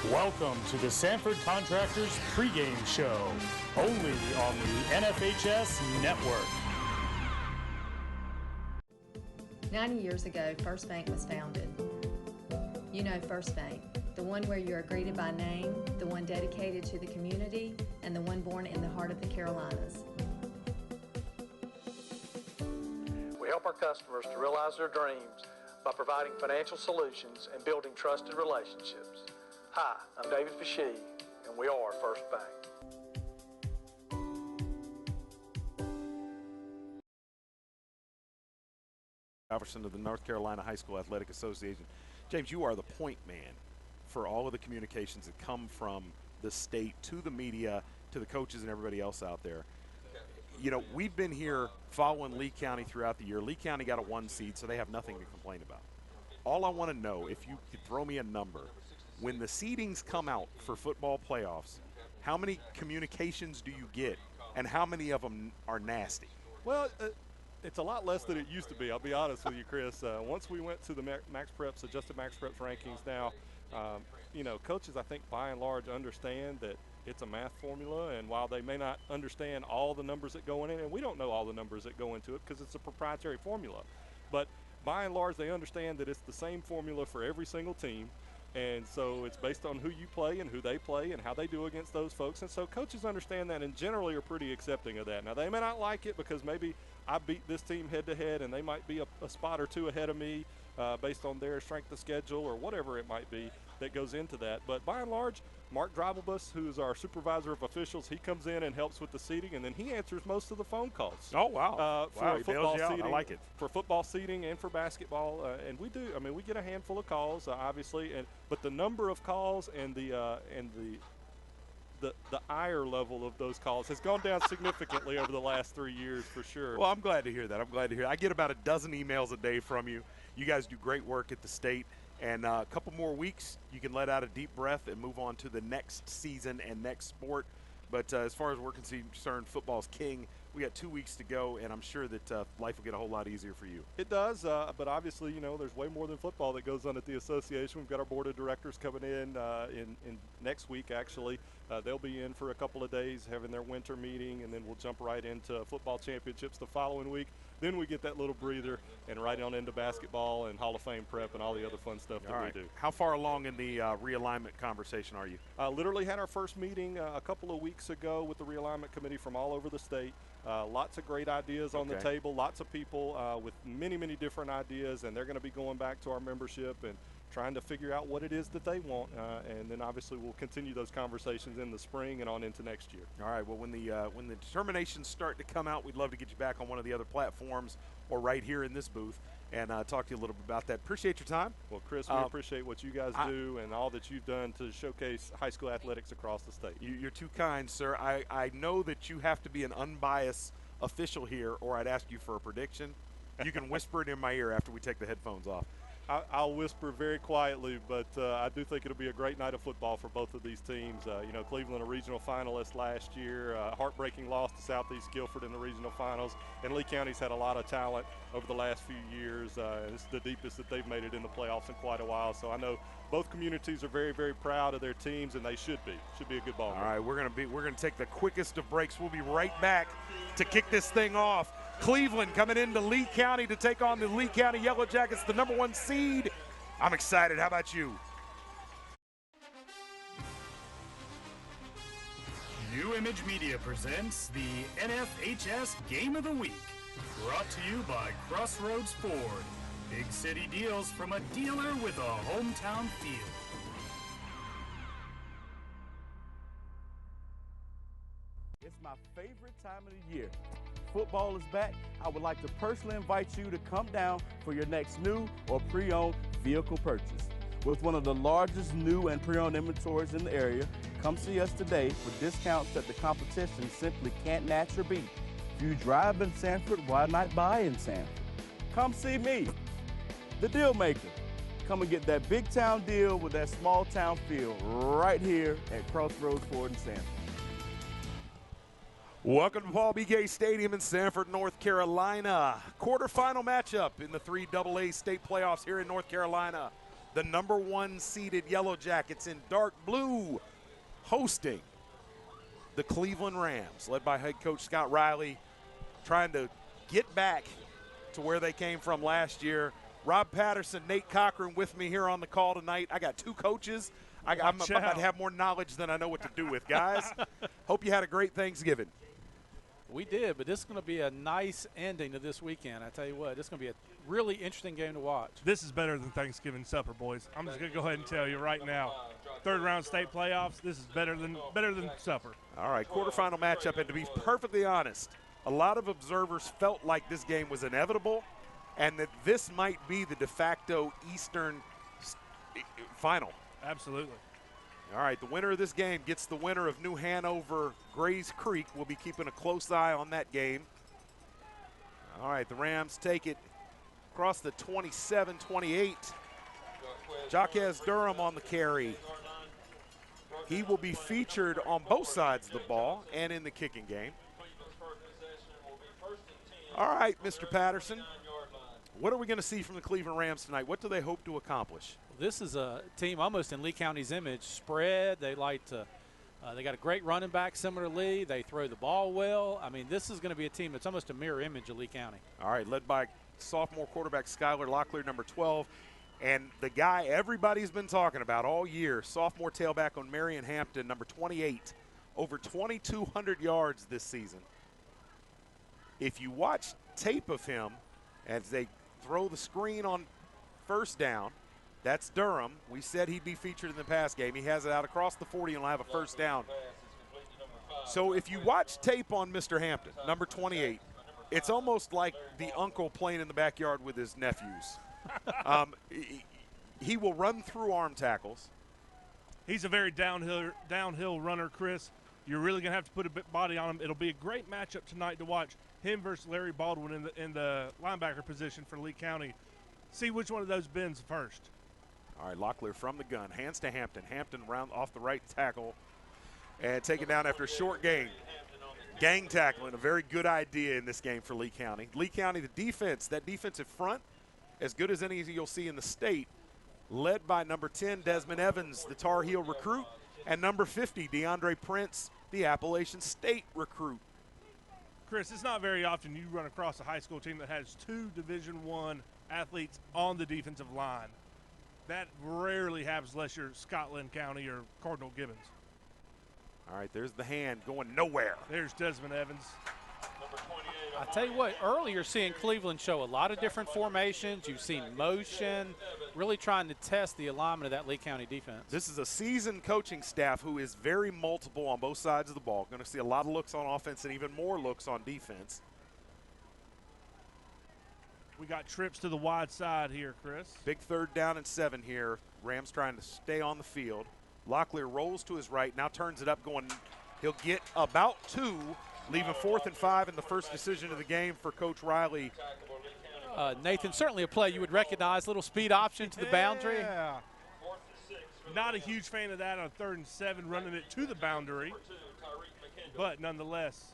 Welcome to the Sanford Contractors pregame show, only on the NFHS network. 90 years ago, First Bank was founded. You know First Bank, the one where you are greeted by name, the one dedicated to the community, and the one born in the heart of the Carolinas. We help our customers to realize their dreams by providing financial solutions and building trusted relationships. Hi, I'm David Fashee, and we are First Bank. Patterson of the North Carolina High School Athletic Association. James, you are the point man for all of the communications that come from the state to the media, to the coaches and everybody else out there. You know, we've been here following Lee County throughout the year. Lee County got a 1 seed, so they have nothing to complain about. All I want to know, if you could throw me a number, when the seedings come out for football playoffs, how many communications do you get, and how many of them are nasty? Well, it's a lot less than it used to be, I'll be honest with you, Chris. Once we went to the Max Preps, adjusted Max Preps rankings now, you know, coaches, I think, by and large, understand that it's a math formula, and while they may not understand all the numbers that go in it, and we don't know all the numbers that go into it because it's a proprietary formula, but by and large, they understand that it's the same formula for every single team. And so it's based on who you play and who they play and how they do against those folks. And so coaches understand that and generally are pretty accepting of that. Now, they may not like it because maybe I beat this team head-to-head and they might be a spot or two ahead of me based on their strength of schedule or whatever it might be that goes into that. But by and large, Mark Dreibelbus, who's our supervisor of officials, he comes in and helps with the seating, and then he answers most of the phone calls. Oh, wow. For football seating. I like it. For football seating and for basketball. And we do, I mean, we get a handful of calls, obviously, but the number of calls and the ire level of those calls has gone down significantly over the last 3 years for sure. Well, I'm glad to hear that. I'm glad to hear it. I get about a dozen emails a day from you. You guys do great work at the state. And a couple more weeks, you can let out a deep breath and move on to the next season and next sport. But as far as we're concerned, football's king. We got 2 weeks to go, and I'm sure that life will get a whole lot easier for you. It does, but obviously, you know, there's way more than football that goes on at the association. We've got our board of directors coming in next week, actually. They'll be in for a couple of days having their winter meeting, and then we'll jump right into football championships the following week. Then we get that little breather and right on into basketball and Hall of Fame prep and all the other fun stuff that we do. How far along in the realignment conversation are you? Literally had our first meeting a couple of weeks ago with the realignment committee from all over the state. Lots of great ideas on the table, lots of people with many, many different ideas, and they're going to be going back to our membership and trying to figure out what it is that they want, and then obviously we'll continue those conversations in the spring and on into next year. All right, well, when the determinations start to come out, we'd love to get you back on one of the other platforms or right here in this booth and talk to you a little bit about that. Appreciate your time. Well, Chris, we appreciate what you guys do and all that you've done to showcase high school athletics across the state. You're too kind, sir. I know that you have to be an unbiased official here, or I'd ask you for a prediction. You can whisper it in my ear after we take the headphones off. I'll whisper very quietly, but I do think it'll be a great night of football for both of these teams. You know, Cleveland, a regional finalist last year, heartbreaking loss to Southeast Guilford in the regional finals, and Lee County's had a lot of talent over the last few years. It's the deepest that they've made it in the playoffs in quite a while. So I know both communities are very, very proud of their teams, and they should be. Should be a good ball game. All right, we're gonna take the quickest of breaks. We'll be right back to kick this thing off. Cleveland coming into Lee County to take on the Lee County Yellow Jackets, the #1 seed. I'm excited. How about you? New Image Media presents the NFHS Game of the Week. Brought to you by Crossroads Ford. Big city deals from a dealer with a hometown feel. It's my favorite time of the year. Football is back. I would like to personally invite you to come down for your next new or pre-owned vehicle purchase. With one of the largest new and pre-owned inventories in the area, come see us today for discounts that the competition simply can't match or beat. If you drive in Sanford, why not buy in Sanford? Come see me, the deal maker. Come and get that big town deal with that small town feel right here at Crossroads Ford in Sanford. Welcome to Paul B. Gay Stadium in Sanford, North Carolina. Quarterfinal matchup in the 3AA state playoffs here in North Carolina. the #1 seeded Yellow Jackets in dark blue, hosting the Cleveland Rams, led by head coach Scott Riley, trying to get back to where they came from last year. Rob Patterson, Nate Cochrane with me here on the call tonight. I got two coaches. I'm about to have more knowledge than I know what to do with, guys. Hope you had a great Thanksgiving. We did, but this is going to be a nice ending to this weekend. I tell you what, this is going to be a really interesting game to watch. This is better than Thanksgiving supper, boys. I'm just going to go ahead and tell you right now. Third-round state playoffs, this is better than supper. All right, quarterfinal matchup, and to be perfectly honest, a lot of observers felt like this game was inevitable and that this might be the de facto Eastern final. Absolutely. All right, the winner of this game gets the winner of New Hanover Grays Creek. We'll be keeping a close eye on that game. All right, the Rams take it across the 27-28. Jaquez Durham on the carry. He will be featured on both sides of the ball and in the kicking game. All right, Mr. Patterson, what are we going to see from the Cleveland Rams tonight? What do they hope to accomplish? This is a team almost in Lee County's image. Spread. They like to. They got a great running back, similar to Lee. They throw the ball well. I mean, this is going to be a team that's almost a mirror image of Lee County. All right, led by sophomore quarterback Skylar Locklear, #12, and the guy everybody's been talking about all year, sophomore tailback on Marion Hampton, #28, over 2,200 yards this season. If you watch tape of him as they throw the screen on first down, that's Durham. We said he'd be featured in the pass game. He has it out across the 40 and will have a first down. So if you watch tape on Mr. Hampton, #28, it's almost like the uncle playing in the backyard with his nephews. He will run through arm tackles. He's a very downhill runner, Chris. You're really going to have to put a bit body on him. It'll be a great matchup tonight to watch him versus Larry Baldwin in the linebacker position for Lee County. See which one of those bends first. All right, Locklear from the gun, hands to Hampton. Hampton round off the right tackle and taken down after a short gain. Gang tackling, a very good idea in this game for Lee County. Lee County, the defense, that defensive front, as good as any you'll see in the state, led by #10, Desmond Evans, the Tar Heel recruit, and #50, DeAndre Prince, the Appalachian State recruit. Chris, it's not very often you run across a high school team that has two Division I athletes on the defensive line. That rarely happens unless you're Scotland County or Cardinal Gibbons. All right, there's the hand going nowhere. There's Desmond Evans. I tell you what, earlier you're seeing Cleveland show a lot of different formations. You've seen motion, really trying to test the alignment of that Lee County defense. This is a seasoned coaching staff who is very multiple on both sides of the ball. Going to see a lot of looks on offense and even more looks on defense. We got trips to the wide side here, Chris. Big 3rd down and 7 here. Rams trying to stay on the field. Locklear rolls to his right, now turns it up going. He'll get about 2, leaving 4th and 5 in the first decision of the game for Coach Riley. Nathan, certainly a play you would recognize, little speed option to the boundary. Yeah. Not a huge fan of that on 3rd and 7, running it to the boundary. But nonetheless,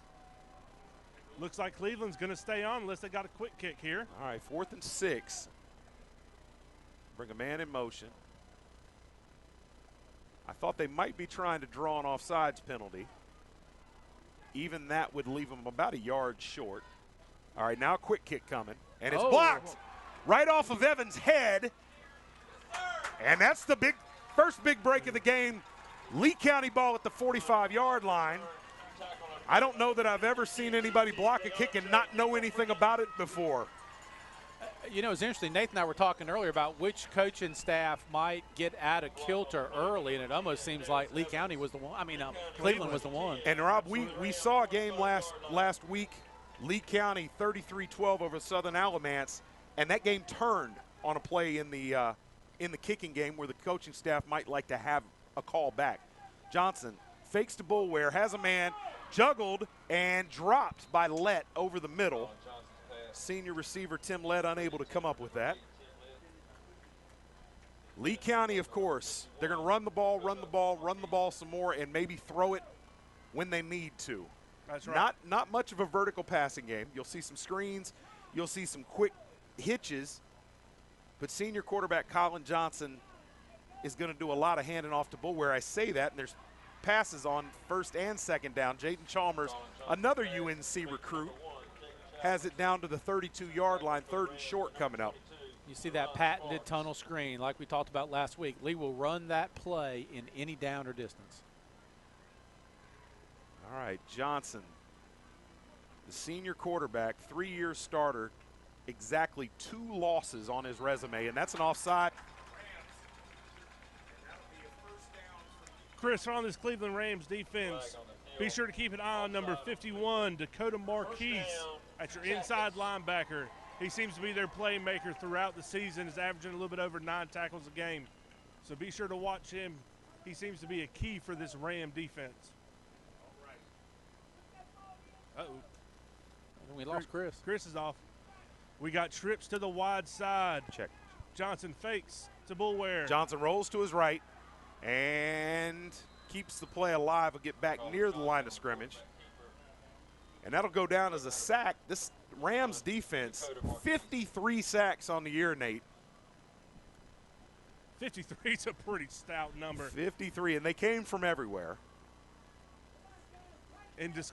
looks like Cleveland's going to stay on unless they got a quick kick here. All right, 4th and 6. Bring a man in motion. I thought they might be trying to draw an offsides penalty. Even that would leave them about a yard short. All right, now a quick kick coming, and it's blocked right off of Evans' head. And that's the first big break of the game. Lee County ball at the 45-yard line. I don't know that I've ever seen anybody block a kick and not know anything about it before. You know, it's interesting. Nathan and I were talking earlier about which coaching staff might get out of kilter early, and it almost seems like Lee County was the one. I mean, Cleveland was the one. And, Rob, we saw a game last week, Lee County 33-12 over Southern Alamance, and that game turned on a play in the kicking game where the coaching staff might like to have a call back. Johnson fakes to Bullware, has a man, juggled and dropped by Lett over the middle. Senior receiver Tim Lett unable to come up with that. Lee County, of course, they're going to run the ball some more, and maybe throw it when they need to. That's right. Not much of a vertical passing game. You'll see some screens. You'll see some quick hitches, But senior quarterback Colin Johnson is going to do a lot of handing off to Bullware. I say that, and there's passes on first and second down. Jaden Chalmers, another UNC recruit, has it down to the 32-yard line, 3rd and short coming up. You see that patented tunnel screen like we talked about last week. Lee will run that play in any down or distance. All right, Johnson, the senior quarterback, 3-year starter, exactly 2 losses on his resume, and that's an offside. Chris, on this Cleveland Rams defense, be sure to keep an eye on number 51, Dakota Marquise, at your inside linebacker. He seems to be their playmaker throughout the season. Is averaging a little bit over 9 tackles a game. So be sure to watch him. He seems to be a key for this Ram defense. Uh-oh. We lost Chris. Chris is off. We got trips to the wide side. Check. Johnson fakes to Bullware. Johnson rolls to his right and keeps the play alive. Will get back near the line of scrimmage. And that'll go down as a sack. This Rams defense, 53 sacks on the year, Nate. 53 is a pretty stout number. 53, and they came from everywhere.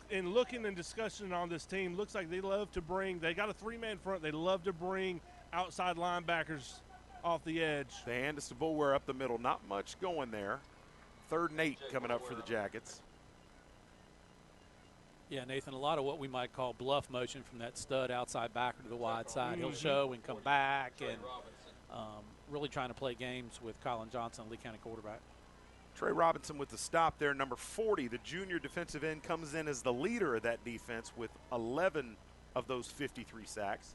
In looking and discussion on this team, looks like they love to bring, they got a 3-man front. They love to bring outside linebackers off the edge. The hand is to Bullware up the middle. Not much going there. 3rd and 8 coming up for the Jackets. Yeah, Nathan, a lot of what we might call bluff motion from that stud outside backer to the wide side. He'll show and come back, and really trying to play games with Colin Johnson, Lee County quarterback. Trey Robinson with the stop there. Number 40, the junior defensive end, comes in as the leader of that defense with 11 of those 53 sacks.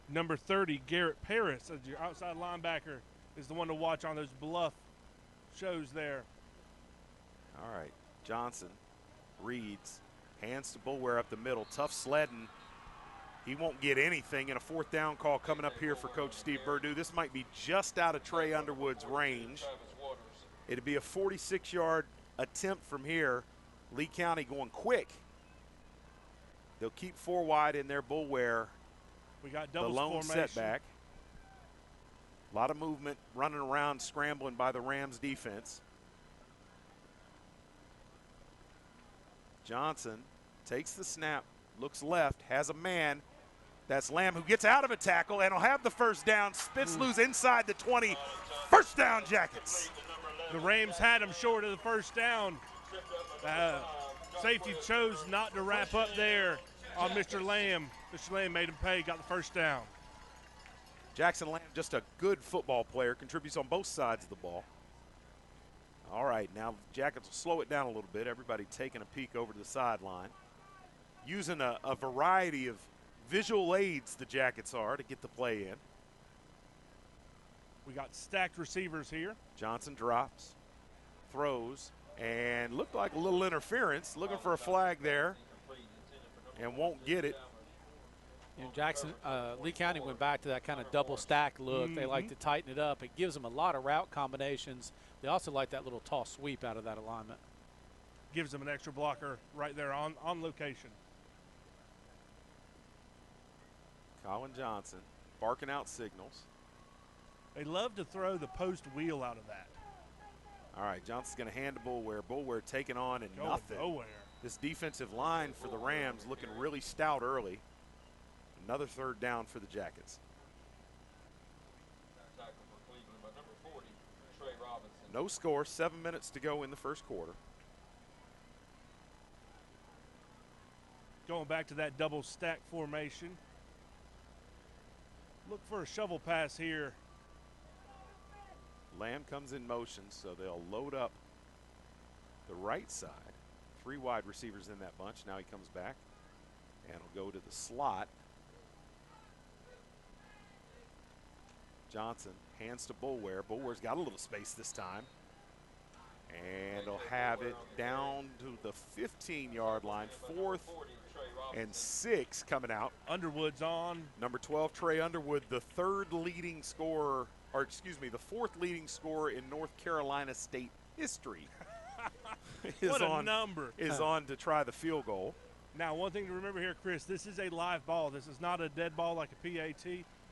Number 30, Garrett Paris, as your outside linebacker, is the one to watch on those bluff shows there. All right, Johnson reads. Hands to Bullware up the middle. Tough sledding. He won't get anything in a 4th down call coming up here for Coach Steve Perdue. This might be just out of Trey Underwood's range. It'd be a 46-yard attempt from here. Lee County going quick. They'll keep 4 wide in their Bullware. We got the double lone formation. setback. A lot of movement, running around, scrambling by the Rams defense. Johnson takes the snap, looks left, has a man. That's Lamb, who gets out of a tackle and will have the 1st down. Spits loose inside the 20. 1st down, Jackets. The Rams had him short of the 1st down. Safety chose not to wrap up there on Mr. Lamb. Mr. Lamb made him pay, got the 1st down. Jackson Lamb, just a good football player, contributes on both sides of the ball. All right, now Jackets will slow it down a little bit. Everybody taking a peek over to the sideline. Using a variety of visual aids, the Jackets are, to get the play in. We got stacked receivers here. Johnson drops, throws, and looked like a little interference. Looking for a flag there and won't get it. You know, Lee County went back to that kind of double stack look. They like to tighten it up. It gives them a lot of route combinations. They also like that little toss sweep out of that alignment. Gives them an extra blocker right there on location. Colin Johnson barking out signals. They love to throw the post wheel out of that. All right, Johnson's going to hand to Bullware. Bullware taking on and Going nothing. nowhere. This defensive line for the Rams looking really stout early. Another 3rd down for the Jackets. No score, 7 minutes to go in the 1st quarter. Going back to that double stack formation. Look for a shovel pass here. Lamb comes in motion, so they'll load up the right side. 3 wide receivers in that bunch. Now he comes back and will go to the slot. Johnson hands to Bullware. Bullware's got a little space this time. And he'll have it down to the 15-yard line. 4th and 6 coming out. Underwood's on. Number 12, Trey Underwood, the 4th leading scorer in North Carolina State history. What a number. Is on to try the field goal. Now, one thing to remember here, Chris, this is a live ball. This is not a dead ball like a PAT.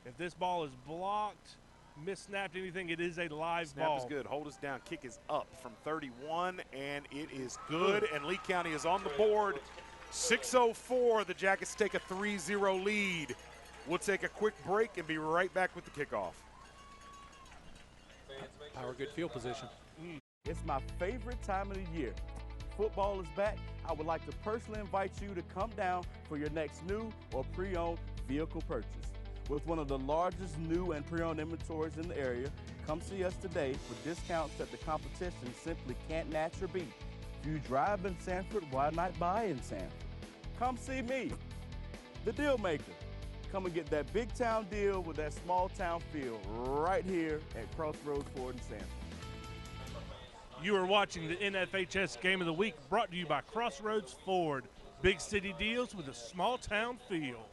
If this ball is blocked, missnapped anything. It is a live Snap ball. is good. Hold us down. Kick is up from 31, and it is good. And Lee County is on the board. 6:04. The Jackets take a 3-0 lead. We'll take a quick break and be right back with the kickoff. Power good field position. It's my favorite time of the year. Football is back. I would like to personally invite you to come down for your next new or pre-owned vehicle purchase. With one of the largest new and pre-owned inventories in the area, come see us today for discounts that the competition simply can't match or beat. If you drive in Sanford, why not buy in Sanford? Come see me, the deal maker. Come and get that big town deal with that small town feel right here at Crossroads Ford in Sanford. You are watching the NFHS Game of the Week, brought to you by Crossroads Ford. Big city deals with a small town feel.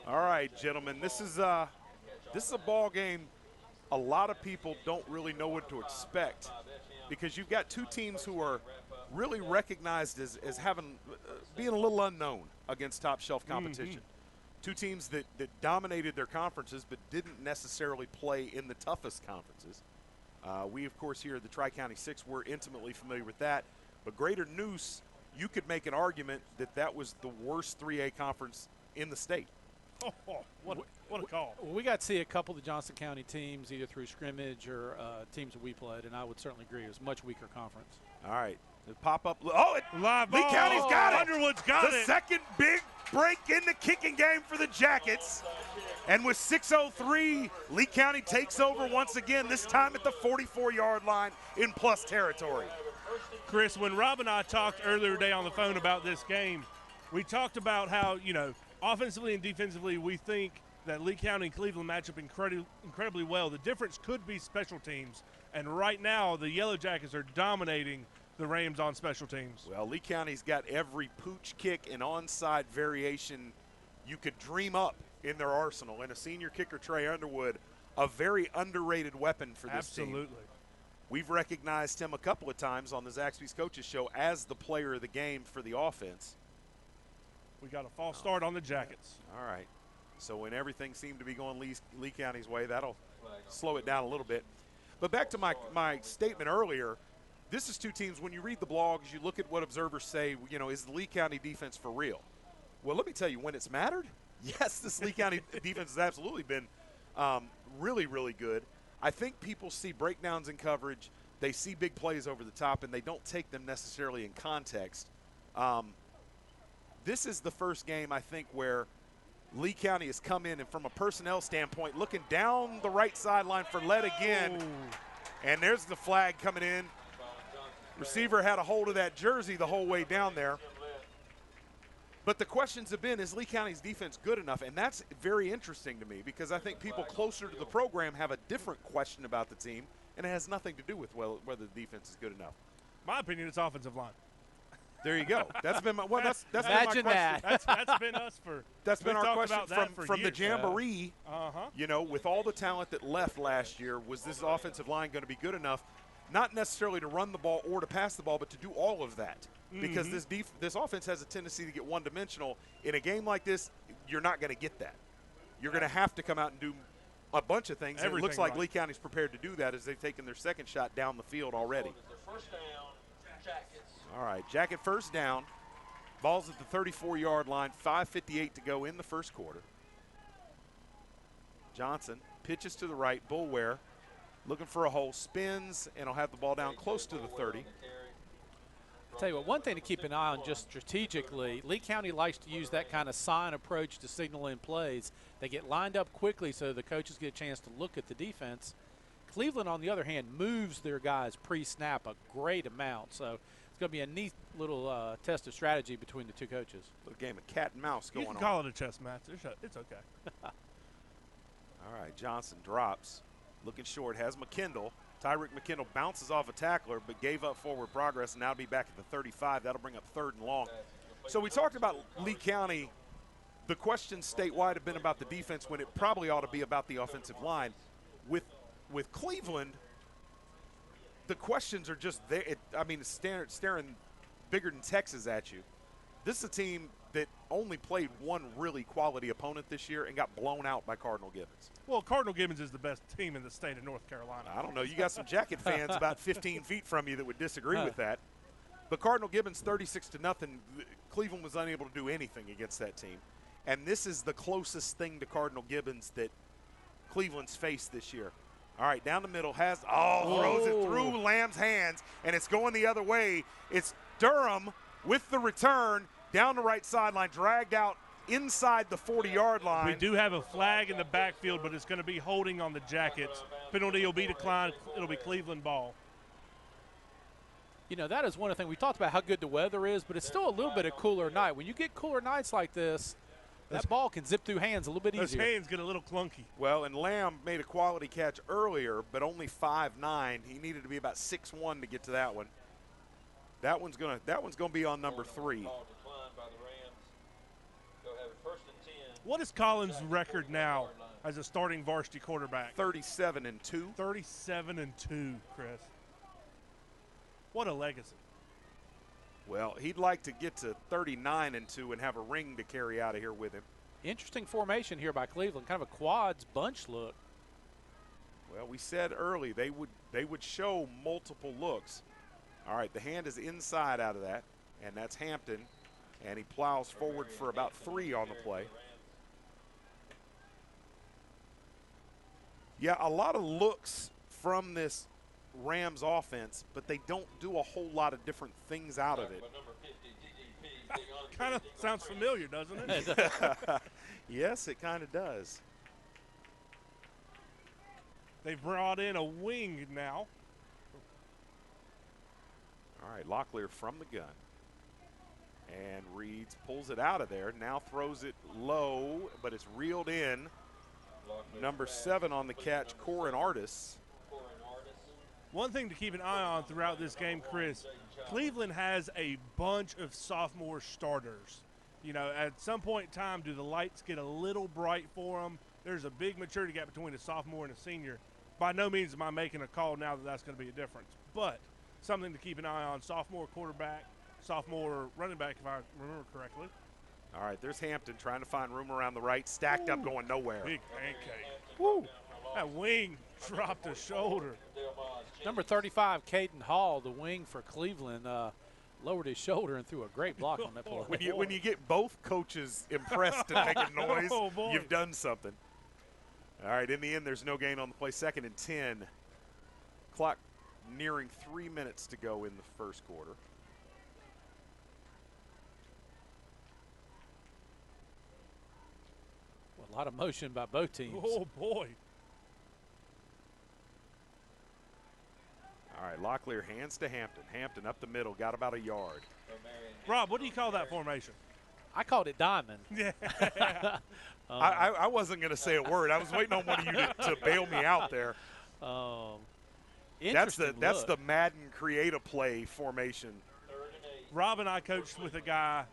All right, gentlemen, this is a ball game a lot of people don't really know what to expect, because you've got two teams who are really recognized as having being a little unknown against top shelf competition. Two teams that dominated their conferences but didn't necessarily play in the toughest conferences. We, of course, here at the Tri-County 6, we're intimately familiar with that. But Greater Noose, you could make an argument that that was the worst 3A conference in the state. What a call. We got to see a couple of the Johnson County teams either through scrimmage or teams that we played, and I would certainly agree it was a much weaker conference. All right. The pop-up. Oh, live Lee ball. County's got it. Underwood's got the it. Second big break in the kicking game for the Jackets. And with 6:03, Lee County takes over once again, this time at the 44-yard line in plus territory. Chris, when Rob and I talked earlier today on the phone about this game, we talked about how, offensively and defensively, we think that Lee County and Cleveland match up incredibly well. The difference could be special teams. And right now, the Yellow Jackets are dominating the Rams on special teams. Well, Lee County's got every pooch kick and onside variation you could dream up in their arsenal. And a senior kicker, Trey Underwood, a very underrated weapon for this team. Absolutely. We've recognized him a couple of times on the Zaxby's Coaches Show as the player of the game for the offense. We got a false start on the Jackets. All right. So when everything seemed to be going Lee County's way, that'll slow it down a little bit. But back to my statement earlier, this is two teams, when you read the blogs, you look at what observers say, is the Lee County defense for real? Well, let me tell you, when it's mattered, yes, this Lee County defense has absolutely been really, really good. I think people see breakdowns in coverage, they see big plays over the top, and they don't take them necessarily in context. This is the first game, I think, where Lee County has come in and from a personnel standpoint, looking down the right sideline for lead again. Ooh. And there's the flag coming in. Receiver had a hold of that jersey the whole way down there. But the questions have been, is Lee County's defense good enough? And that's very interesting to me, because I think people closer to the program have a different question about the team, and it has nothing to do with whether the defense is good enough. My opinion, it's offensive line. There you go. That's been my that's Imagine been my question. That's been us for. That's been our question from the years. Jamboree. With all the talent that left last year, was this offensive line going to be good enough? Not necessarily to run the ball or to pass the ball, but to do all of that. Because this offense has a tendency to get one-dimensional. In a game like this, you're not going to get that. You're going to have to come out and do a bunch of things. And it looks like Lee County's prepared to do that as they've taken their second shot down the field already. All right, Jacket first down. Ball's at the 34-yard line, 5:58 to go in the first quarter. Johnson pitches to the right, Bullware looking for a hole, spins, and will have the ball down close to the 30. I'll tell you what, one thing to keep an eye on just strategically, Lee County likes to use that kind of sign approach to signal in plays. They get lined up quickly so the coaches get a chance to look at the defense. Cleveland, on the other hand, moves their guys pre-snap a great amount. So it's going to be a neat little test of strategy between the two coaches. Little game of cat and mouse going on. You can call it a chess match. It's okay. All right, Johnson drops. Looking short, has McKendall. Tyreek McKendall bounces off a tackler but gave up forward progress, and now will be back at the 35. That'll bring up third and long. So we talked about Lee County. The questions statewide have been about the defense when it probably ought to be about the offensive line. With Cleveland, the questions are just there. It's staring bigger than Texas at you. This is a team that only played one really quality opponent this year and got blown out by Cardinal Gibbons. Well, Cardinal Gibbons is the best team in the state of North Carolina. I don't know. You got some Jacket fans about 15 feet from you that would disagree with that. But Cardinal Gibbons 36-0. Cleveland was unable to do anything against that team. And this is the closest thing to Cardinal Gibbons that Cleveland's faced this year. All right, down the middle, throws it through Lamb's hands, and it's going the other way. It's Durham with the return down the right sideline, dragged out inside the 40-yard line. We do have a flag in the backfield, but it's going to be holding on the Jackets. Penalty will be declined. It'll be Cleveland ball. You know, that is one of the things. We talked about how good the weather is, but it's still a little bit of cooler night. When you get cooler nights like this, that ball can zip through hands a little bit easier. Those hands get a little clunky. Well, and Lamb made a quality catch earlier, but only 5'9". He needed to be about 6'1" to get to that one. That one's gonna be on number 3. What is Collins' record now as a starting varsity quarterback? 37-2. 37-2, Chris. What a legacy. Well, he'd like to get to 39-2 and have a ring to carry out of here with him. Interesting formation here by Cleveland, kind of a quads bunch look. Well, we said early they would show multiple looks. All right, the hand is inside out of that, and that's Hampton, and he plows forward for about 3 on the play. Yeah, a lot of looks from this Rams offense, but they don't do a whole lot of different things out of it. Kind of sounds familiar, doesn't it? Yes, it kind of does. They've brought in a wing now. All right, Locklear from the gun. And Reeds pulls it out of there, now throws it low, but it's reeled in. Number 7 on the catch, Corin Artis. One thing to keep an eye on throughout this game, Chris, Cleveland has a bunch of sophomore starters. You know, at some point in time, do the lights get a little bright for them? There's a big maturity gap between a sophomore and a senior. By no means am I making a call now that that's going to be a difference. But something to keep an eye on, sophomore quarterback, sophomore running back, if I remember correctly. All right, there's Hampton trying to find room around the right, stacked up, going nowhere. Big pancake. Woo! That wing dropped a shoulder. Number 35, Caden Hall, the wing for Cleveland, lowered his shoulder and threw a great block on that play. When you get both coaches impressed and making noise, you've done something. All right, in the end, there's no gain on the play. 2nd and 10. Clock nearing 3 minutes to go in the first quarter. Well, a lot of motion by both teams. Oh, boy. All right, Locklear hands to Hampton. Hampton up the middle, got about a yard. Rob, what do you call that formation? I called it diamond. Yeah. I wasn't going to say a word. I was waiting on one of you to bail me out there. That's the Madden create-a-play formation. Rob and I coached with a guy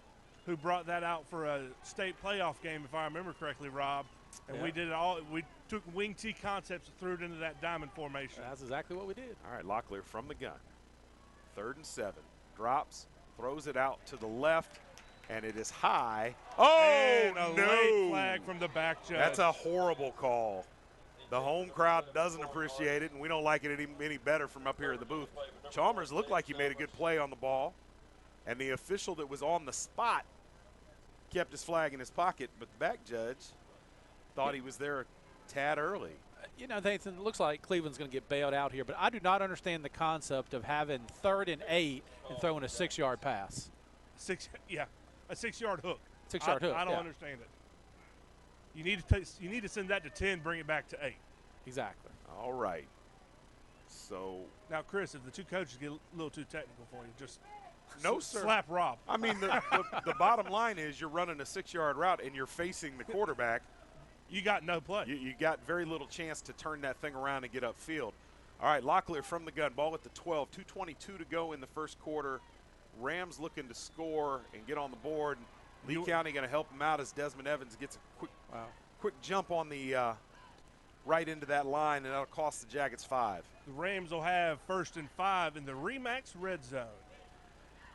who brought that out for a state playoff game, if I remember correctly, Rob. And we did it all. We took wing T concepts and threw it into that diamond formation. That's exactly what we did. All right, Locklear from the gun. 3rd and 7. Drops, throws it out to the left, and it is high. Oh, and a late flag from the back judge. That's a horrible call. The home crowd doesn't appreciate it, and we don't like it any better from up here in the booth. Chalmers looked like he made a good play on the ball, and the official that was on the spot kept his flag in his pocket, but the back judge thought he was there a tad early. You know, Nathan, it looks like Cleveland's going to get bailed out here, but I do not understand the concept of having 3rd and 8 and throwing a 6-yard pass. A 6-yard hook. 6-yard hook. I don't understand it. You need to send that to 10, bring it back to 8. Exactly. All right. So now, Chris, if the two coaches get a little too technical for you, just sir. Slap Rob. I mean, the bottom line is you're running a 6-yard route and you're facing the quarterback. You got no play. You got very little chance to turn that thing around and get upfield. All right, Locklear from the gun. Ball at the 12. 2:22 to go in the first quarter. Rams looking to score and get on the board. Lee County going to help him out as Desmond Evans gets a quick jump on the right into that line, and that'll cost the Jackets 5. The Rams will have 1st and 5 in the Remax red zone.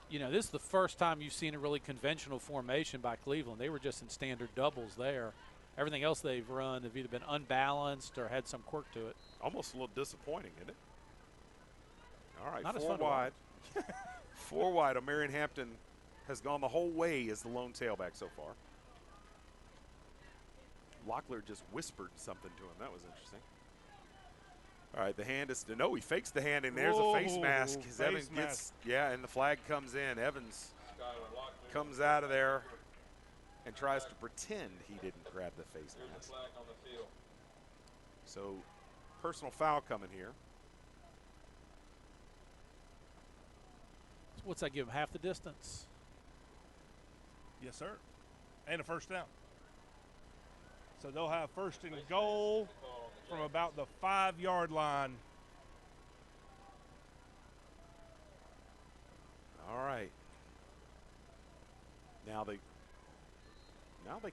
you know, this is the first time you've seen a really conventional formation by Cleveland. They were just in standard doubles there. Everything else they've run have either been unbalanced or had some quirk to it. Almost a little disappointing, isn't it? All right, Not as 4 fun to wide. 4 wide. O'Marion Hampton has gone the whole way as the lone tailback so far. Locklear just whispered something to him. That was interesting. All right, the hand is – no, he fakes the hand, and there's a face mask. As Evans gets – yeah, and the flag comes in. Evans comes out of there and tries to pretend he didn't grab the face mask. So, personal foul coming here. What's that give him, half the distance? Yes, sir. And a first down. So they'll have first and goal from about the 5-yard line. All right. Now they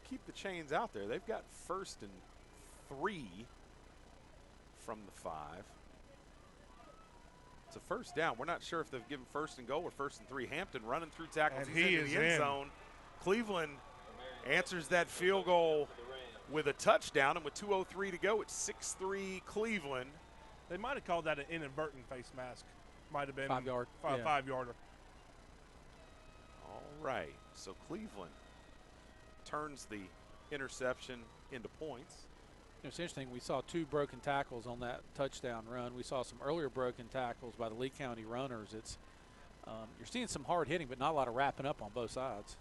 keep the chains out there. They've got first and 3 from the 5. It's a first down. We're not sure if they've given first and goal or first and 3. Hampton running through tackles. And He's he into is the end zone. Cleveland answers that field goal with a touchdown, and with 2:03 to go, it's 6-3 Cleveland. They might have called that an inadvertent face mask. Might have been 5-yard. 5-yarder. All right, so Cleveland turns the interception into points. It's interesting. We saw 2 broken tackles on that touchdown run. We saw some earlier broken tackles by the Lee County runners. It's you're seeing some hard hitting, but not a lot of wrapping up on both sides.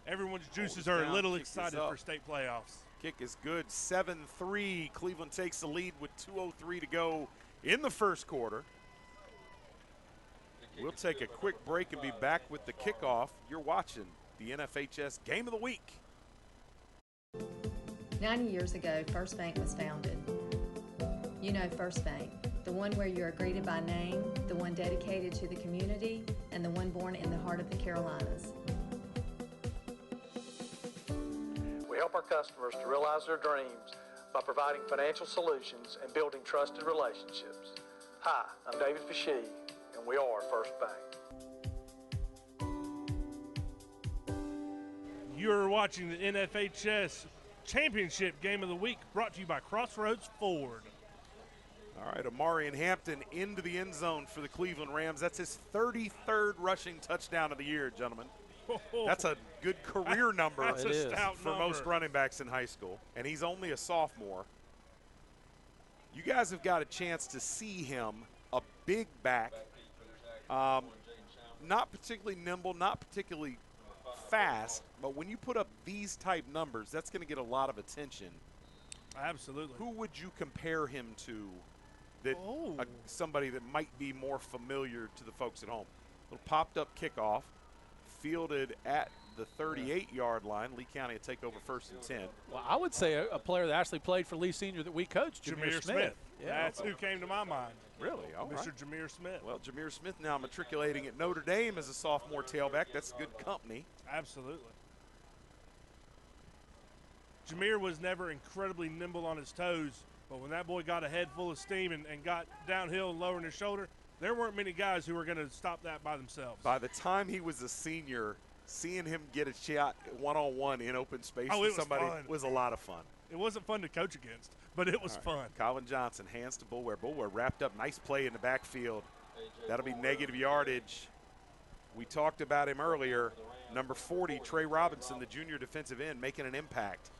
Everyone's juices are a little excited for state playoffs. Kick is good. 7-3. Cleveland takes the lead with 2:03 to go in the first quarter. We'll take a quick break and be back with the kickoff. You're watching the NFHS Game of the Week. 90 years ago, First Bank was founded. You know First Bank, the one where you are greeted by name, the one dedicated to the community, and the one born in the heart of the Carolinas. We help our customers to realize their dreams by providing financial solutions and building trusted relationships. Hi, I'm David Fashee, and we are First Bank. You're watching the NFHS Championship Game of the Week, brought to you by Crossroads Ford. All right, O'Marion Hampton into the end zone for the Cleveland Rams. That's his 33rd rushing touchdown of the year, gentlemen. That's a good career number That's a stout for number. most running backs in high school, and he's only a sophomore. You guys have got a chance to see him, a big back, not particularly nimble, not particularly fast, but when you put up these type numbers, that's going to get a lot of attention. Absolutely. Who would you compare him to that somebody that might be more familiar to the folks at home? Little popped up kickoff, fielded at the 38-yard line. Lee County will take over first and 10. Well, I would say a player that actually played for Lee Senior that we coached, Jameer Smith. Yeah. That's who came to my mind. Really? All right. Mr. Jameer Smith. Well, Jameer Smith now matriculating at Notre Dame as a sophomore tailback. That's good company. Absolutely. Jameer was never incredibly nimble on his toes, but when that boy got a head full of steam and got downhill and lowering his shoulder, there weren't many guys who were going to stop that by themselves. By the time he was a senior, seeing him get a shot one-on-one in open space with somebody was a lot of fun. It wasn't fun to coach against, but it was fun. Colin Johnson hands to Bulware. Bulware wrapped up. Nice play in the backfield. That'll be negative yardage. We talked about him earlier. Number 40, Trey Robinson, the junior defensive end, making an impact.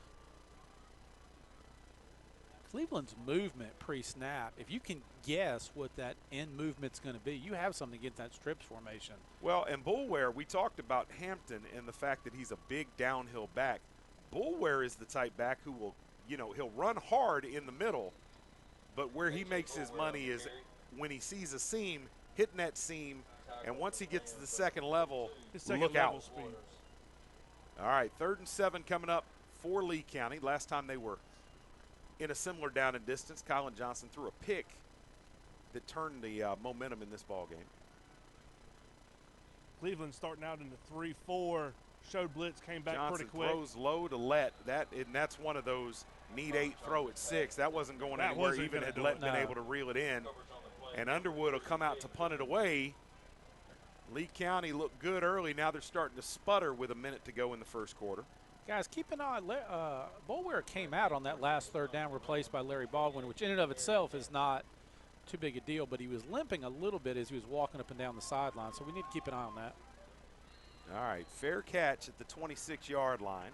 Cleveland's movement pre-snap, if you can guess what that end movement's going to be, you have something against that strips formation. Well, and Bulware, we talked about Hampton and the fact that he's a big downhill back. Bulware is the type back who will, he'll run hard in the middle, but where he makes his money is when he sees a seam, hitting that seam, and once he gets to the second level, look out. Speed. All right, 3rd and 7 coming up for Lee County. Last time they were in a similar down and distance, Colin Johnson threw a pick that turned the momentum in this ball game. Cleveland starting out in the 3-4, showed blitz, came back Johnson pretty quick. Throws low to let that, and that's one of those need 8, throw at 6. That wasn't going anywhere, even had been able to reel it in. And Underwood will come out to punt it away. Lee County looked good early. Now they're starting to sputter with a minute to go in the first quarter. Guys, keep an eye. Boulware came out on that last third down replaced by Larry Baldwin, which in and of itself is not too big a deal, but he was limping a little bit as he was walking up and down the sideline, so we need to keep an eye on that. All right, fair catch at the 26-yard line.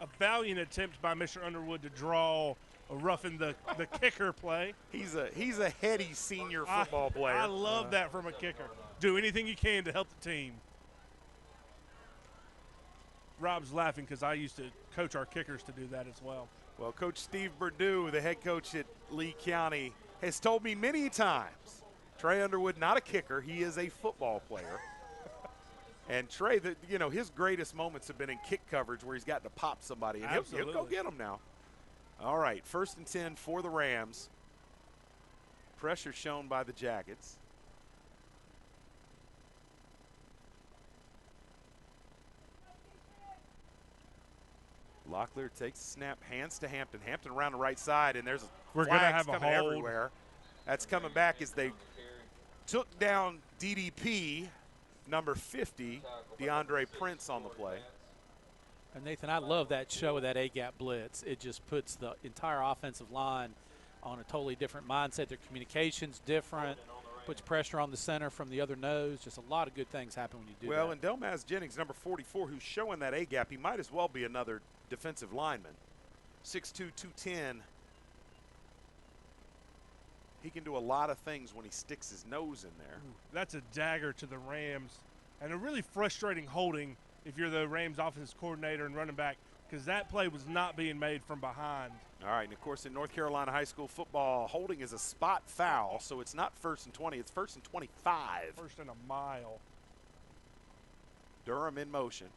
A valiant attempt by Mr. Underwood to draw a roughing the kicker play. He's a heady senior football player. I love that from a kicker. Do anything you can to help the team. Rob's laughing because I used to coach our kickers to do that as well. Well, Coach Steve Perdue, the head coach at Lee County, has told me many times, Trey Underwood, not a kicker, he is a football player. And Trey, his greatest moments have been in kick coverage where he's gotten to pop somebody, and he'll go get them now. All right, 1st and 10 for the Rams. Pressure shown by the Jackets. Locklear takes the snap, hands to Hampton. Hampton around the right side, and there's We're going to have a coming hold everywhere. That's coming back as they took down DDP, number 50, DeAndre Prince on the play. And Nathan, I love that show of that A-gap blitz. It just puts the entire offensive line on a totally different mindset. Their communication's different, puts pressure on the center from the other nose. Just a lot of good things happen when you do that. Well, and Delmaz Jennings, number 44, who's showing that A-gap, he might as well be another defensive lineman. 6'2", 210. He can do a lot of things when he sticks his nose in there. That's a dagger to the Rams, and a really frustrating holding if you're the Rams offensive coordinator and running back, because that play was not being made from behind. All right, and of course in North Carolina high school football, holding is a spot foul, so it's not 1st and 20, it's 1st and 25. 1st and a mile. Durham in motion.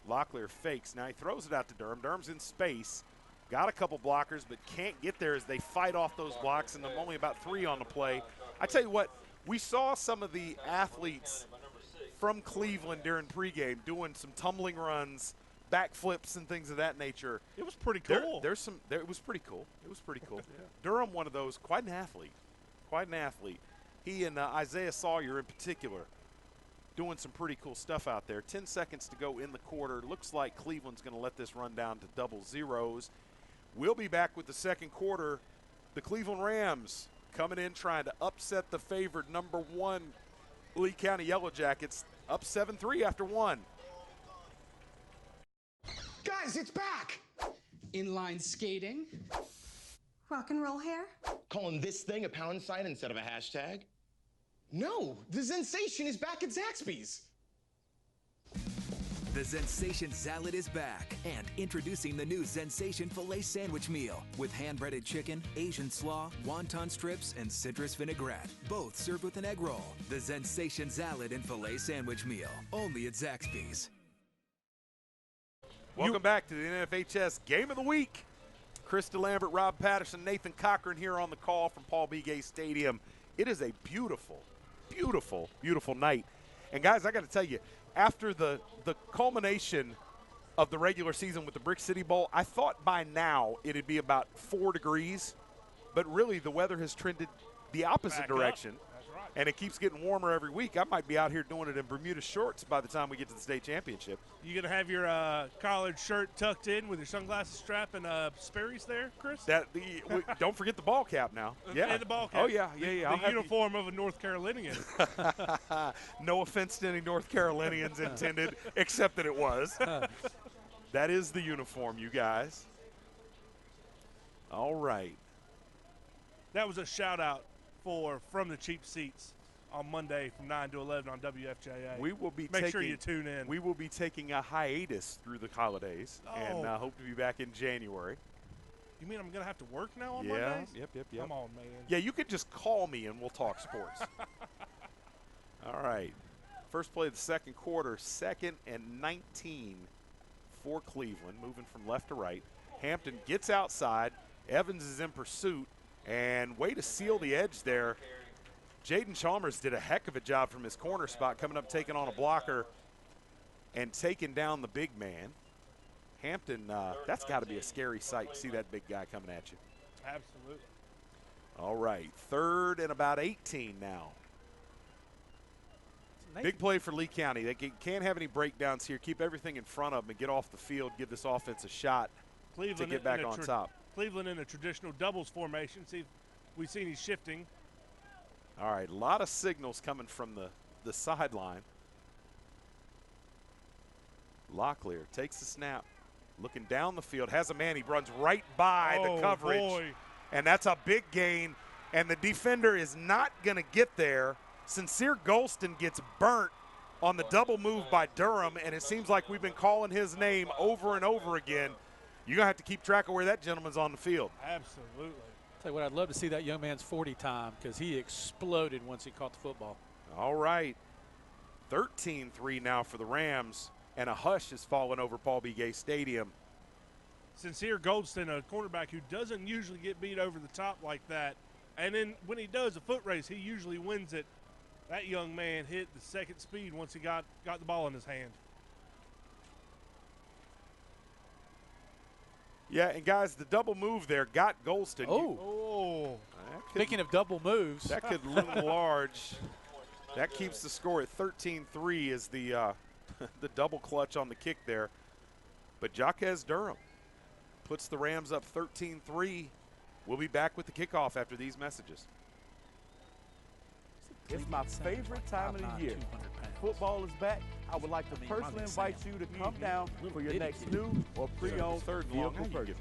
Locklear fakes. Now he throws it out to Durham. Durham's in space. Got a couple blockers, but can't get there as they fight off those blocks, and only about 3 on the play. I tell you what, we saw some of the athletes from Cleveland during pregame doing some tumbling runs, backflips, and things of that nature. It was pretty cool. It was pretty cool. It was pretty cool. Yeah. Durham, one of those, quite an athlete. Quite an athlete. He and Isaiah Sawyer in particular doing some pretty cool stuff out there. 10 seconds to go in the quarter. Looks like Cleveland's going to let this run down to double zeros. We'll be back with the second quarter. The Cleveland Rams coming in trying to upset the favored number 1 Lee County Yellow Jackets, up 7-3 after 1. Guys, it's back! Inline skating. Rock and roll hair? Calling this thing a pound sign instead of a hashtag? No, the sensation is back at Zaxby's. The Zensation Salad is back, and introducing the new Zensation Filet Sandwich Meal with hand-breaded chicken, Asian slaw, wonton strips, and citrus vinaigrette, both served with an egg roll. The Zensation Salad and Filet Sandwich Meal, only at Zaxby's. Welcome back to the NFHS Game of the Week. Chris DeLambert, Rob Patterson, Nathan Cochrane here on the call from Paul B. Gay Stadium. It is a beautiful, beautiful, beautiful night. And, guys, I got to tell you, after the culmination of the regular season with the Brick City Bowl, I thought by now it'd be about 4 degrees, but really the weather has trended the opposite direction. That's right. And it keeps getting warmer every week. I might be out here doing it in Bermuda shorts by the time we get to the state championship. You going to have your collared shirt tucked in with your sunglasses strap and Sperry's there, Chris? Don't forget the ball cap now. Yeah. And the ball cap. Oh, yeah. The uniform of a North Carolinian. No offense to any North Carolinians intended, except that it was. That is the uniform, you guys. All right. That was a shout-out from the cheap seats on Monday from 9 to 11 on WFJA. We will be Make sure you tune in. We will be taking a hiatus through the holidays and hope to be back in January. You mean I'm going to have to work now on Mondays? Yep. Come on, man. Yeah, you can just call me and we'll talk sports. All right. First play of the second quarter, 2nd and 19 for Cleveland, moving from left to right. Hampton gets outside. Evans is in pursuit. And way to seal the edge there. Jaden Chalmers did a heck of a job from his corner spot, coming up, taking on a blocker, and taking down the big man. Hampton, that's got to be a scary sight to see that big guy coming at you. Absolutely. All right, 3rd and about 18 now. Big play for Lee County. They can't have any breakdowns here. Keep everything in front of them and get off the field, give this offense a shot to get back on top. Cleveland in a traditional doubles formation. See if we've seen he's shifting. All right, a lot of signals coming from the sideline. Locklear takes the snap, looking down the field, has a man. He runs right by the coverage. Boy. And that's a big gain, and the defender is not going to get there. Sincere Golston gets burnt on the double move by Durham, and it seems like we've been calling his name over and over again. You're going to have to keep track of where that gentleman's on the field. Absolutely. Tell you what, I'd love to see that young man's 40 time because he exploded once he caught the football. All right. 13-3 now for the Rams, and a hush has fallen over Paul B. Gay Stadium. Sincere Goldston, a cornerback who doesn't usually get beat over the top like that. And then when he does a foot race, he usually wins it. That young man hit the second speed once he got the ball in his hand. Yeah, and guys, the double move there got Golston. Speaking of double moves. That could loom large. That keeps the score at 13-3 as the the double clutch on the kick there. But Jaquez Durham puts the Rams up 13-3. We'll be back with the kickoff after these messages. It's my favorite time of the year. Football is back. I would like to personally invite you to come down for your next new or pre-owned vehicle purchase.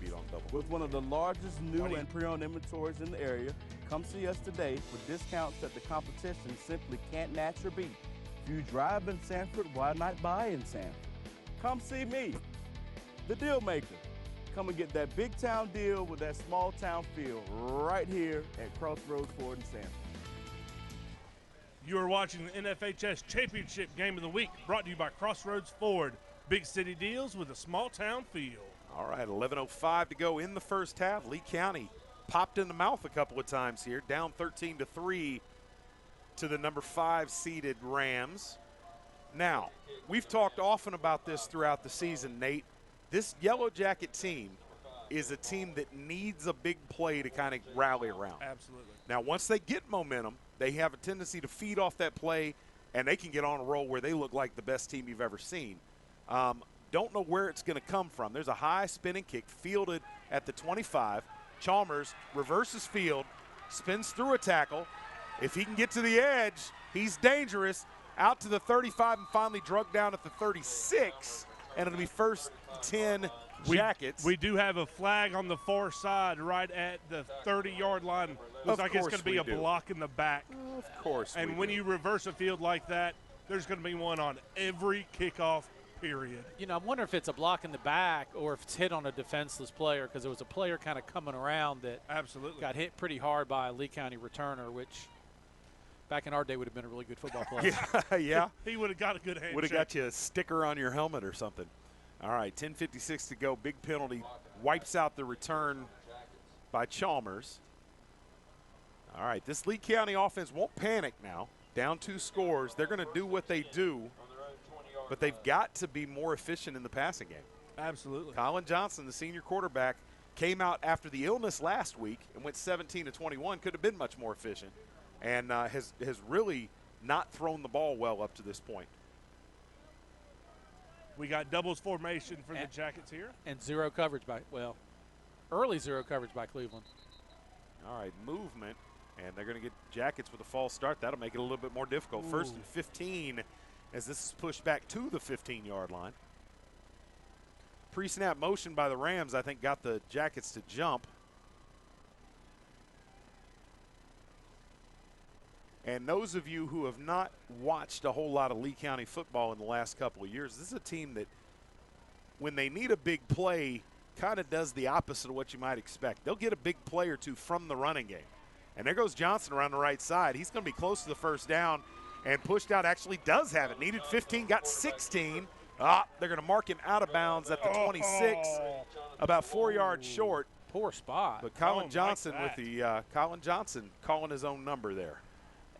With one of the largest new and pre-owned inventories in the area, come see us today for discounts that the competition simply can't match or beat. If you drive in Sanford, why not buy in Sanford? Come see me, the deal maker. Come and get that big town deal with that small town feel right here at Crossroads Ford in Sanford. You are watching the NFHS Championship Game of the Week, brought to you by Crossroads Ford. Big city deals with a small town feel. All right, 11:05 to go in the first half. Lee County popped in the mouth a couple of times here, down 13-3 to the number 5 seeded Rams. Now, we've talked often about this throughout the season, Nate. This Yellow Jacket team is a team that needs a big play to kind of rally around. Absolutely. Now, once they get momentum, they have a tendency to feed off that play, and they can get on a roll where they look like the best team you've ever seen. Don't know where it's going to come from. There's a high spinning kick fielded at the 25. Chalmers reverses field, spins through a tackle. If he can get to the edge, he's dangerous. Out to the 35 and finally drugged down at the 36, and it'll be first 10 Jackets. We do have a flag on the far side right at the 30-yard line. Looks like it's going to be a block in the back. Of course. And when you reverse a field like that, there's going to be one on every kickoff, period. You know, I wonder if it's a block in the back or if it's hit on a defenseless player, because there was a player kind of coming around that got hit pretty hard by a Lee County returner, which back in our day would have been a really good football player. Yeah. He would have got a good handshake. Would have got you a sticker on your helmet or something. All right, 10:56 to go. Big penalty wipes out the return by Chalmers. All right, this Lee County offense won't panic now. Down 2 scores. They're going to do what they do, but they've got to be more efficient in the passing game. Absolutely. Colin Johnson, the senior quarterback, came out after the illness last week and went 17-21. Could have been much more efficient, and has really not thrown the ball well up to this point. We got doubles formation for the Jackets here. And zero coverage by, well, early zero coverage by Cleveland. All right, movement, and they're going to get Jackets with a false start. That'll make it a little bit more difficult. Ooh. First and 15 as this is pushed back to the 15-yard line. Pre-snap motion by the Rams, I think, got the Jackets to jump. And those of you who have not watched a whole lot of Lee County football in the last couple of years, this is a team that when they need a big play kind of does the opposite of what you might expect. They'll get a big play or two from the running game. And there goes Johnson around the right side. He's going to be close to the first down and pushed out. Actually does have it. Needed 15, got 16. They're going to mark him out of bounds at the 26, about 4 yards short. Poor spot. But Colin Johnson with the Colin Johnson calling his own number there.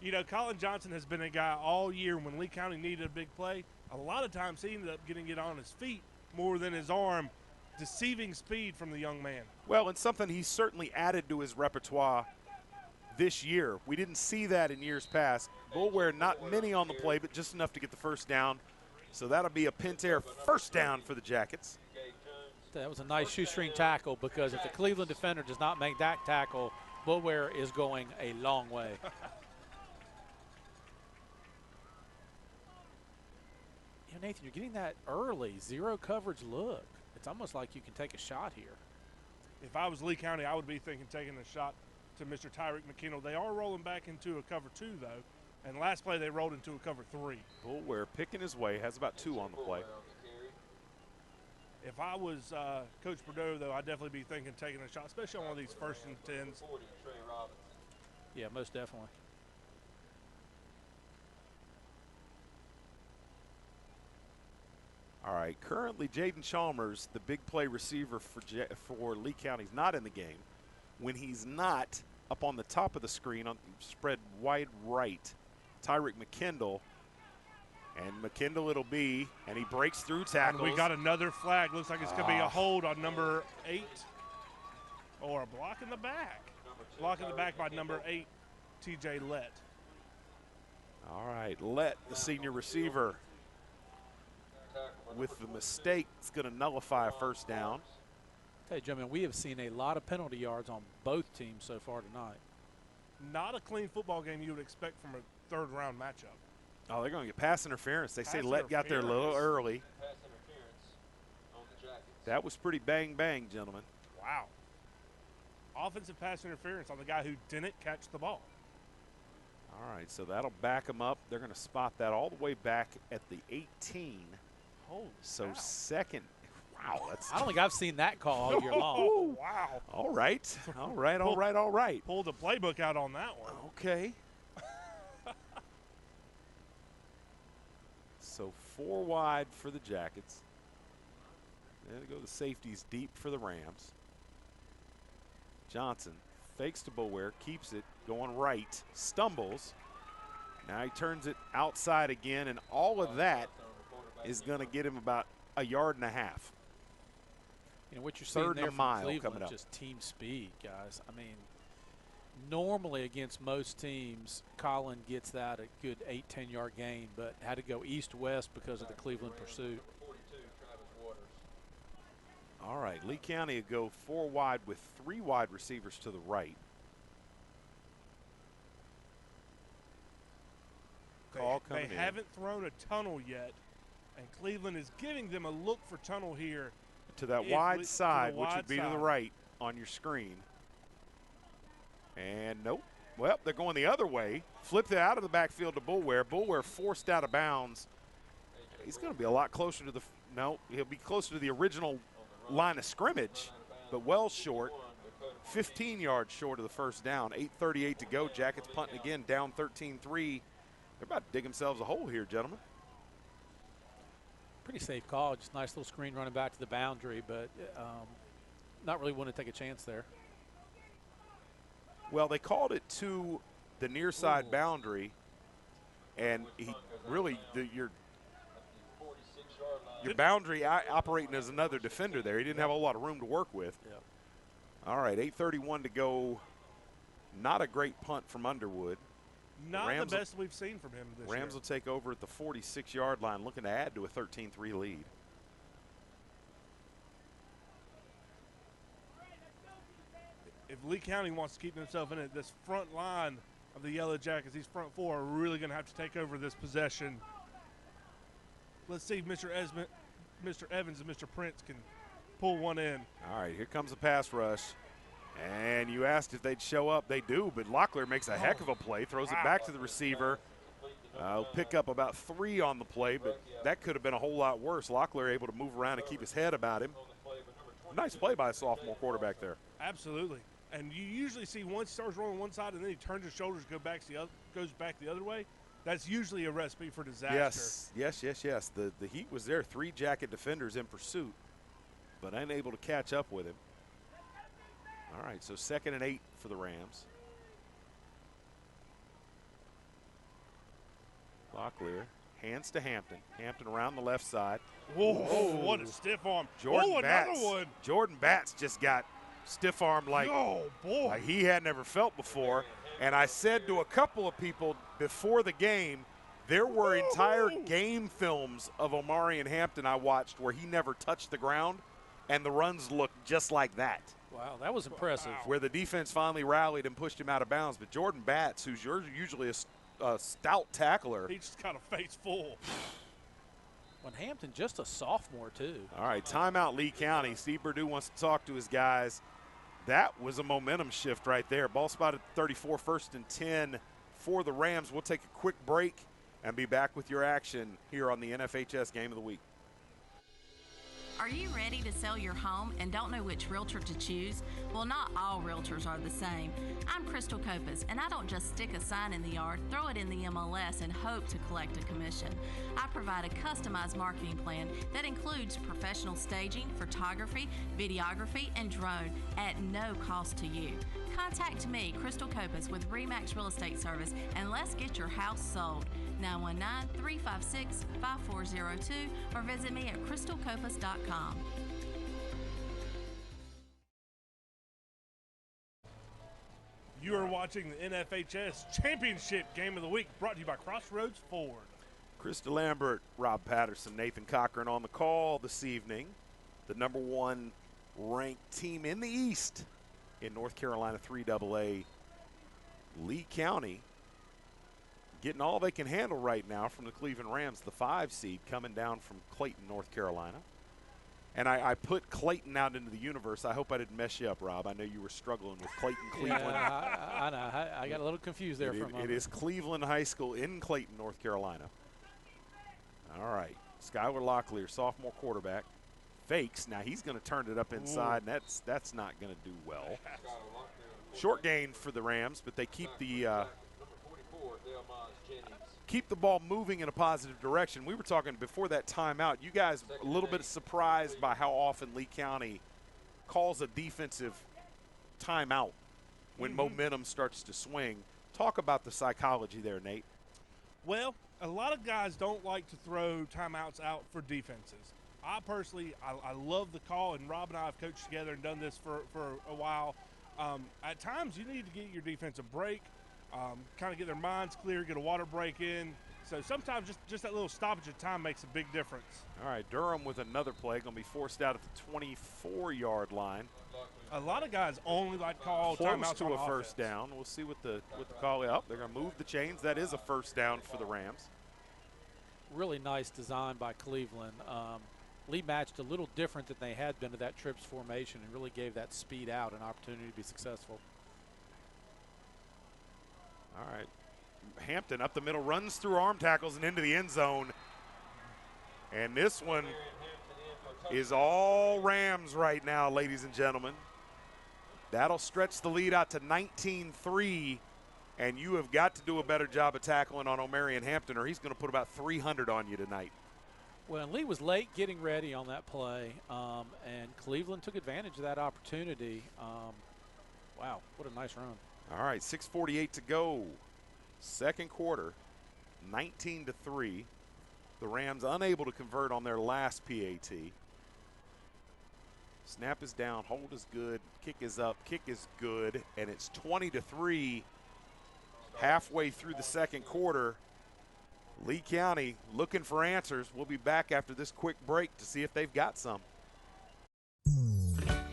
You know, Colin Johnson has been a guy all year when Lee County needed a big play. A lot of times he ended up getting it on his feet more than his arm. Deceiving speed from the young man. Well, and something he's certainly added to his repertoire this year. We didn't see that in years past. Bullware, not many on the play, but just enough to get the first down. So that'll be a Pentair first down for the Jackets. That was a nice shoestring tackle, because if the Cleveland defender does not make that tackle, Bullware is going a long way. Nathan, you're getting that early zero coverage look. It's almost like you can take a shot here. If I was Lee County, I would be thinking taking a shot to Mr. Tyreek McKinnell. They are rolling back into a cover 2, though, and last play they rolled into a cover 3. Bullware picking his way, has about 2 on the play. If I was Coach Bordeaux, though, I'd definitely be thinking taking a shot, especially on one of these 1st and 10s. Yeah, most definitely. All right, currently Jaden Chalmers, the big play receiver for Lee County, is not in the game. When he's not, up on the top of the screen, on spread wide right, Tyreek McKinnell. And McKinnell it'll be, and he breaks through tackles. And we got another flag. Looks like it's going to be a hold on number 8. Or a block in the back. Block in the back by number 8, TJ Lett. All right, Lett, the senior receiver, with the mistake, it's going to nullify a first down. Hey, gentlemen, we have seen a lot of penalty yards on both teams so far tonight. Not a clean football game you would expect from a 3rd-round matchup. Oh, they're going to get pass interference. They say Lett got there a little early. That was pretty bang-bang, gentlemen. Wow. Offensive pass interference on the guy who didn't catch the ball. All right, so that'll back them up. They're going to spot that all the way back at the 18. Holy so cow. Second. Wow, that's. I don't think I've seen that call all year long. Oh, wow. All right. All right, all right, all right. Pulled the playbook out on that one. Okay. So 4 wide for the Jackets. There they go, the safeties deep for the Rams. Johnson fakes to Bullware, keeps it, going right, stumbles. Now he turns it outside again, and all of that is going to get him about 1.5 yards. You know, what you're seeing 3rd there and a mile from coming up. Cleveland, just team speed, guys. I mean, normally against most teams, Colin gets that a good 8-10 yard gain, but had to go east-west because of the Cleveland pursuit. All right, Lee County will go 4 wide with 3 wide receivers to the right. They haven't thrown a tunnel yet, and Cleveland is giving them a look for tunnel here. To that wide side, which would be to the right on your screen. And nope. Well, they're going the other way. Flipped it out of the backfield to Bullware. Bullware forced out of bounds. He's going to be a lot closer to the – no, he'll be closer to the original line of scrimmage, but well short. 15 yards short of the first down. 8:38 to go. Jackets punting again, down 13-3. They're about to dig themselves a hole here, gentlemen. Pretty safe call. Just nice little screen running back to the boundary, but not really wanting to take a chance there. Well, they called it to the near side boundary, and he really your boundary operating as another defender there. He didn't have a lot of room to work with. Yep. All right, 8:31 to go. Not a great punt from Underwood. Not the best we've seen from him this year. Rams will take over at the 46-yard line, looking to add to a 13-3 lead. If Lee County wants to keep themselves in it, this front line of the Yellow Jackets, these front 4 are really going to have to take over this possession. Let's see if Mr. Evans and Mr. Prince can pull one in. All right, here comes the pass rush. And you asked if they'd show up. They do, but Locklear makes a heck of a play, throws it back to the receiver. Pick up about 3 on the play, but that could have been a whole lot worse. Locklear able to move around and keep his head about him. Nice play by a sophomore quarterback there. Absolutely. And you usually see once he starts rolling one side and then he turns his shoulders, goes back the other way. That's usually a recipe for disaster. Yes. The heat was there. 3 Jacket defenders in pursuit, but unable to catch up with him. All right, so 2nd and 8 for the Rams. Locklear, hands to Hampton. Hampton around the left side. Whoa, what a stiff arm. Jordan Batts. Another one. Jordan Batts just got stiff arm like, oh, boy. like he had never felt before. And I said to a couple of people before the game, there were entire game films of Omarion Hampton I watched where he never touched the ground, and the runs looked just like that. Wow, that was impressive. Where the defense finally rallied and pushed him out of bounds. But Jordan Batts, who's usually a stout tackler. He just got a face full. When Hampton just a sophomore, too. All right, timeout Lee County. Steve Perdue wants to talk to his guys. That was a momentum shift right there. Ball spotted 34, 1st and 10 for the Rams. We'll take a quick break and be back with your action here on the NFHS Game of the Week. Are you ready to sell your home and don't know which realtor to choose? Well, not all realtors are the same. I'm Crystal Copas, and I don't just stick a sign in the yard, throw it in the MLS, and hope to collect a commission. I provide a customized marketing plan that includes professional staging, photography, videography, and drone at no cost to you. Contact me, Crystal Copas, with RE/MAX Real Estate Service, and let's get your house sold. 919-356-5402 or visit me at crystalcopas.com. You are watching the NFHS Championship Game of the Week, brought to you by Crossroads Ford. Chris DeLambert, Rob Patterson, Nathan Cochrane on the call this evening. The #1 ranked team in the East in North Carolina 3AA, Lee County, getting all they can handle right now from the Cleveland Rams, the 5 seed coming down from Clayton, North Carolina. And I put Clayton out into the universe. I hope I didn't mess you up, Rob. I know you were struggling with Clayton, Cleveland. Yeah, I know. I got a little confused there for a moment. It is Cleveland High School in Clayton, North Carolina. All right. Skylar Locklear, sophomore quarterback, fakes. Now he's going to turn it up inside, and that's not going to do well. Short gain for the Rams, but they keep the ball moving in a positive direction. We were talking before that timeout. You guys a little bit surprised by how often Lee County calls a defensive timeout when momentum starts to swing. Talk about the psychology there, Nate. Well, a lot of guys don't like to throw timeouts out for defenses. I personally, I love the call, and Rob and I have coached together and done this for a while. At times, you need to get your defense a break, kind of get their minds clear, get a water break in. So sometimes just that little stoppage of time makes a big difference. All right, Durham with another play, going to be forced out at the 24-yard line. A lot of guys only like call timeouts to on a offense. first down. We'll see what the call is. They're going to move the chains. That is a first down for the Rams. Really nice design by Cleveland. Lee matched a little different than they had been to that trips formation and really gave that speed out an opportunity to be successful. All right. Hampton up the middle, runs through arm tackles and into the end zone. And this one is all Rams right now, ladies and gentlemen. That'll stretch the lead out to 19-3, and you have got to do a better job of tackling on Omarion Hampton, or he's going to put about 300 on you tonight. Well, and Lee was late getting ready on that play, and Cleveland took advantage of that opportunity. Wow, what a nice run. All right, 6:48 to go. Second quarter, 19-3. The Rams unable to convert on their last PAT. Snap is down, hold is good, kick is up, kick is good, and it's 20-3 halfway through the second quarter. Lee County looking for answers. We'll be back after this quick break to see if they've got some.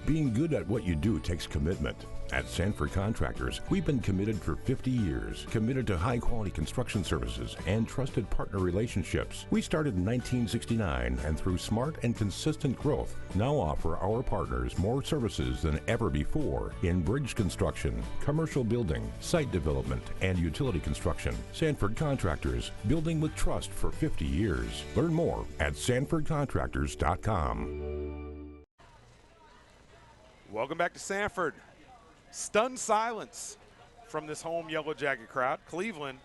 Being good at what you do takes commitment. At Sanford Contractors, we've been committed for 50 years, committed to high-quality construction services and trusted partner relationships. We started in 1969 and through smart and consistent growth, now offer our partners more services than ever before in bridge construction, commercial building, site development, and utility construction. Sanford Contractors, building with trust for 50 years. Learn more at sanfordcontractors.com. Welcome back to Sanford. Stunned silence from this home Yellow Jacket crowd. Cleveland,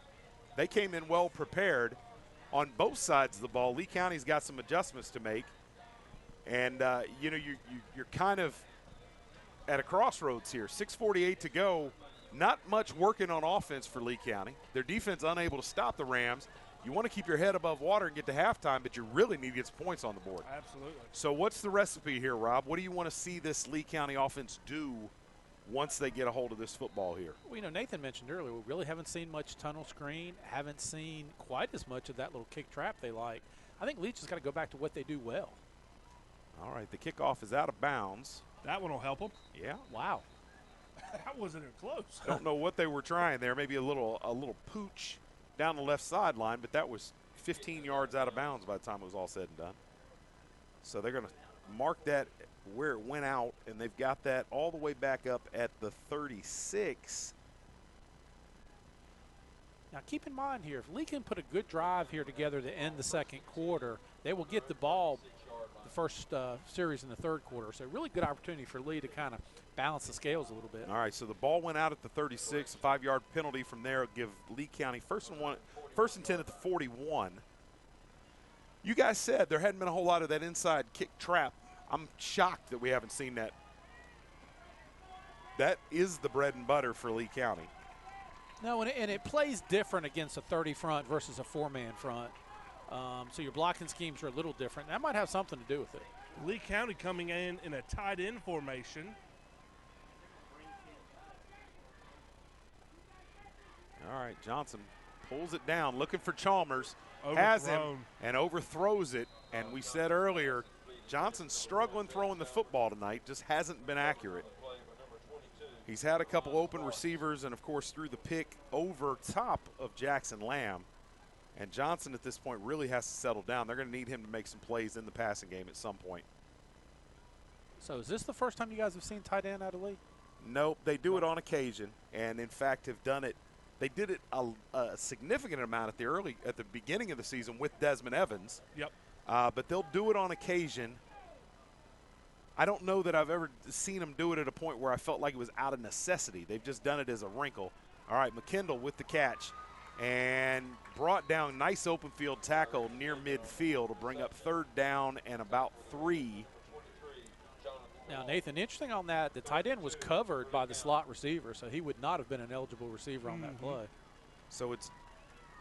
they came in well prepared on both sides of the ball. Lee County's got some adjustments to make. And, you're kind of at a crossroads here. 6:48 to go. Not much working on offense for Lee County. Their defense unable to stop the Rams. You want to keep your head above water and get to halftime, but you really need to get some points on the board. Absolutely. So what's the recipe here, Rob? What do you want to see this Lee County offense do once they get a hold of this football here. Well, you know, Nathan mentioned earlier, we really haven't seen much tunnel screen, haven't seen quite as much of that little kick trap they like. I think Leach has got to go back to what they do well. All right, the kickoff is out of bounds. That one will help them. Yeah. Wow. That wasn't even close. I don't know what they were trying there. Maybe a little pooch down the left sideline, but that was 15 yards out of bounds by the time it was all said and done. So they're going to mark that where it went out, and they've got that all the way back up at the 36. Now keep in mind here, if Lee can put a good drive here together to end the second quarter, they will get the ball the first series in the third quarter. So really good opportunity for Lee to kind of balance the scales a little bit. All right, so the ball went out at the 36, a 5-yard penalty from there will give Lee County first and 10 at the 41. You guys said there hadn't been a whole lot of that inside kick trap. I'm shocked that we haven't seen that. That is the bread and butter for Lee County. No, and it plays different against a 30 front versus a 4-man front. So your blocking schemes are a little different. That might have something to do with it. Lee County coming in a tight end formation. All right, Johnson pulls it down, looking for Chalmers. Overthrown. Has him and overthrows it. And we said earlier, Johnson's struggling throwing the football tonight, just hasn't been accurate. He's had a couple open receivers and, of course, threw the pick over top of Jackson Lamb. And Johnson at this point really has to settle down. They're going to need him to make some plays in the passing game at some point. So is this the first time you guys have seen tight end out of Lee? Nope, they do it on occasion, and in fact have done it. They did it a significant amount at the beginning of the season with Desmond Evans. Yep. But they'll do it on occasion. I don't know that I've ever seen them do it at a point where I felt like it was out of necessity. They've just done it as a wrinkle. All right, McKendall with the catch and brought down nice open field tackle near midfield to bring up third down and about 3. Now, Nathan, interesting on that, the tight end was covered by the slot receiver, so he would not have been an eligible receiver on that play. So it's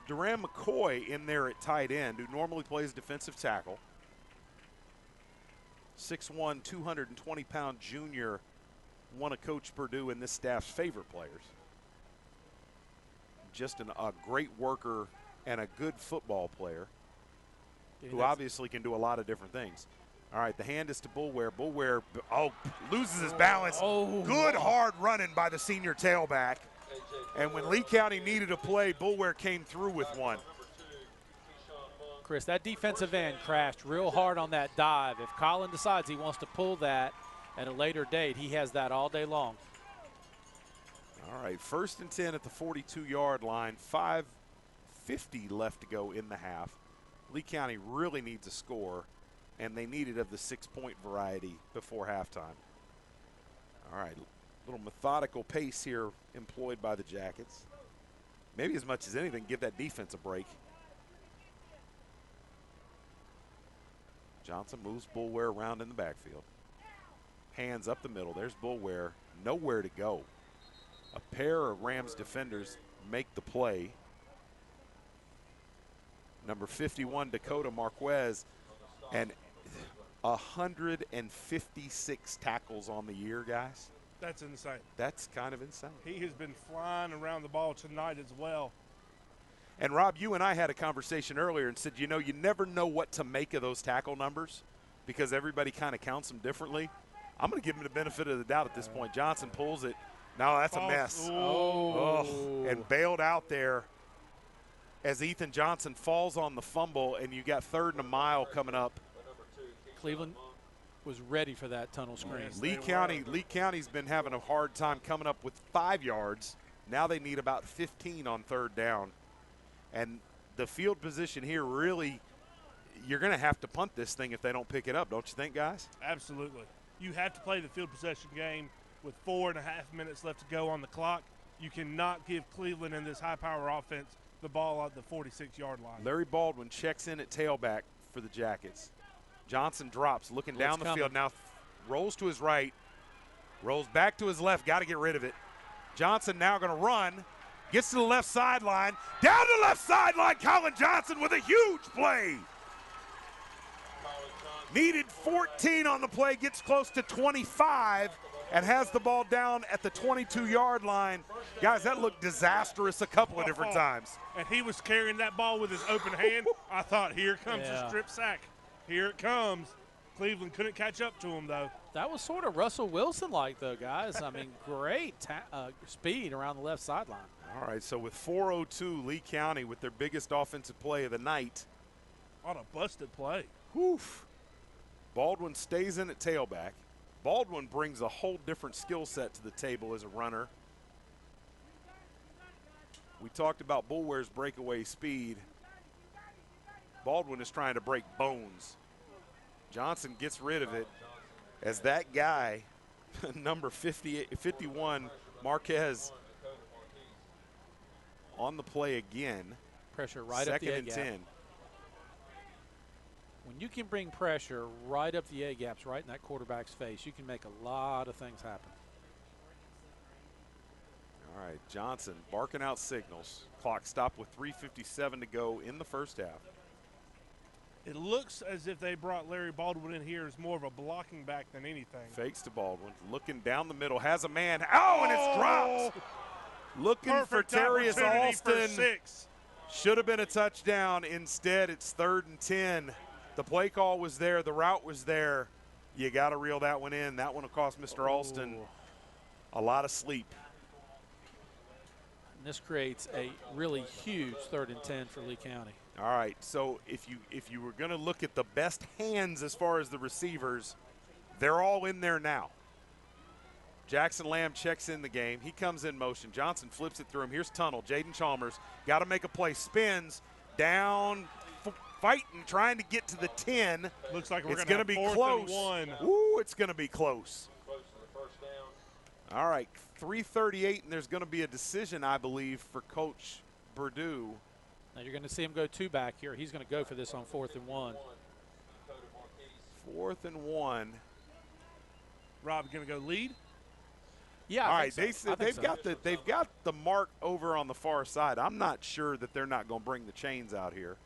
Duran McCoy in there at tight end, who normally plays defensive tackle. 6'1", 220-pound junior, one of Coach Purdue and this staff's favorite players. Just a great worker and a good football player who obviously can do a lot of different things. All right, the hand is to Bulware. Bulware, loses his balance. Good hard running by the senior tailback. And when Lee County needed a play, Bulware came through with one. Chris, that defensive end crashed real hard on that dive. If Colin decides he wants to pull that at a later date, he has that all day long. All right, first and 10 at the 42-yard line. 5:50 left to go in the half. Lee County really needs a score, and they need it of the 6-point variety before halftime. All right, little methodical pace here employed by the Jackets. Maybe as much as anything, give that defense a break. Johnson moves Bulware around in the backfield. Hands up the middle. There's Bulware. Nowhere to go. A pair of Rams defenders make the play. Number 51, Dakota Marquez, and 156 tackles on the year, guys. That's insane. That's kind of insane. He has been flying around the ball tonight as well. And, Rob, you and I had a conversation earlier and said, you know, you never know what to make of those tackle numbers because everybody kind of counts them differently. I'm going to give him the benefit of the doubt at this point. Johnson pulls it. No, that's a mess. And bailed out there as Ethan Johnson falls on the fumble, and you got 3rd and a mile coming up. Cleveland was ready for that tunnel screen. Yes, Lee County's been having a hard time coming up with 5 yards. Now they need about 15 on 3rd down. And the field position here really, you're going to have to punt this thing if they don't pick it up, don't you think, guys? Absolutely. You have to play the field possession game with 4.5 minutes left to go on the clock. You cannot give Cleveland and this high-power offense the ball at the 46-yard line. Larry Baldwin checks in at tailback for the Jackets. Johnson drops, looking down the field. Now rolls to his right, rolls back to his left. Got to get rid of it. Johnson now going to run. Gets to the left sideline. Down the left sideline, Colin Johnson with a huge play. Needed 14 on the play, gets close to 25, and has the ball down at the 22-yard line. Guys, that looked disastrous a couple of different times. And he was carrying that ball with his open hand. I thought, here comes the strip sack. Here it comes. Cleveland couldn't catch up to him, though. That was sort of Russell Wilson-like, though, guys. I mean, great speed around the left sideline. All right, so with 4:02, Lee County with their biggest offensive play of the night. On a busted play. Woof. Baldwin stays in at tailback. Baldwin brings a whole different skill set to the table as a runner. We talked about Boulware's breakaway speed. Baldwin is trying to break bones. Johnson gets rid of it as that guy, number 51, Marquez, on the play again. Pressure right up the A gap. 2nd and 10. When you can bring pressure right up the A gaps, right in that quarterback's face, you can make a lot of things happen. All right, Johnson barking out signals. Clock stopped with 3:57 to go in the first half. It looks as if they brought Larry Baldwin in here as more of a blocking back than anything. Fakes to Baldwin, looking down the middle, has a man. Oh, and it's dropped. Looking Perfect for Terrius opportunity Alston. for 6. Should have been a touchdown. Instead, it's 3rd and 10. The play call was there. The route was there. You got to reel that one in. That one will cost Mr. Alston a lot of sleep. And this creates a really huge 3rd and 10 for Lee County. All right, so if you were going to look at the best hands as far as the receivers, they're all in there now. Jackson Lamb checks in the game. He comes in motion. Johnson flips it through him. Here's Tunnel. Jaden Chalmers got to make a play. Spins down, fighting, trying to get to the 10. Looks like we're going to be close. 4th and 1. Ooh, it's going to be close. All right, 3:38, and there's going to be a decision, I believe, for Coach Purdue. Now you're going to see him go 2 back here. He's going to go for this on 4th and 1. 4th and 1. Rob, going to go lead? Yeah. All right, so. they've got the mark over on the far side. I'm not sure that they're not going to bring the chains out here.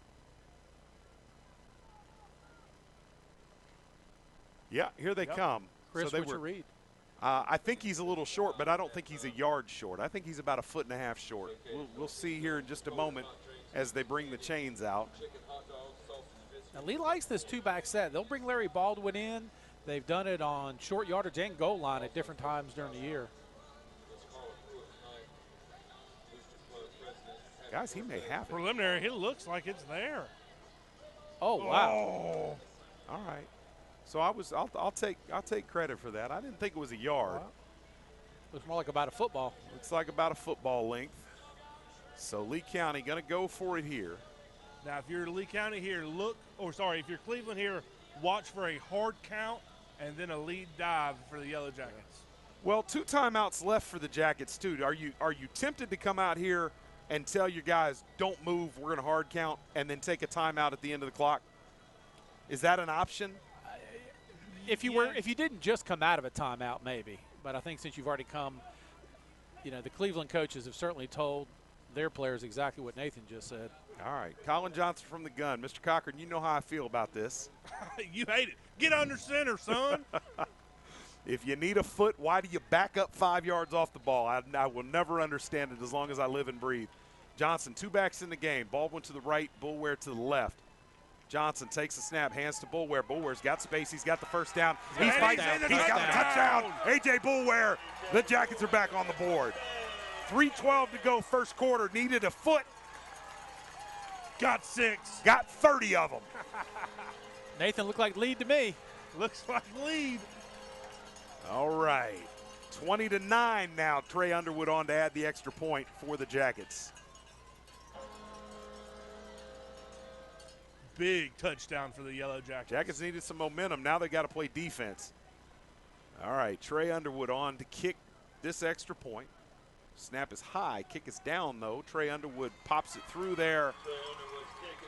Yeah, here they come. Chris, so what's your read? I think he's a little short, but I don't think he's a yard short. I think he's about 1.5 feet short. We'll see here in just a moment as they bring the chains out. Now, Lee likes this 2-back set. They'll bring Larry Baldwin in. They've done it on short yardage and goal line at different times during the year. Guys, he may have it. Preliminary, it looks like it's there. Oh, wow. All right. So I'll take credit for that. I didn't think it was a yard. Looks more like about a football. Looks like about a football length. So Lee County going to go for it here. Now, if you're Lee County here, if you're Cleveland here, watch for a hard count and then a lead dive for the Yellow Jackets. Well, 2 timeouts left for the Jackets too. Are you tempted to come out here and tell your guys, don't move, we're going to hard count, and then take a timeout at the end of the clock? Is that an option? If you didn't just come out of a timeout, maybe. But I think since you've already come, the Cleveland coaches have certainly told their players exactly what Nathan just said. All right, Colin Johnson from the gun. Mr. Cochrane, you know how I feel about this. You hate it. Get under center, son. If you need a foot, why do you back up 5 yards off the ball? I will never understand it as long as I live and breathe. Johnson, 2 backs in the game. Baldwin to the right, Boulware to the left. Johnson takes the snap, hands to Boulware. Boulware's got space. He's got the first down. He's fighting. He's got the touchdown. A.J. Boulware. The Jackets are back on the board. 3:12 to go first quarter. Needed a foot. Got 6. Got 30 of them. Nathan looked like lead to me. Looks like lead. All right. 20-9 now. Trey Underwood on to add the extra point for the Jackets. Big touchdown for the Yellow Jackets. Jackets needed some momentum. Now they got to play defense. All right, Trey Underwood on to kick this extra point. Snap is high, kick is down though. Trey Underwood pops it through there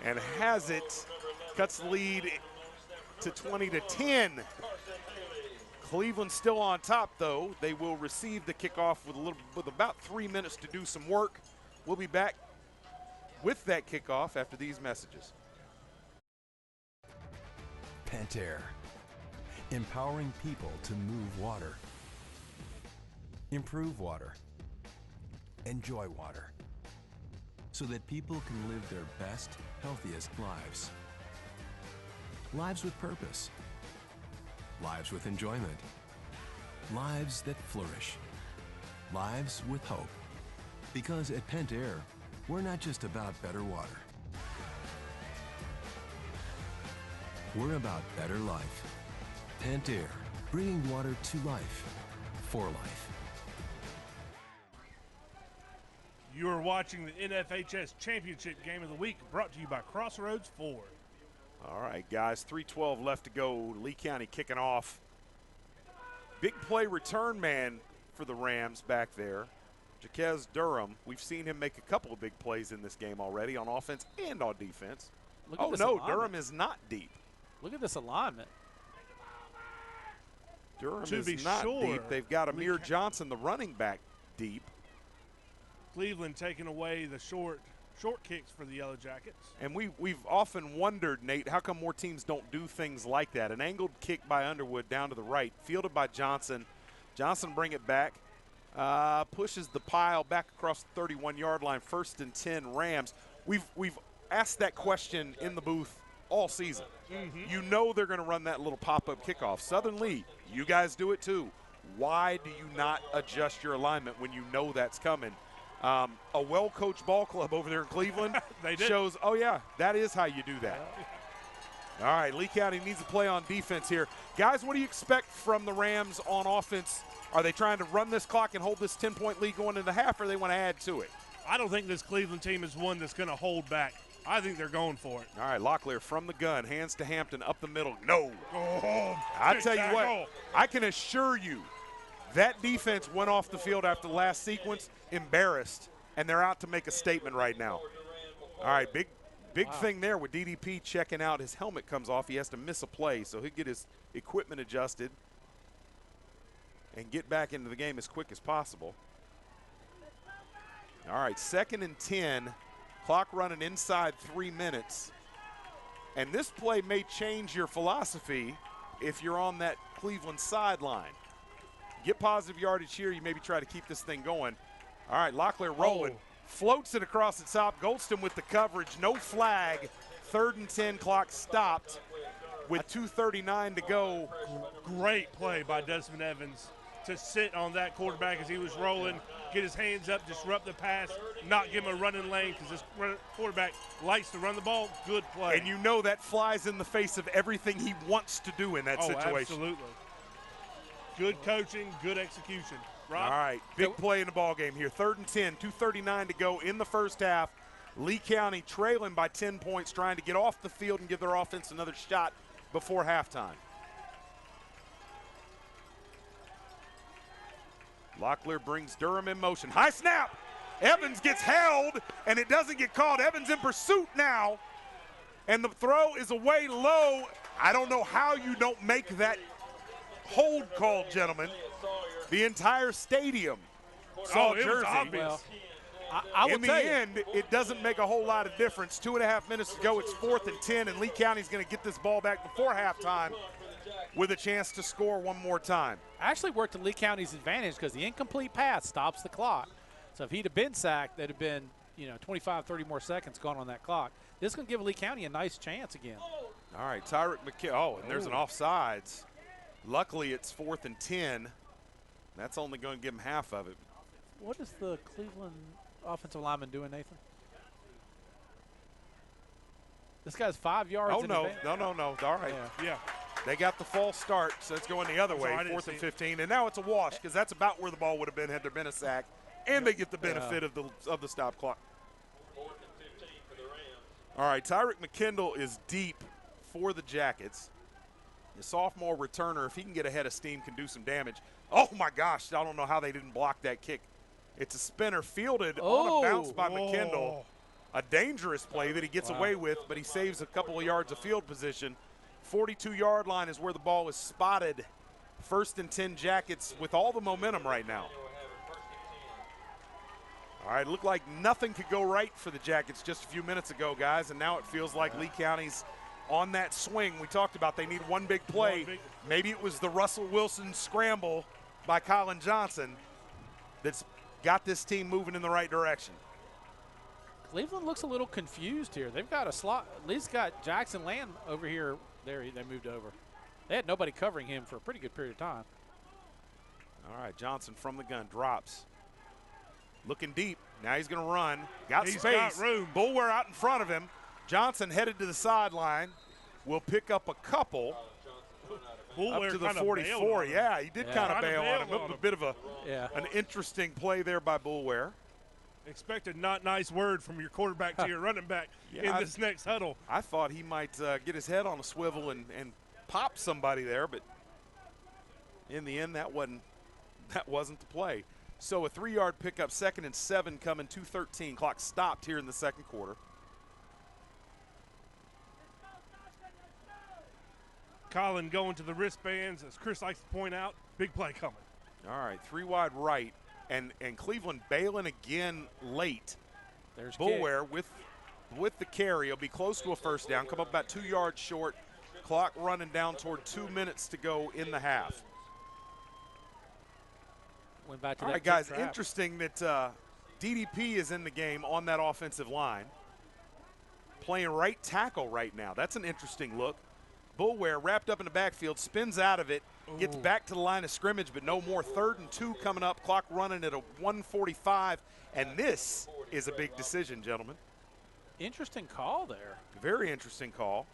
and has it. Cuts the lead to 20-10. Cleveland still on top though. They will receive the kickoff with about 3 minutes to do some work. We'll be back with that kickoff after these messages. Pentair, empowering people to move water. improve water, enjoy water, so that people can live their best, healthiest lives. Lives with purpose. Lives with enjoyment. Lives that flourish. Lives with hope. Because at Pentair, we're not just about better water. We're about better life. Pentair, bringing water to life, for life. You are watching the NFHS Championship Game of the Week, brought to you by Crossroads Ford. All right, guys, 3:12 left to go. Lee County kicking off. Big play return man for the Rams back there, Jaquez Durham. We've seen him make a couple of big plays in this game already on offense and on defense. Oh, no, alignment. Durham is not deep. Look at this alignment. Durham is not deep. They've got Amir Johnson, the running back, deep. Cleveland taking away the short kicks for the Yellow Jackets. And we've often wondered, Nate, how come more teams don't do things like that? An angled kick by Underwood down to the right, fielded by Johnson. Johnson bring it back, pushes the pile back across the 31-yard line, 1st and 10 Rams. We've asked that question in the booth all season. You know they're going to run that little pop-up kickoff. Southern Lee, you guys do it too. Why do you not adjust your alignment when you know that's coming? A well-coached ball club over there in Cleveland shows, oh, yeah, that is how you do that. All right, Lee County needs to play on defense here. Guys, what do you expect from the Rams on offense? Are they trying to run this clock and hold this 10-point lead going into the half, or they want to add to it? I don't think this Cleveland team is one that's going to hold back. I think they're going for it. All right, Locklear from the gun, hands to Hampton, up the middle. No. Oh, I tell you what, I can assure you that defense went off the field after the last sequence embarrassed, and they're out to make a statement right now. All right, big thing there with DDP checking out. His helmet comes off. He has to miss a play, so he'll get his equipment adjusted and get back into the game as quick as possible. All right, 2nd and 10. Clock running inside 3 minutes. And this play may change your philosophy if you're on that Cleveland sideline. Get positive yardage here. You maybe try to keep this thing going. All right, Locklear rolling. Floats it across the top. Goldston with the coverage. No flag. 3rd and 10, clock stopped with 2:39 to go. Great play by Desmond Evans to sit on that quarterback as he was rolling, get his hands up, disrupt the pass, not give him a running lane because this quarterback likes to run the ball. Good play. And you know that flies in the face of everything he wants to do in that situation. Absolutely. Good coaching, good execution. Rob? All right, big play in the ball game here. 3rd and 10, 2:39 to go in the first half. Lee County trailing by 10 points, trying to get off the field and give their offense another shot before halftime. Locklear brings Durham in motion. High snap. Evans gets held, and it doesn't get called. Evans in pursuit now, and the throw is away low. I don't know how you don't make that hold call, gentlemen. The entire stadium saw Jersey. Well, I in the end, it doesn't make a whole lot of difference. 2.5 minutes to go. It's 4th and 10, and Lee County's going to get this ball back before halftime with a chance to score one more time. Actually worked to Lee County's advantage because the incomplete pass stops the clock. So if he'd have been sacked, there'd have been 25, 30 more seconds gone on that clock. This is going to give Lee County a nice chance again. All right, Tyrick McKinney. Oh, and there's an offsides. Luckily, it's 4th and 10. That's only going to give him half of it. What is the Cleveland offensive lineman doing, Nathan? This guy's 5 yards. Oh, no. All right. Yeah. They got the false start, so it's going the other way, 4th and 15. And now it's a wash because that's about where the ball would have been had there been a sack. And they get the benefit of the stop clock. 4th and 15 for the Rams. All right, Tyrick McKendall is deep for the Jackets. The sophomore returner, if he can get ahead of steam, can do some damage. Oh, my gosh, I don't know how they didn't block that kick. It's a spinner fielded on a bounce by McKendall. A dangerous play that he gets away with, but he saves a couple of yards of field position. 42-yard line is where the ball is spotted. 1st and 10 Jackets with all the momentum right now. All right, looked like nothing could go right for the Jackets just a few minutes ago, guys, and now it feels like Lee County's on that swing. We talked about they need one big play. Maybe it was the Russell Wilson scramble by Colin Johnson. that's got this team moving in the right direction. Cleveland looks a little confused here. They've got a slot. At least got Jackson Lamb over here. There, they moved over. They had nobody covering him for a pretty good period of time. All right, Johnson from the gun drops. Looking deep. Now he's going to run. Got He's space. got room. Bulwer out in front of him. Johnson headed to the sideline. Will pick up a couple. Bulwer up to the kinda 44. bailed on Yeah, he did kind of bail on him. on A bit of an interesting play there by Bulwer. Expect a not nice word from your quarterback to your running back in this next huddle. I thought he might get his head on a swivel and pop somebody there, but in the end, that wasn't the play. So a 3-yard pickup, 2nd and 7 coming, 2:13. Clock stopped here in the second quarter. Colin going to the wristbands, as Chris likes to point out. Big play coming. All right, 3 wide right, and Cleveland bailing again late. There's Bulwer with the carry. He'll be close to a first down. Come up about 2 yards short. Clock running down toward 2 minutes to go in the half. Went back to All that right, guys, trap. interesting that DDP is in the game on that offensive line. Playing right tackle right now. That's an interesting look. Bulwer wrapped up in the backfield, spins out of it, gets back to the line of scrimmage, but no more. 3rd and 2 coming up, clock running at a 1:45, and this is a big decision, gentlemen. Interesting call there. Very interesting call.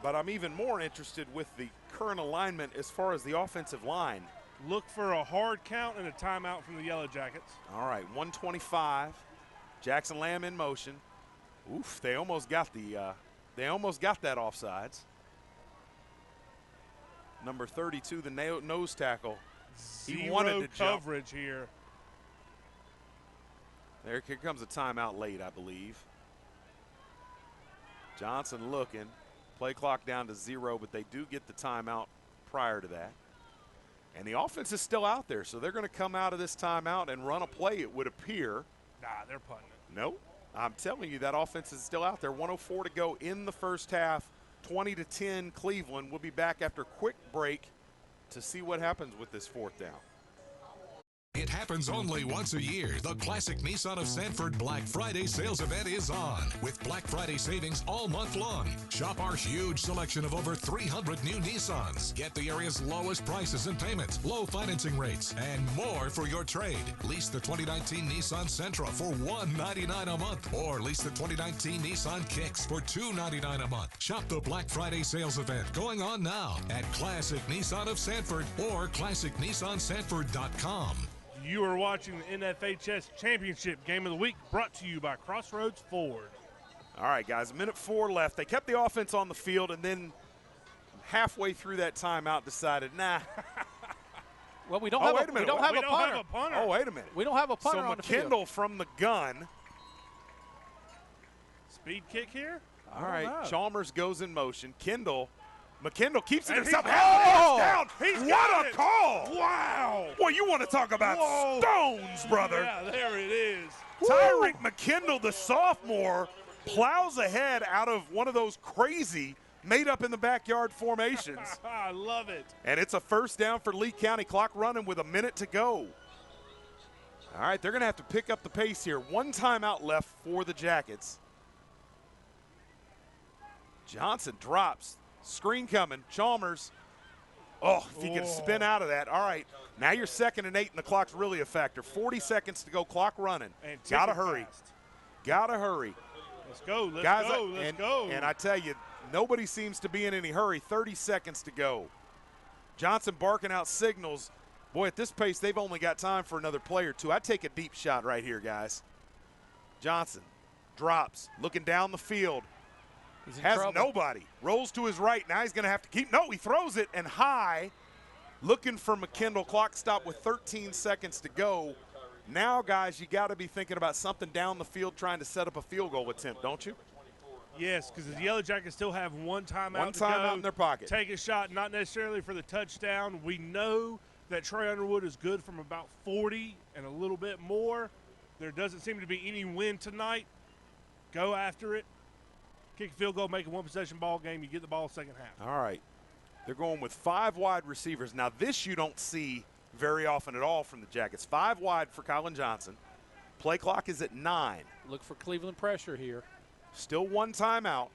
But I'm even more interested with the current alignment as far as the offensive line. Look for a hard count and a timeout from the Yellow Jackets. All right, 1:25. Jackson Lamb in motion. Oof, they almost got that offsides. Number 32, the nose tackle. He wanted to coverage here. Here comes a timeout late, I believe. Johnson looking. Play clock down to 0, but they do get the timeout prior to that. And the offense is still out there, so they're going to come out of this timeout and run a play, it would appear. Nah, they're punting it. Nope. I'm telling you, that offense is still out there. 1:04 to go in the first half. 20-10 Cleveland. We'll be back after a quick break to see what happens with this 4th down. It happens only once a year. The Classic Nissan of Sanford Black Friday sales event is on, with Black Friday savings all month long. Shop our huge selection of over 300 new Nissans. Get the area's lowest prices and payments, low financing rates, and more for your trade. Lease the 2019 Nissan Sentra for $199 a month, or lease the 2019 Nissan Kicks for $299 a month. Shop the Black Friday sales event going on now at Classic Nissan of Sanford or ClassicNissanSanford.com. You are watching the NFHS Championship Game of the Week, brought to you by Crossroads Ford. All right, guys, 1:04 left. They kept the offense on the field, and then halfway through that timeout decided, nah. Well, we don't have a punter. Oh, wait a minute. We don't have a punter on the field. So McKindle from the gun. Speed kick here? All right, Chalmers goes in motion. McKindle keeps it And himself. he's Down. He's What got a it. call. Wow. Boy, you want to talk about stones, brother. Yeah, there it is. Tyreek McKindle, the sophomore, plows ahead out of one of those crazy made-up-in-the-backyard formations. I love it. And it's a first down for Lee County. Clock running with a minute to go. All right, they're going to have to pick up the pace here. 1 timeout left for the Jackets. Johnson drops. Screen coming. Chalmers. Oh, if he can spin out of that. All right, now you're 2nd and 8, and the clock's really a factor. 40 seconds to go. Clock running. Got to hurry. Got to hurry. Let's go. Let's Guys, go. Let's go. And I tell you, nobody seems to be in any hurry. 30 seconds to go. Johnson barking out signals. Boy, at this pace, they've only got time for another play or two. I'd take a deep shot right here, guys. Johnson drops, looking down the field. Has nobody. Rolls to his right. Now he's going to have to keep. No, he throws it and high. Looking for McKindle. Clock stop with 13 seconds to go. Now, guys, you got to be thinking about something down the field trying to set up a field goal attempt, don't you? Yes, because the Yellow Jackets still have one timeout One timeout in their pocket. Take a shot, not necessarily for the touchdown. We know that Trey Underwood is good from about 40 and a little bit more. There doesn't seem to be any win tonight. Go after it. Kick a field goal, make a one-possession ball game. You get the ball second half. All right. They're going with 5 wide receivers. Now, this you don't see very often at all from the Jackets. 5 wide for Colin Johnson. Play clock is at 9. Look for Cleveland pressure here. Still 1 timeout.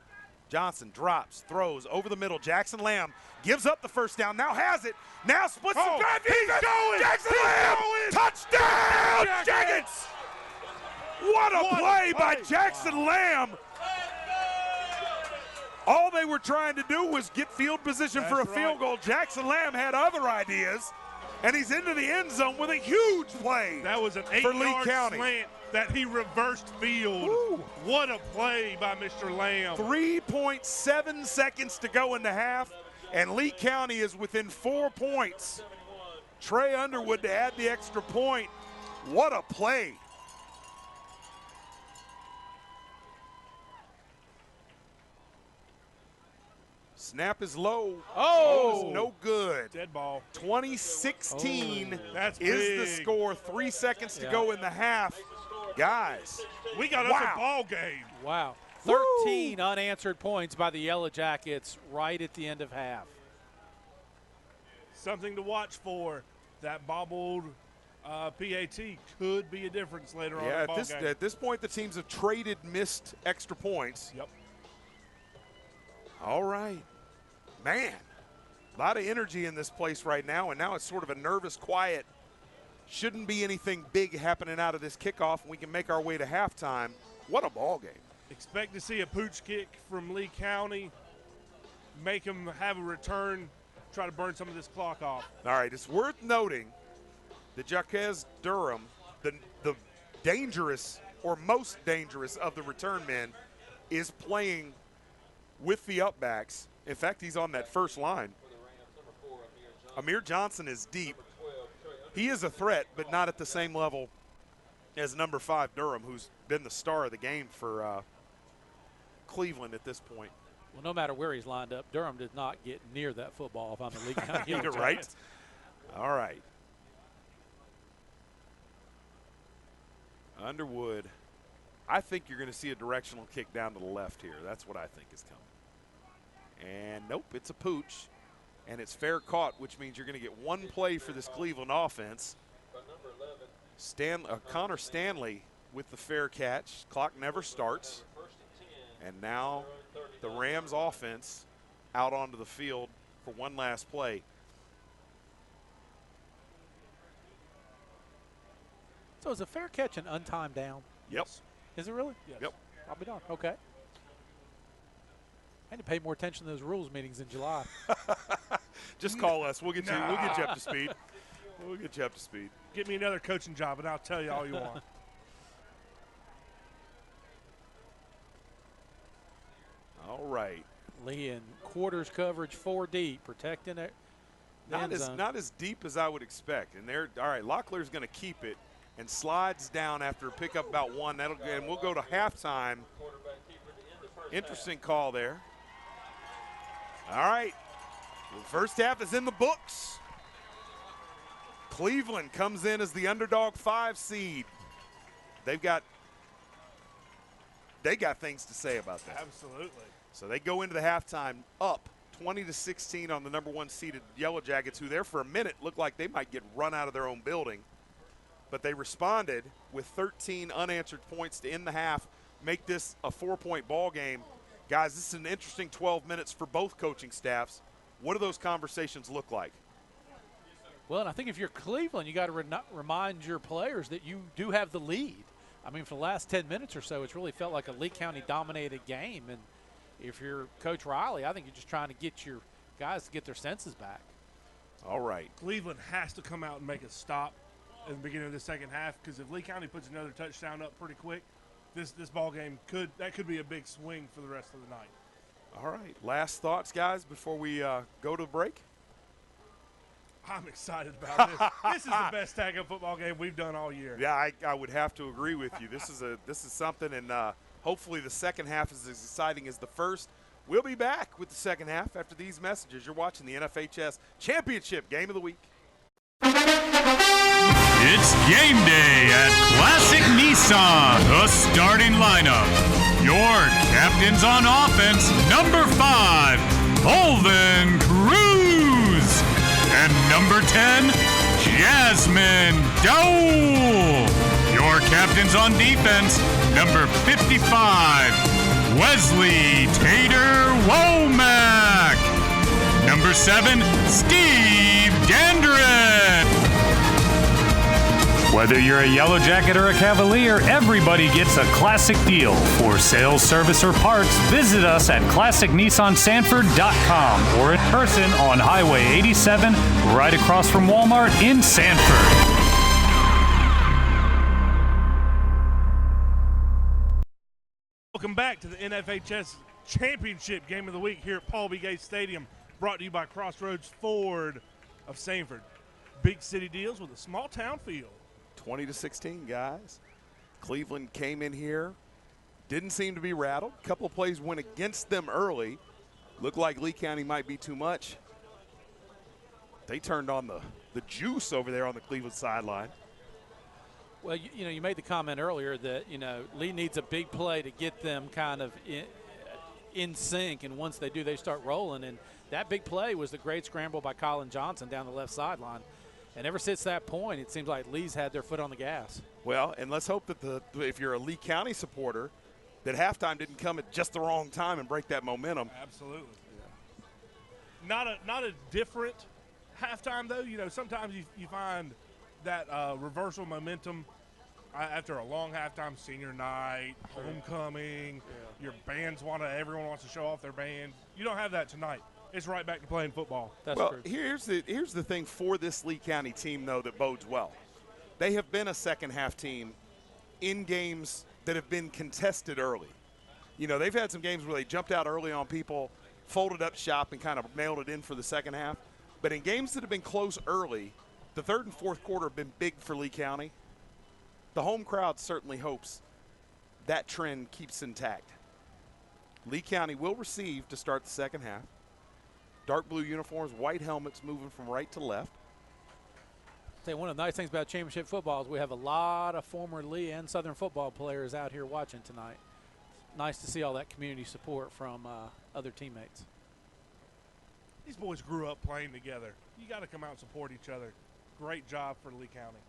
Johnson drops, throws over the middle. Jackson Lamb gives up the first down, now has it. Now splits the bad defense. Going. Jackson He's Lamb, going. touchdown, Jackets! What a play by Jackson Lamb. All they were trying to do was get field position for a field goal. Jackson Lamb had other ideas, and he's into the end zone with a huge play. That was an for Lee 8-yard County. slant that he reversed field. Woo. What a play by Mr. Lamb. 3.7 seconds to go in the half, and Lee County is within 4 points. Trey Underwood to add the extra point. What a play. Snap is low. Oh, no good. Dead ball. 2016 That's is big. the score. 3 seconds to go in the half. Guys, we got us a ball game. Wow. 13 unanswered points by the Yellow Jackets right at the end of half. Something to watch for. That bobbled PAT could be a difference later on in the ball game. At this point, the teams have traded missed extra points. Yep. All right. Man, a lot of energy in this place right now, and now it's sort of a nervous quiet. Shouldn't be anything big happening out of this kickoff, and we can make our way to halftime. What a ball game. Expect to see a pooch kick from Lee County. Make them have a return, try to burn some of this clock off. All right, it's worth noting that Jaquez Durham, the dangerous or most dangerous of the return men, is playing with the upbacks. In fact, he's on that first line. Amir Johnson is deep. He is a threat, but not at the same level as number 5 Durham, who's been the star of the game for Cleveland at this point. Well, no matter where he's lined up, Durham did not get near that football if I'm the Lee County. You're right. All right. Underwood. I think you're going to see a directional kick down to the left here. That's what I think is coming. And nope, it's a pooch. And it's fair caught, which means you're going to get 1 play for this Cleveland offense. Connor Stanley with the fair catch. Clock never starts. And now the Rams offense out onto the field for one last play. So is a fair catch an untimed down? Yep. Is it really? Yes. Yep. I'll be darned. Okay. I need to pay more attention to those rules meetings in July. Just call us. We'll get you up to speed. We'll get you up to speed. Get me another coaching job, and I'll tell you all you want. All right. Lee in quarters coverage 4 deep, protecting it. Not as deep as I would expect. And all right, Locklear's going to keep it and slides down after a pickup about 1. And we'll go to halftime. Interesting call there. All right. The first half is in the books. Cleveland comes in as the underdog 5 seed. They got things to say about that. Absolutely. So they go into the halftime up 20-16 on the number 1 seeded Yellow Jackets, who there for a minute looked like they might get run out of their own building. But they responded with 13 unanswered points to end the half, make this a 4-point ball game. Guys, this is an interesting 12 minutes for both coaching staffs. What do those conversations look like? Well, and I think if you're Cleveland, you got to remind your players that you do have the lead. I mean, for the last 10 minutes or so, it's really felt like a Lee County dominated game. And if you're Coach Riley, I think you're just trying to get your guys to get their senses back. All right. Cleveland has to come out and make a stop at the beginning of the second half, because if Lee County puts another touchdown up pretty quick, this ball game could be a big swing for the rest of the night. All right. Last thoughts, guys, before we go to break? I'm excited about this. This is the best tag-up football game we've done all year. Yeah, I would have to agree with you. This is something, and hopefully the second half is as exciting as the first. We'll be back with the second half after these messages. You're watching the NFHS Championship Game of the Week. It's game day at Classic Nissan. The starting lineup. Your captains on offense, number 5, Colvin Cruz. And number 10, Jasmine Dole. Your captains on defense, number 55, Wesley Tater Womack. Number 7, Steve Dandrin. Whether you're a Yellow Jacket or a Cavalier, everybody gets a classic deal. For sales, service, or parts, visit us at ClassicNissanSanford.com or in person on Highway 87, right across from Walmart in Sanford. Welcome back to the NFHS Championship Game of the Week here at Paul B. Gates Stadium, brought to you by Crossroads Ford of Sanford. Big city deals with a small town feel. 20-16, guys. Cleveland came in here, didn't seem to be rattled. A couple of plays went against them early. Looked like Lee County might be too much. They turned on the juice over there on the Cleveland sideline. Well, you made the comment earlier that, Lee needs a big play to get them kind of in sync, and once they do, they start rolling. And that big play was the great scramble by Colin Johnson down the left sideline. And ever since that point, it seems like Lee's had their foot on the gas. Well, and let's hope that if you're a Lee County supporter, that halftime didn't come at just the wrong time and break that momentum. Absolutely. Yeah. Not a different halftime, though. Sometimes you find that reversal momentum after a long halftime, senior night, homecoming, your bands everyone wants to show off their band. You don't have that tonight. It's right back to playing football. That's well, true. Here's the thing for this Lee County team, though, that bodes well. They have been a second-half team in games that have been contested early. They've had some games where they jumped out early on people, folded up shop, and kind of nailed it in for the second half. But in games that have been close early, the third and fourth quarter have been big for Lee County. The home crowd certainly hopes that trend keeps intact. Lee County will receive to start the second half. Dark blue uniforms, white helmets moving from right to left. One of the nice things about championship football is we have a lot of former Lee and Southern football players out here watching tonight. It's nice to see all that community support from other teammates. These boys grew up playing together. You got to come out and support each other. Great job for Lee County.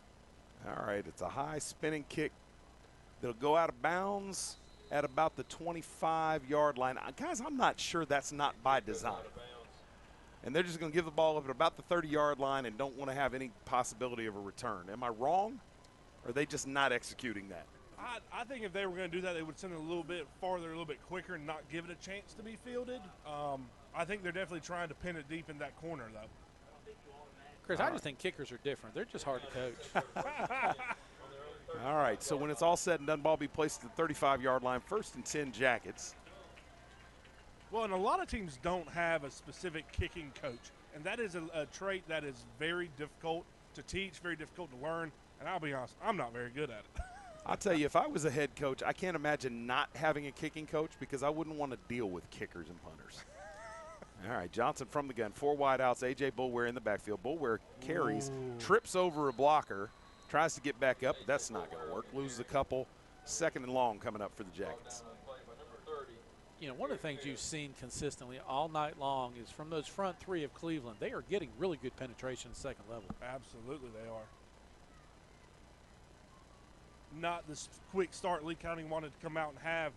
All right, it's a high spinning kick that'll go out of bounds at about the 25-yard line. Guys, I'm not sure that's not by design. And they're just going to give the ball up at about the 30-yard line and don't want to have any possibility of a return. Am I wrong? Or are they just not executing that? I think if they were going to do that, they would send it a little bit farther, a little bit quicker, and not give it a chance to be fielded. I think they're definitely trying to pin it deep in that corner, though. Chris, I just think kickers are different. They're just hard to coach. All right, so when it's all said and done, ball be placed at the 35-yard line, 1st and 10 Jackets. Well, and a lot of teams don't have a specific kicking coach, and that is a trait that is very difficult to teach, very difficult to learn, and I'll be honest, I'm not very good at it. I'll tell you, if I was a head coach, I can't imagine not having a kicking coach because I wouldn't want to deal with kickers and punters. All right, Johnson from the gun, 4 wideouts, A.J. Bulware in the backfield. Bulware carries, trips over a blocker, tries to get back up, but that's not going to work. Loses a couple. 2nd and long coming up for the Jackets. One of the things you've seen consistently all night long is from those front 3 of Cleveland, they are getting really good penetration at second level. Absolutely they are. Not this quick start Lee County wanted to come out and have.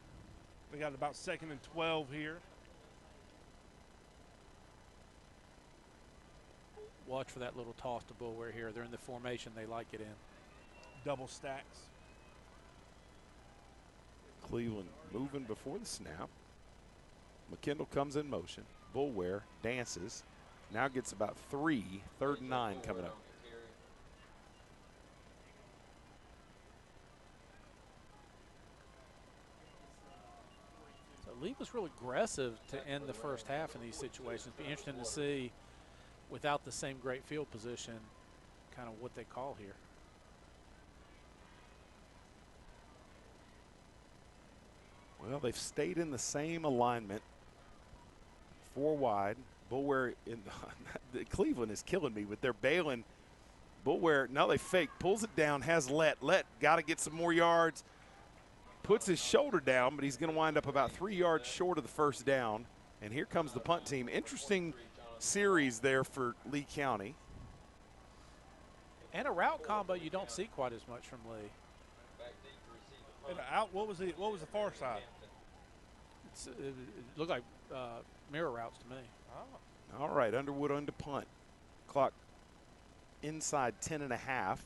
They got about 2nd and 12 here. Watch for that little toss to Bulware here. They're in the formation they like it in. Double stacks. Cleveland moving before the snap. McKendall comes in motion. Bulware dances. Now gets about 3, 3rd and 9 coming up. So Lee was real aggressive to end the first half in these situations. Be interesting to see, without the same great field position, kind of what they call here. Well, they've stayed in the same alignment. 4 wide. Bulware in Cleveland is killing me with their bailing. Bulware, now they fake, pulls it down, has Let got to get some more yards. Puts his shoulder down, but he's going to wind up about 3 yards short of the first down. And here comes the punt team. Interesting series there for Lee County. And a route combo you don't see quite as much from Lee. And out. What was the far side? It looked like mirror routes to me. Oh. All right, Underwood on to punt. Clock inside 10.5.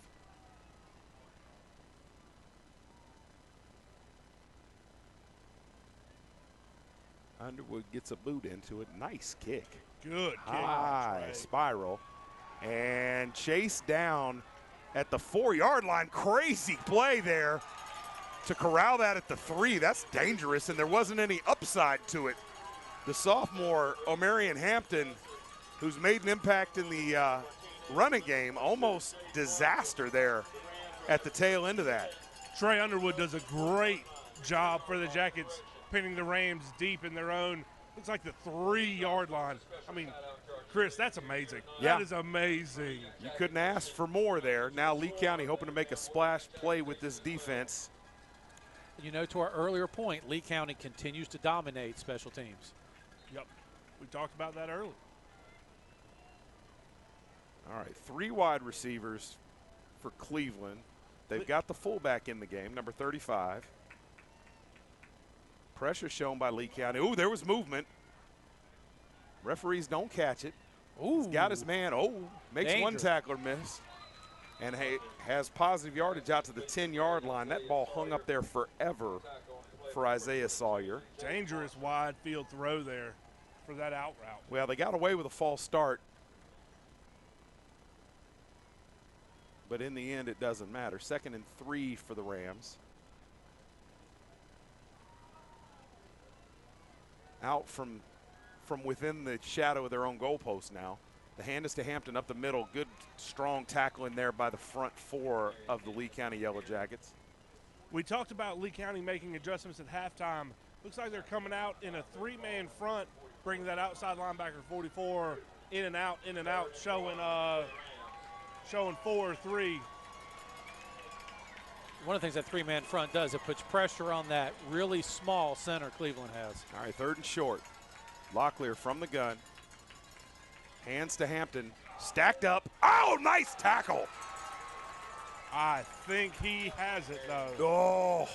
Underwood gets a boot into it. Nice kick. Good kick. High spiral. And chase down at the 4-yard line. Crazy play there to corral that at the 3. That's dangerous, and there wasn't any upside to it. The sophomore, Omarion Hampton, who's made an impact in the running game, almost disaster there at the tail end of that. Trey Underwood does a great job for the Jackets, pinning the Rams deep in their own, looks like the 3-yard line. I mean, Chris, that's amazing. Yeah. That is amazing. You couldn't ask for more there. Now Lee County hoping to make a splash play with this defense. You know, to our earlier point, Lee County continues to dominate special teams. Yep. We talked about that earlier. All right, 3 wide receivers for Cleveland. They've got the fullback in the game, number 35. Pressure shown by Lee County. Ooh, there was movement. Referees don't catch it. Ooh. He's got his man. Oh, makes Danger. one tackler miss. And has positive yardage out to the 10-yard line. That ball hung up there forever for Isaiah Sawyer. Dangerous wide field throw there for that out route. Well, they got away with a false start. But in the end, it doesn't matter. 2nd and 3 for the Rams. Out from within the shadow of their own goalpost now. The hand is to Hampton up the middle. Good, strong tackle in there by the front 4 of the Lee County Yellow Jackets. We talked about Lee County making adjustments at halftime. Looks like they're coming out in a 3-man front, bringing that outside linebacker 44 in and out, showing 4-3. One of the things that 3-man front does, it puts pressure on that really small center Cleveland has. All right, 3rd and short. Locklear from the gun. Hands to Hampton. Stacked up. Oh, nice tackle. I think he has it, though. Oh,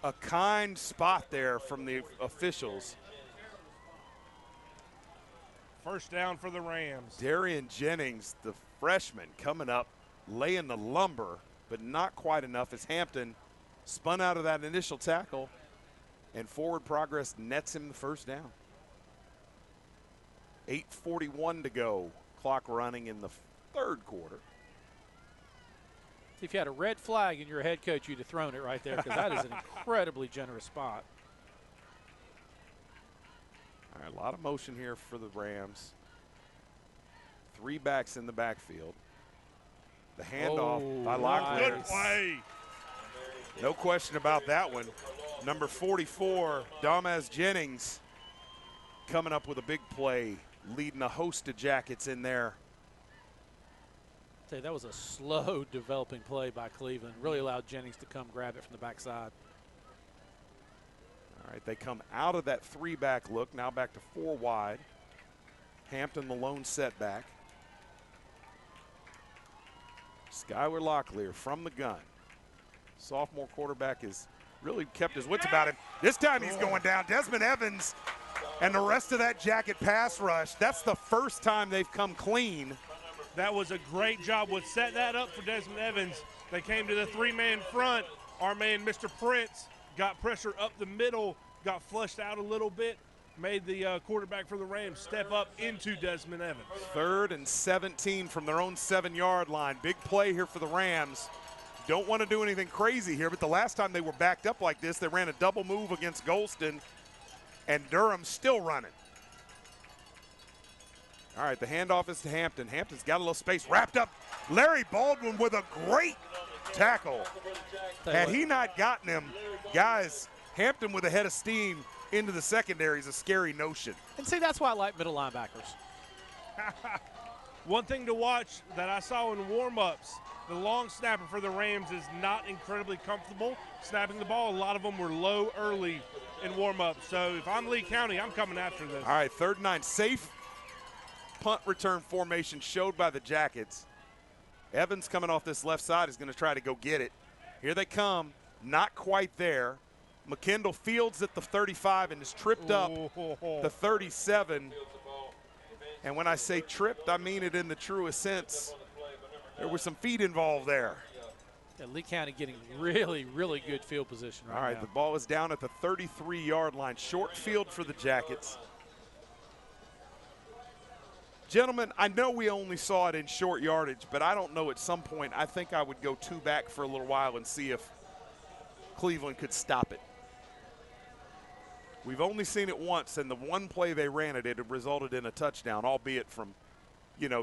a kind spot there from the officials. First down for the Rams. Darian Jennings, the freshman, coming up, laying the lumber, but not quite enough as Hampton spun out of that initial tackle, and forward progress nets him the first down. 8:41 to go. Clock running in the 3rd quarter. If you had a red flag and you're a head coach, you'd have thrown it right there because that is an incredibly generous spot. All right, a lot of motion here for the Rams. 3 backs in the backfield. The handoff by Locklear. Good play. No question about that one. Number 44, Damaz Jennings, coming up with a big play, leading a host of Jackets in there. I'll tell you, that was a slow developing play by Cleveland. Really allowed Jennings to come grab it from the backside. All right, they come out of that 3-back look, now back to 4 wide. Hampton the lone setback. Skylar Locklear from the gun. Sophomore quarterback has really kept his wits about him. This time he's going down. Desmond Evans and the rest of that Jacket pass rush, that's the first time they've come clean. That was a great job. Would set that up for Desmond Evans. They came to the 3-man front. Our man, Mr. Prince, got pressure up the middle, got flushed out a little bit, made the quarterback for the Rams step up into Desmond Evans. 3rd and 17 from their own 7-yard line. Big play here for the Rams. Don't want to do anything crazy here, but the last time they were backed up like this, they ran a double move against Golston, and Durham's still running. All right, the handoff is to Hampton. Hampton's got a little space wrapped up. Larry Baldwin with a great tackle. Had he not gotten him, guys, Hampton with a head of steam into the secondary is a scary notion. And see, that's why I like middle linebackers. One thing to watch that I saw in warm-ups, the long snapper for the Rams is not incredibly comfortable snapping the ball. A lot of them were low early in warm-ups. So if I'm Lee County, I'm coming after this. All right, 3rd and 9, safe punt return formation showed by the Jackets. Evans coming off this left side is going to try to go get it. Here they come, not quite there. McKendall fields at the 35 and is tripped up the 37. And when I say tripped, I mean it in the truest sense. There was some feet involved there. Yeah, Lee County getting really, really good field position right now. All right, the ball is down at the 33-yard line. Short field for the Jackets. Gentlemen, I know we only saw it in short yardage, but I don't know, at some point, I think I would go 2 back for a little while and see if Cleveland could stop it. We've only seen it once, and the one play they ran it resulted in a touchdown, albeit from,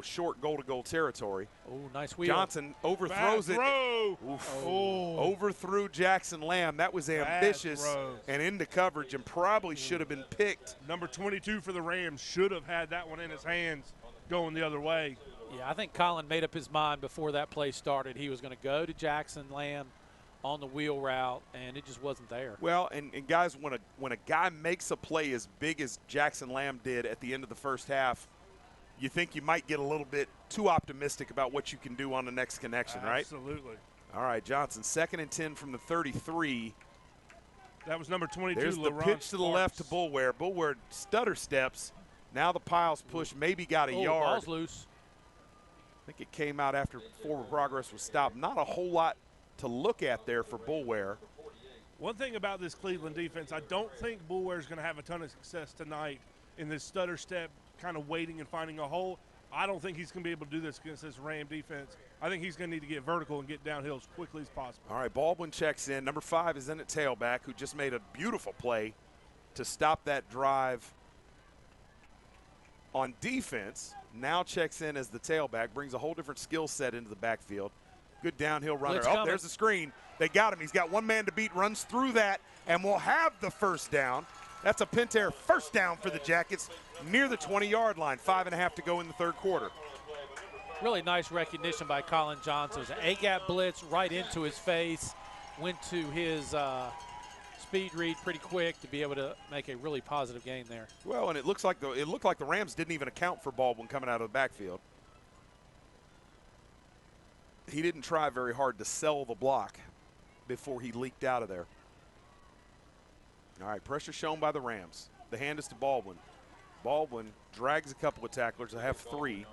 short goal-to-goal territory. Oh, nice wheel. Johnson overthrows it. Overthrew Jackson Lamb. That was ambitious and into coverage and probably should have been picked. Number 22 for the Rams should have had that one in his hands going the other way. Yeah, I think Colin made up his mind before that play started. He was going to go to Jackson Lamb on the wheel route, and it just wasn't there. Well, and guys, when a guy makes a play as big as Jackson Lamb did at the end of the first half, you think you might get a little bit too optimistic about what you can do on the next connection, right? Absolutely. All right, Johnson, 2nd and 10 from the 33. That was number 22, There's the pitch to the left to Bullware. Bullware stutter steps. Now the Piles push, maybe got a yard. Ball's loose. I think it came out after forward progress was stopped. Not a whole lot to look at there for Bullware. One thing about this Cleveland defense, I don't think Bullware's going to have a ton of success tonight in this stutter step, kind of waiting and finding a hole. I don't think he's going to be able to do this against this Ram defense. I think he's going to need to get vertical and get downhill as quickly as possible. All right, Baldwin checks in. Number 5 is in at tailback, who just made a beautiful play to stop that drive on defense. Now checks in as the tailback, brings a whole different skill set into the backfield. Good downhill runner. Oh, there's the screen. They got him. He's got one man to beat, runs through that, and will have the first down. That's a Pentair first down for the Jackets near the 20-yard line. 5.5 to go in the third quarter. Really nice recognition by Colin Johnson. It was an A-gap blitz right into his face. Went to his speed read pretty quick to be able to make a really positive gain there. Well, and it looked like the Rams didn't even account for Baldwin coming out of the backfield. He didn't try very hard to sell the block before he leaked out of there. All right, pressure shown by the Rams. The hand is to Baldwin. Baldwin drags a couple of tacklers. I have 3.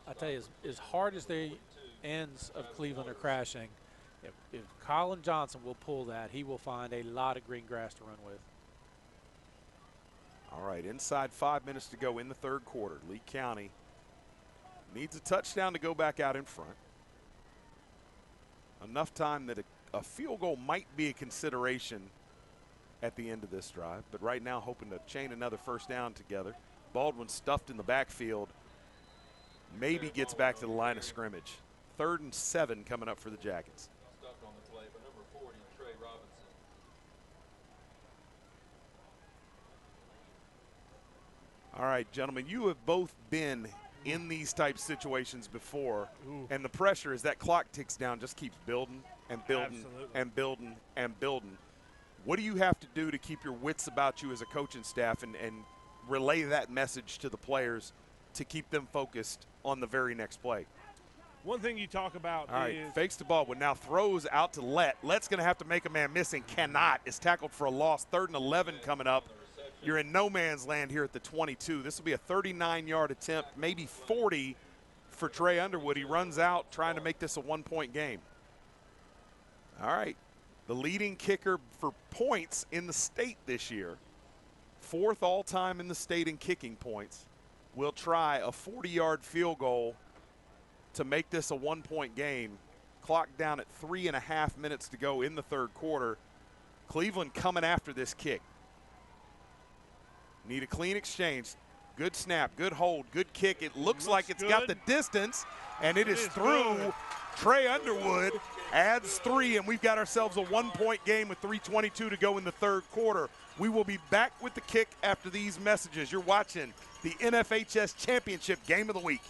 I tell you, as hard as the ends of Cleveland are crashing, if Colin Johnson will pull that, he will find a lot of green grass to run with. All right, inside 5 minutes to go in the third quarter. Lee County needs a touchdown to go back out in front. Enough time that a field goal might be a consideration at the end of this drive, but right now hoping to chain another first down together. Baldwin stuffed in the backfield, maybe gets back to the line of scrimmage. 3rd and 7 coming up for the Jackets. Stuck on the play, but number 40, Trey Robinson. All right, gentlemen, you have both been in these type situations before, and the pressure as that clock ticks down just keeps building and building and building and building. What do you have to do to keep your wits about you as a coaching staff and relay that message to the players to keep them focused on the very next play? One thing you talk about All right, is fakes to Baldwin, now throws out to Lett. Lett's going to have to make a man miss and cannot. Is tackled for a loss. 3rd and 11 coming up. You're in no man's land here at the 22. This will be a 39-yard attempt, maybe 40 for Trey Underwood. He runs out trying to make this a 1-point game. All right, the leading kicker for points in the state this year, 4th all-time in the state in kicking points, will try a 40-yard field goal to make this a 1-point game. Clock down at 3.5 minutes to go in the third quarter. Cleveland coming after this kick. Need a clean exchange. Good snap, good hold, good kick. It looks like it's got the distance, and it is through. Good. Trey Underwood adds 3, and we've got ourselves a 1-point game with 3:22 to go in the third quarter. We will be back with the kick after these messages. You're watching the NFHS Championship Game of the Week.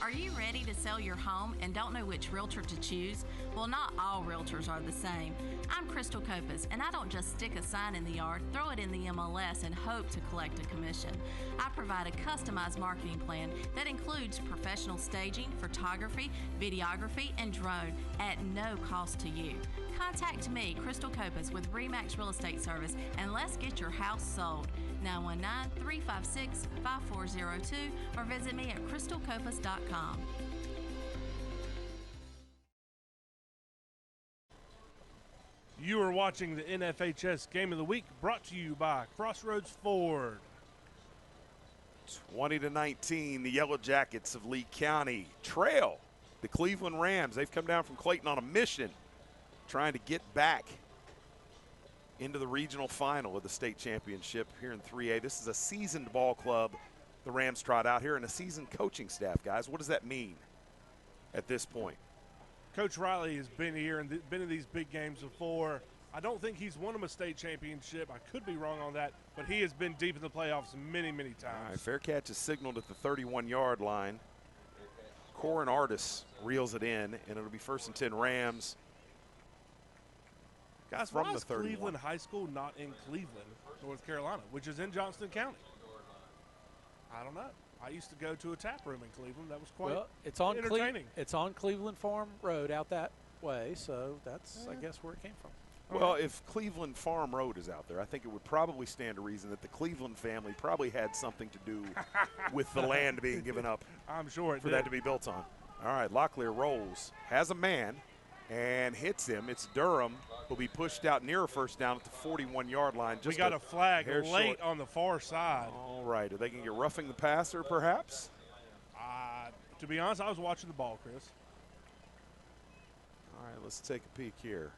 Are you ready to sell your home and don't know which realtor to choose? Well, not all realtors are the same. I'm Crystal Copas, and I don't just stick a sign in the yard, throw it in the MLS, and hope to collect a commission. I provide a customized marketing plan that includes professional staging, photography, videography, and drone at no cost to you. Contact me, Crystal Copas, with RE/MAX Real Estate Service, and let's get your house sold. 919-356-5402 or visit me at crystalcopas.com. You are watching the NFHS Game of the Week, brought to you by Crossroads Ford. 20-19, the Yellow Jackets of Lee County trail the Cleveland Rams. They've come down from Clayton on a mission, trying to get back into the regional final of the state championship here in 3A. This is a seasoned ball club the Rams trot out here, and a seasoned coaching staff, guys. What does that mean at this point? Coach Riley has been here and been in these big games before. I don't think he's won them a state championship. I could be wrong on that, but he has been deep in the playoffs many, many times. All right, fair catch is signaled at the 31-yard line. Corin Artis reels it in, and it'll be 1st and 10 Rams. Guys, from why the is 31. Cleveland High School not in Cleveland, North Carolina, which is in Johnston County? I don't know. I used to go to a tap room in Cleveland. That was quite entertaining. It's on Cleveland Farm Road out that way, so that's, I guess, where it came from. Well, if Cleveland Farm Road is out there, I think it would probably stand to reason that the Cleveland family probably had something to do with the land being given up. I'm sure it for did. that to be built on. All right, Locklear rolls, has a man, and hits him. It's Durham, who'll be pushed out near a 1st down at the 41-yard line. We got a flag late on the far side. All right, are they going to get roughing the passer, perhaps? To be honest, I was watching the ball, Chris. All right, let's take a peek here.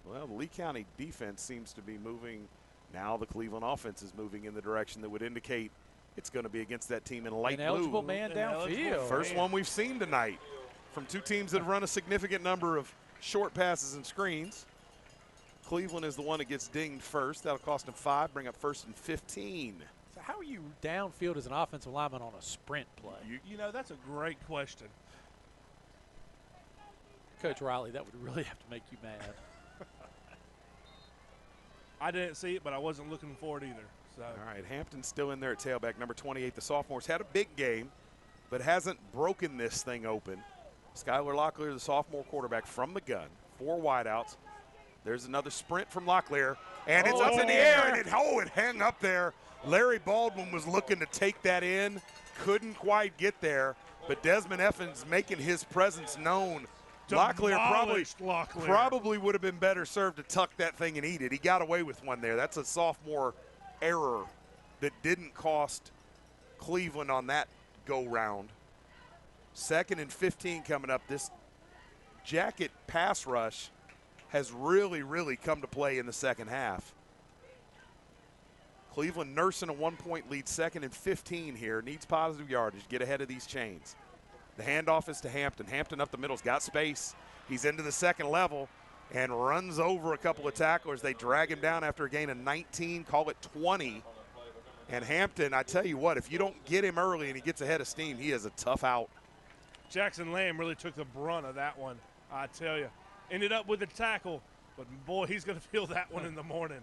Well, the Lee County defense seems to be moving. Now the Cleveland offense is moving in the direction that would indicate it's going to be against that team in light blue. Ineligible man downfield. First one we've seen tonight from two teams that have run a significant number of short passes and screens. Cleveland is the one that gets dinged first. That'll cost him 5, bring up 1st and 15. So how are you downfield as an offensive lineman on a sprint play? You know, that's a great question. Coach Riley, that would really have to make you mad. I didn't see it, but I wasn't looking for it either. So. All right, Hampton's still in there at tailback, number 28. The sophomore's had a big game, but hasn't broken this thing open. Skylar Locklear, the sophomore quarterback from the gun. 4 wideouts. There's another sprint from Locklear, and it's up in the air, and it hung up there. Larry Baldwin was looking to take that in, couldn't quite get there, but Desmond Effins making his presence known. Locklear probably would have been better served to tuck that thing and eat it. He got away with one there. That's a sophomore error that didn't cost Cleveland on that go-round. 2nd and 15 coming up. This Jacket pass rush has really, really come to play in the second half. Cleveland nursing a 1-point lead, 2nd and 15 here. Needs positive yardage, get ahead of these chains. The handoff is to Hampton. Hampton up the middle's got space. He's into the 2nd level and runs over a couple of tacklers. They drag him down after a gain of 19, call it 20. And Hampton, I tell you what, if you don't get him early and he gets ahead of steam, he is a tough out. Jackson Lamb really took the brunt of that one, I tell you. Ended up with a tackle, but boy, he's going to feel that one in the morning.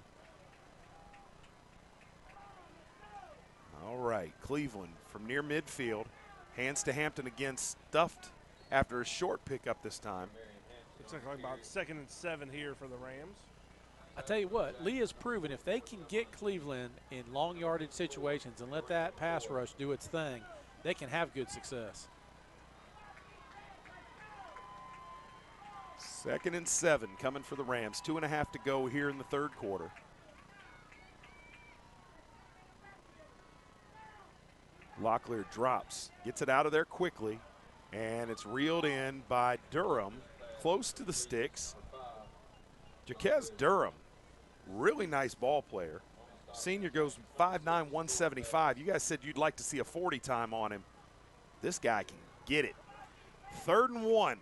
All right, Cleveland from near midfield. Hands to Hampton again, stuffed after a short pickup this time. Looks like about 2nd and 7 here for the Rams. I tell you what, Lee has proven if they can get Cleveland in long yardage situations and let that pass rush do its thing, they can have good success. 2nd and 7 coming for the Rams. 2.5 to go here in the 3rd quarter. Locklear drops, gets it out of there quickly, and it's reeled in by Durham, close to the sticks. Jaquez Durham, really nice ball player. Senior goes 5'9", 175. You guys said you'd like to see a 40 time on him. This guy can get it. 3rd and 1.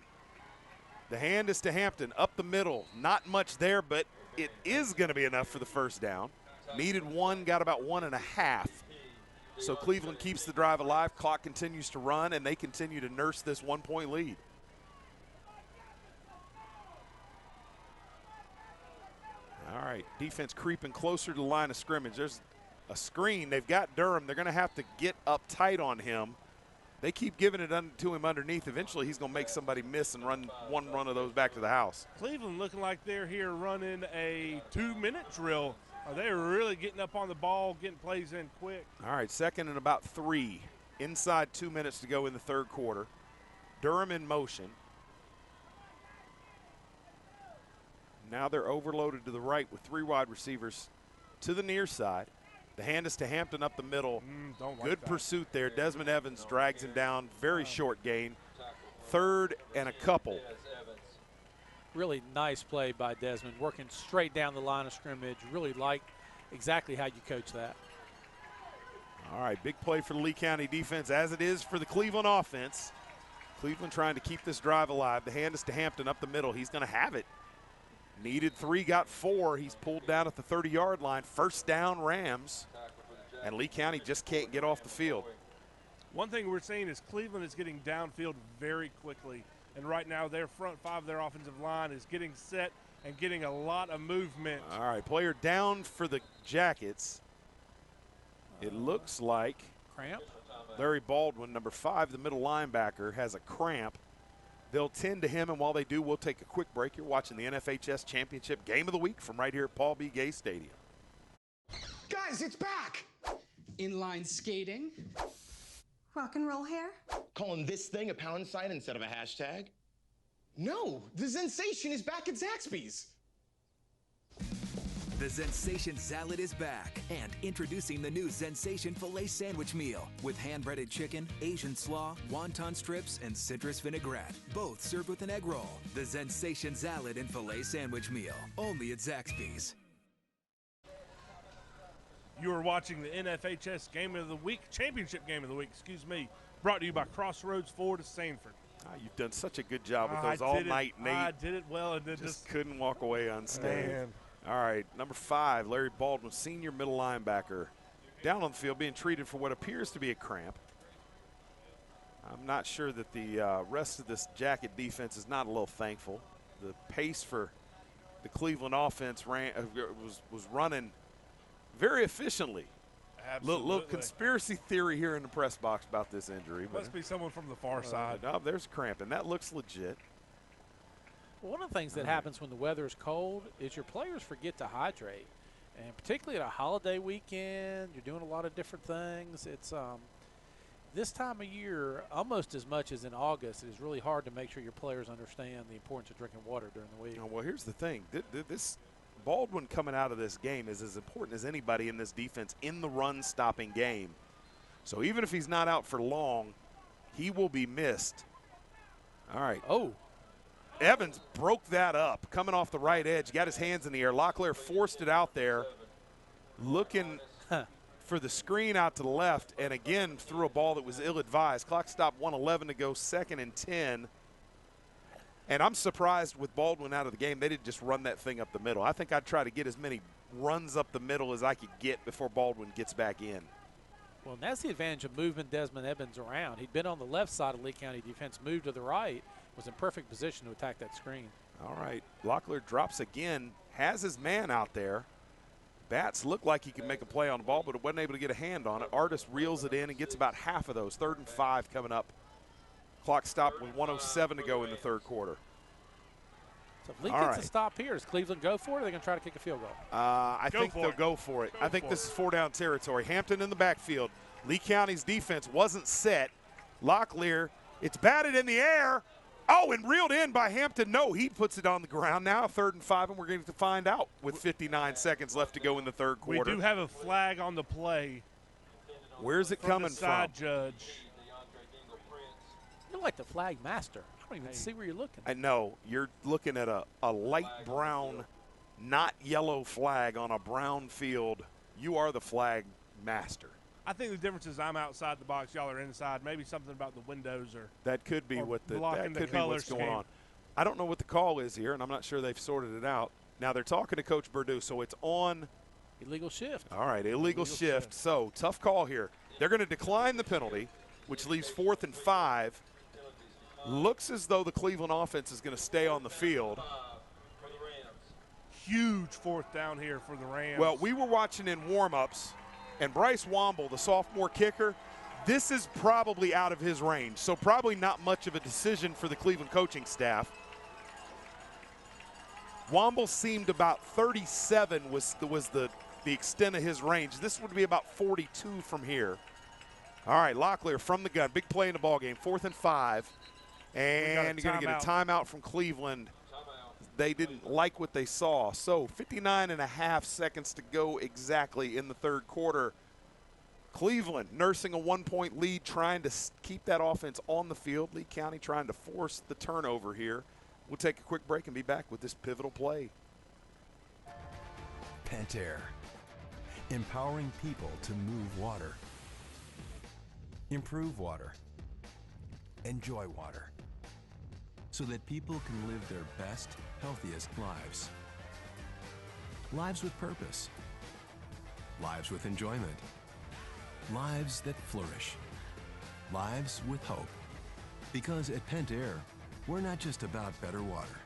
The hand is to Hampton, up the middle. Not much there, but it is going to be enough for the 1st down. Needed 1, got about 1.5. So Cleveland keeps the drive alive. Clock continues to run, and they continue to nurse this 1-point lead. right, defense creeping closer to the line of scrimmage. There's a screen. They've got Durham. They're going to have to get up tight on him. They keep giving it to him underneath. Eventually, he's going to make somebody miss and run one run of those back to the house. Cleveland looking like they're here running a 2-minute drill. They're really getting up on the ball, getting plays in quick. All right, 2nd and about 3. Inside 2 minutes to go in the 3rd quarter. Durham in motion. Now they're overloaded to the right with 3 wide receivers to the near side. The hand is to Hampton up the middle. Good pursuit there. Desmond Evans drags him down. Very short gain. 3rd and a couple. Really nice play by Desmond, working straight down the line of scrimmage. Really like exactly how you coach that. All right, big play for the Lee County defense, as it is for the Cleveland offense. Cleveland trying to keep this drive alive. The hand is to Hampton up the middle. He's going to have it. Needed 3, got 4. He's pulled down at the 30-yard line. 1st down, Rams. And Lee County just can't get off the field. One thing we're seeing is Cleveland is getting downfield very quickly. And right now their front 5 of their offensive line is getting set and getting a lot of movement. All right, player down for the Jackets. It looks like cramp. Larry Baldwin, number 5, the middle linebacker, has a cramp. They'll tend to him, and while they do, we'll take a quick break. You're watching the NFHS Championship Game of the Week from right here at Paul B. Gay Stadium. Guys, it's back! Inline skating. Rock and roll hair? Calling this thing a pound sign instead of a hashtag? No, the sensation is back at Zaxby's. The Zensation Salad is back, and introducing the new Zensation Filet Sandwich Meal with hand-breaded chicken, Asian slaw, wonton strips, and citrus vinaigrette, both served with an egg roll. The Zensation Salad and Filet Sandwich Meal, only at Zaxby's. You are watching the NFHS Game of the Week, Championship Game of the Week, brought to you by Crossroads Ford of Sanford. You've done such a good job with those all night, Nate. I did it well, and then just couldn't walk away unscathed. Man. All right, number 5, Larry Baldwin, senior middle linebacker, down on the field being treated for what appears to be a cramp. I'm not sure that the rest of this Jacket defense is not a little thankful. The pace for the Cleveland offense was running very efficiently. Absolutely. Little conspiracy theory here in the press box about this injury. Must be someone from the far side. No, there's cramp, and that looks legit. Well, one of the things that happens when the weather is cold is your players forget to hydrate. And particularly at a holiday weekend, you're doing a lot of different things. It's this time of year, almost as much as in August, it is really hard to make sure your players understand the importance of drinking water during the week. Well, here's the thing. This Baldwin coming out of this game is as important as anybody in this defense in the run-stopping game. So even if he's not out for long, he will be missed. All right. Oh. Evans broke that up, coming off the right edge, got his hands in the air. Locklear forced it out there, looking for the screen out to the left, and again threw a ball that was ill-advised. Clock stopped 1:11 to go, 2nd and 10. And I'm surprised with Baldwin out of the game, they didn't just run that thing up the middle. I think I'd try to get as many runs up the middle as I could get before Baldwin gets back in. Well, and that's the advantage of moving Desmond Evans around. He'd been on the left side of Lee County defense, moved to the right, was in perfect position to attack that screen. All right, Locklear drops again, has his man out there. Bats looked like he could make a play on the ball, but wasn't able to get a hand on it. Artis reels it in and gets about half of those. 3rd and 5 coming up. Clock stopped with 1:07 to go in the 3rd quarter. So if Lee gets a stop here, does Cleveland go for it, or are they going to try to kick a field goal? I think they'll go for it. I think this is 4-down territory. Hampton in the backfield. Lee County's defense wasn't set. Locklear, it's batted in the air. Oh, and reeled in by Hampton. No, he puts it on the ground now. 3rd and 5, and we're going to find out with 59 seconds left to go in the 3rd quarter. We do have a flag on the play. Where's it coming from? The side judge. You're like the flag master. I don't even see where you're looking. I know. You're looking at a light brown, not yellow flag on a brown field. You are the flag master. I think the difference is I'm outside the box, y'all are inside. Maybe something about the windows or that could be what that could be what's going on. I don't know what the call is here, and I'm not sure they've sorted it out. Now they're talking to Coach Burdew, so it's on illegal shift. All right, illegal shift. So tough call here. They're going to decline the penalty, which leaves 4th and 5. Looks as though the Cleveland offense is going to stay on the field. huge fourth down here for the Rams. Well, we were watching in warm-ups, and Bryce Womble, the sophomore kicker, this is probably out of his range, so probably not much of a decision for the Cleveland coaching staff. Womble seemed about 37 was the extent of his range. This would be about 42 from here. All right, Locklear from the gun. Big play in the ballgame, 4th and 5. And you're going to get a timeout from Cleveland. They didn't like what they saw. So 59.5 seconds to go exactly in the third quarter. Cleveland nursing a 1-point lead, trying to keep that offense on the field. Lee County trying to force the turnover here. We'll take a quick break and be back with this pivotal play. Pentair, empowering people to move water, improve water, enjoy water, so that people can live their best, healthiest lives. Lives with purpose. Lives with enjoyment. Lives that flourish. Lives with hope. Because at Pentair, we're not just about better water.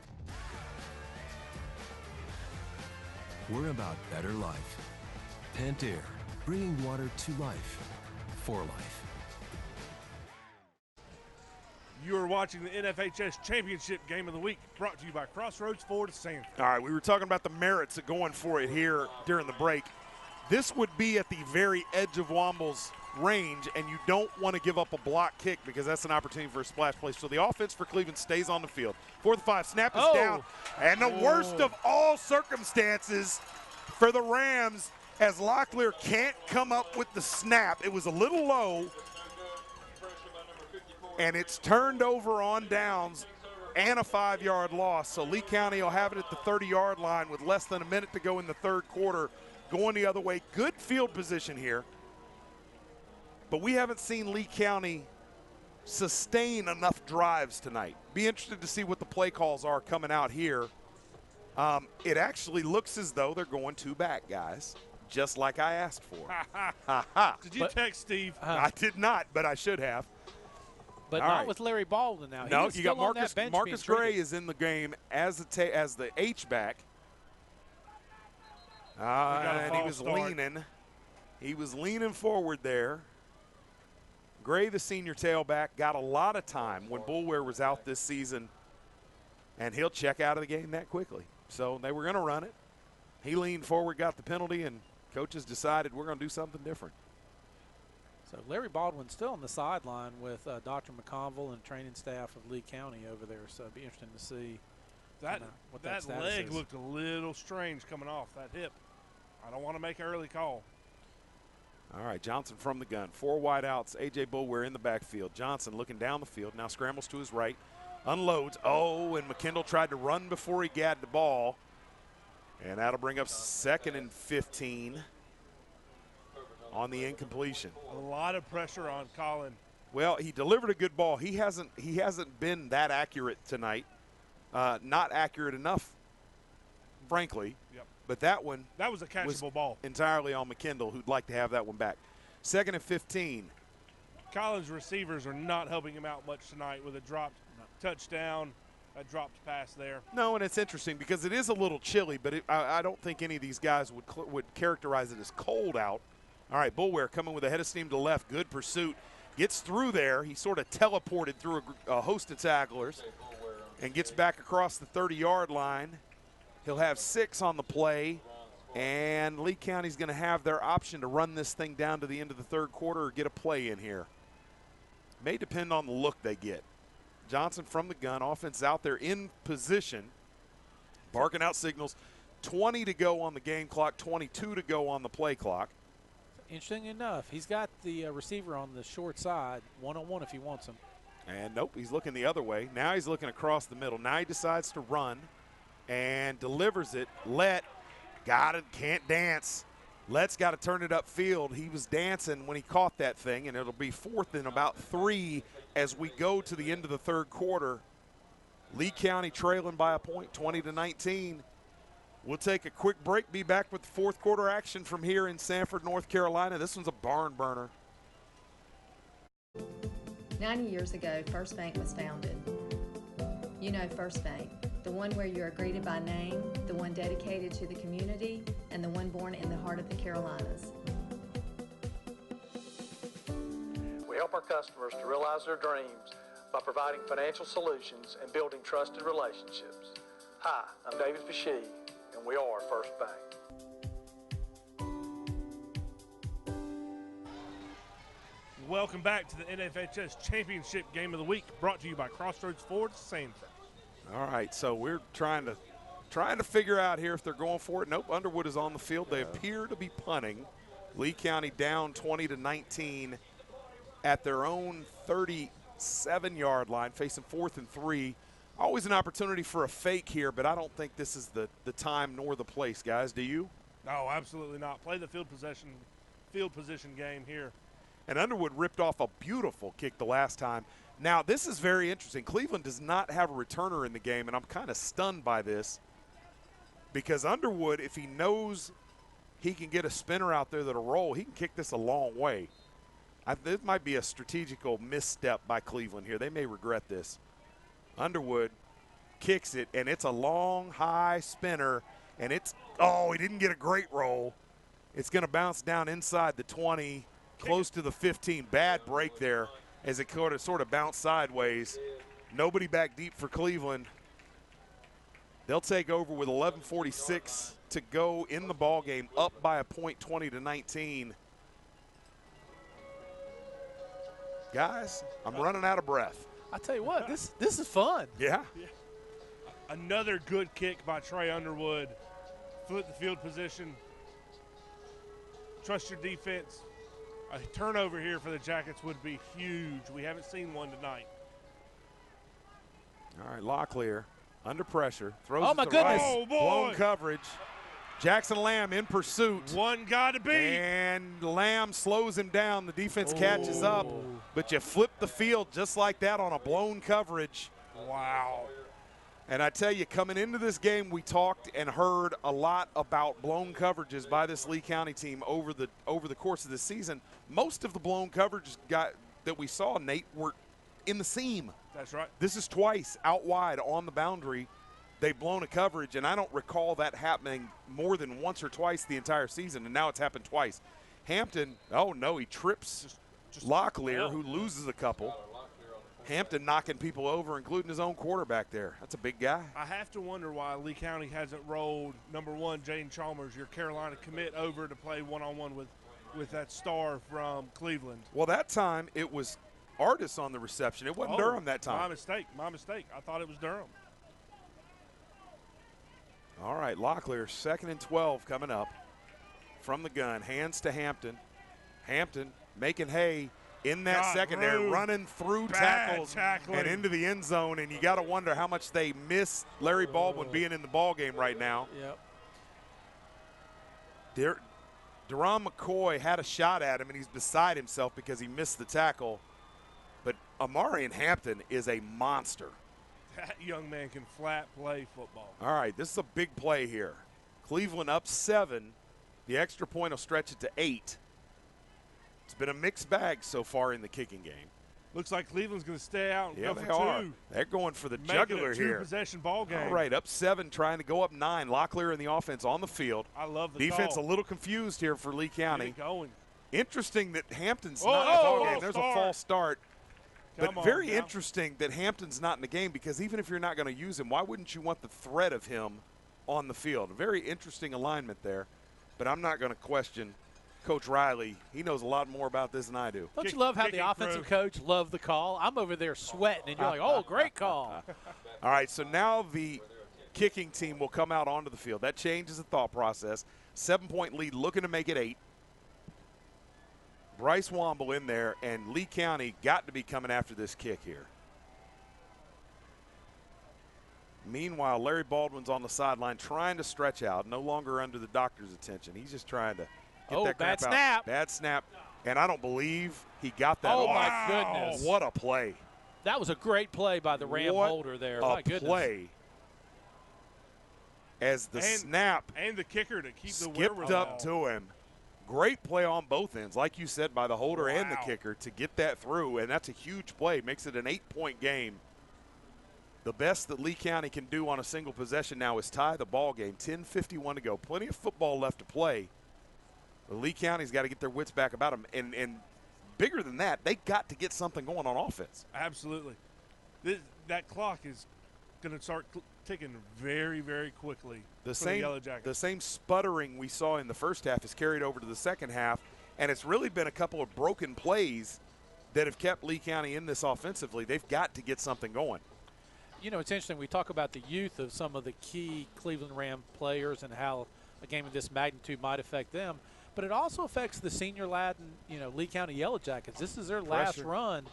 We're about better life. Pentair, bringing water to life, for life. You are watching the NFHS Championship Game of the Week, brought to you by Crossroads Ford of Sanford. All right, we were talking about the merits of going for it here during the break. This would be at the very edge of Womble's range, and you don't want to give up a block kick because that's an opportunity for a splash play. So the offense for Cleveland stays on the field. 4th and 5, snap is down. And the worst of all circumstances for the Rams, as Locklear can't come up with the snap. It was a little low, and it's turned over on downs and a 5-yard loss. So Lee County will have it at the 30-yard line with less than a minute to go in the third quarter. Going the other way. Good field position here. But we haven't seen Lee County sustain enough drives tonight. Be interested to see what the play calls are coming out here. It actually looks as though they're going 2 back, guys, just like I asked for. Did you text Steve? I did not, but I should have. But All not right. With Larry Baldwin now. No, He you got on that bench Marcus being Gray treated. is in the game as the H-back. And he was leaning. He was leaning forward there. Gray, the senior tailback, got a lot of time when Bullware was out this season, and he'll check out of the game that quickly. So they were going to run it. He leaned forward, got the penalty, and coaches decided we're going to do something different. So Larry Baldwin's still on the sideline with Dr. McConville and training staff of Lee County over there. So it'll be interesting to see what that leg is. looked a little strange coming off that hip. I don't want to make an early call. All right, Johnson from the gun. 4 wide outs. A.J. Bullware in the backfield. Johnson looking down the field. Now scrambles to his right. Unloads. Oh, and McKendall tried to run before he got the ball. And that'll bring up 2nd and 15 on the incompletion. A lot of pressure on Colin. Well, he delivered a good ball. He hasn't been that accurate tonight. Not accurate enough, frankly. Yep. But that one was a catchable ball. Entirely on McKendall, who'd like to have that one back. 2nd and 15. Colin's receivers are not helping him out much tonight with a dropped touchdown, a dropped pass there. No, and it's interesting because it is a little chilly, but I don't think any of these guys would characterize it as cold out. All right, Bullware coming with a head of steam to the left. Good pursuit. Gets through there. He sort of teleported through a host of tacklers and gets back across the 30-yard line. He'll have 6 on the play, and Lee County's going to have their option to run this thing down to the end of the third quarter or get a play in here. May depend on the look they get. Johnson from the gun, offense out there in position, barking out signals. 20 to go on the game clock, 22 to go on the play clock. Interesting enough, he's got the receiver on the short side, one-on-one if he wants him. And nope, he's looking the other way. Now he's looking across the middle. Now he decides to run and delivers it. Got it, can't dance. Let's got to turn it upfield. He was dancing when he caught that thing, and it'll be 4th and about 3 as we go to the end of the third quarter. Lee County trailing by a point, 20-19. We'll take a quick break, be back with the fourth quarter action from here in Sanford, North Carolina. This one's a barn burner. 90 years ago, First Bank was founded. You know First Bank, the one where you are greeted by name, the one one dedicated to the community, and the one born in the heart of the Carolinas. We help our customers to realize their dreams by providing financial solutions and building trusted relationships. Hi, I'm David Fashee, and we are First Bank. Welcome back to the NFHS Championship Game of the Week, brought to you by Crossroads Ford Sanford. All right, so we're trying to figure out here if they're going for it. Nope, Underwood is on the field. They appear to be punting. Lee County down 20-19 at their own 37-yard line, facing 4th and 3. Always an opportunity for a fake here, but I don't think this is the time nor the place, guys. Do you? No, absolutely not. Play the field position game here. And Underwood ripped off a beautiful kick the last time. Now, this is very interesting. Cleveland does not have a returner in the game, and I'm kind of stunned by this because Underwood, if he knows he can get a spinner out there that'll roll, he can kick this a long way. This might be a strategical misstep by Cleveland here. They may regret this. Underwood kicks it, and it's a long, high spinner, and it's – oh, he didn't get a great roll. It's going to bounce down inside the 20, close to the 15. Bad break there as it sort of bounced sideways. Nobody back deep for Cleveland. They'll take over with 11:46 to go in the ball game, up by a point, 20-19. Guys, I'm running out of breath. I tell you what, this is fun. Yeah. Another good kick by Trey Underwood. Flip the field position. Trust your defense. A turnover here for the Jackets would be huge. We haven't seen one tonight. All right, Locklear under pressure. Throws oh, my it to goodness. right. Oh, boy. Blown coverage. Jackson Lamb in pursuit. One guy to beat. And Lamb slows him down. The defense catches up. But you flip the field just like that on a blown coverage. Wow. And I tell you, coming into this game, we talked and heard a lot about blown coverages by this Lee County team over the course of the season. Most of the blown coverages that we saw, Nate, were in the seam. That's right. This is twice out wide on the boundary. They've blown a coverage, and I don't recall that happening more than once or twice the entire season, and now it's happened twice. Hampton, oh no, he trips Locklear, who loses a couple. Hampton knocking people over, including his own quarterback there. That's a big guy. I have to wonder why Lee County hasn't rolled number 1, Jaden Chalmers, your Carolina commit, over to play one-on-one with that star from Cleveland. Well, that time it was Artis on the reception. It wasn't Durham that time. My mistake. I thought it was Durham. All right, Locklear, 2nd and 12 coming up from the gun. Hands to Hampton. Hampton making hay in that secondary, running through tackles and into the end zone, and you got to wonder how much they miss Larry Baldwin being in the ball game right now. Yep. Deron McCoy had a shot at him, and he's beside himself because he missed the tackle. But Amari and Hampton is a monster. That young man can flat play football. All right, this is a big play here. Cleveland up 7. The extra point will stretch it to 8. It's been a mixed bag so far in the kicking game. Looks like Cleveland's going to stay out and Yeah, go they for are. 2. They're going for the Making jugular a here. Two-possession ball game. All right, up 7, trying to go up 9. Locklear in the offense on the field. I love the defense call. a little confused here for Lee County. Get it going. Interesting that Hampton's not in the ball game. There's a false start. But very interesting that Hampton's not in the game, because even if you're not going to use him, why wouldn't you want the threat of him on the field? A very interesting alignment there. But I'm not going to question Coach Riley. He knows a lot more about this than I do. Don't you love how the offensive coach loved the call? I'm over there sweating, and you're like, oh, great call. All right, so now the kicking team will come out onto the field. That changes the thought process. 7-point lead, looking to make it 8. Bryce Womble in there, and Lee County got to be coming after this kick here. Meanwhile, Larry Baldwin's on the sideline trying to stretch out, no longer under the doctor's attention. He's just trying to get that crap out. snap. Bad snap. And I don't believe he got that Oh, off. my goodness. What a play. That was a great play by the Ram holder there. My goodness. Play. As the snap and the kicker to keep the skipped up to him. Great play on both ends, like you said, by the holder and the kicker to get that through, and that's a huge play. Makes it an 8-point game. The best that Lee County can do on a single possession now is tie the ball game. 10:51 to go. Plenty of football left to play. But Lee County's got to get their wits back about them. And bigger than that, they got to get something going on offense. Absolutely. That clock is going to start ticking very, very quickly for the Yellow Jackets. The same sputtering we saw in the first half is carried over to the second half, and it's really been a couple of broken plays that have kept Lee County in this offensively. They've got to get something going. You know, it's interesting. We talk about the youth of some of the key Cleveland Ram players and how a game of this magnitude might affect them, but it also affects the senior Latin, Lee County Yellow Jackets. This is their last run,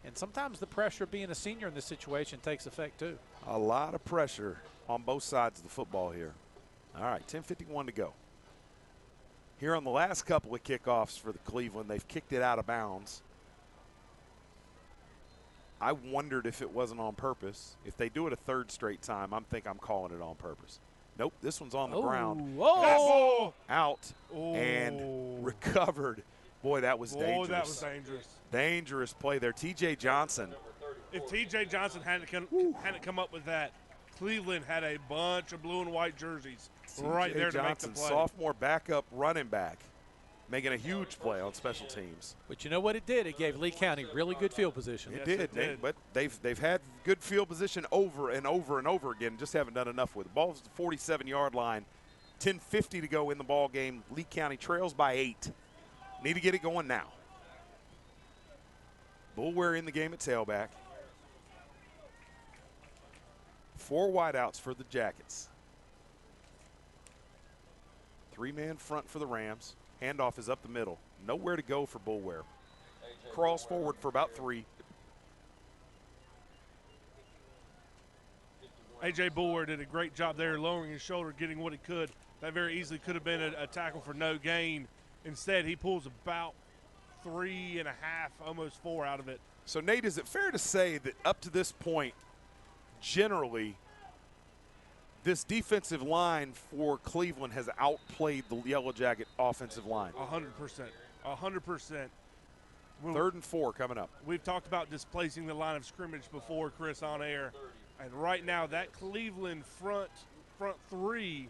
and sometimes the pressure of being a senior in this situation takes effect too. A lot of pressure on both sides of the football here. All right, 10:51 to go. Here on the last couple of kickoffs for the Cleveland, they've kicked it out of bounds. I wondered if it wasn't on purpose. If they do it a third straight time, I'm calling it on purpose. Nope, this one's on the ground. Oh! Out and recovered. Boy, that was dangerous. Oh, that was dangerous. Dangerous play there. T.J. Johnson. If T.J. Johnson hadn't come up with that, Cleveland had a bunch of blue and white jerseys right there to make the play. Sophomore backup running back, making a huge play on special teams. But you know what it did? It gave Lee County really good field position. It did. But they've had good field position over and over and over again, just haven't done enough with it. Ball's at the 47-yard line. 10:50 to go in the ball game. Lee County trails by 8. Need to get it going now. Bullware in the game at tailback. 4 wideouts for the Jackets. 3-man front for the Rams. Handoff is up the middle. Nowhere to go for Bullware. Crawls forward for about 3. A.J. Bullware did a great job there, lowering his shoulder, getting what he could. That very easily could have been a tackle for no gain. Instead, he pulls about 3.5, almost 4 out of it. So, Nate, is it fair to say that up to this point, generally, this defensive line for Cleveland has outplayed the Yellow Jacket offensive line? 100%. 100%. 3rd and 4 coming up. We've talked about displacing the line of scrimmage before, Chris, on air. And right now, that Cleveland front 3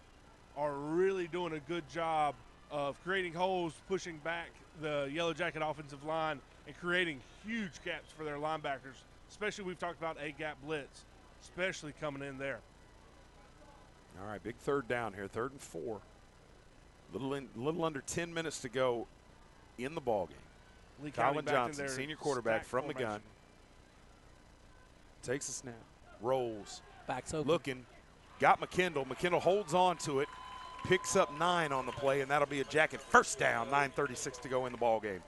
are really doing a good job of creating holes, pushing back the Yellow Jacket offensive line, and creating huge gaps for their linebackers. Especially, we've talked about A-gap blitz, especially coming in there. All right, big 3rd down here, 3rd and 4. Little under 10 minutes to go in the ball game. Colin Johnson, senior quarterback from the gun. Takes a snap, rolls, backs open, looking, got McKendall. McKendall holds on to it, picks up 9 on the play, and that'll be a Jacket first down. 9:36 to go in the ball game.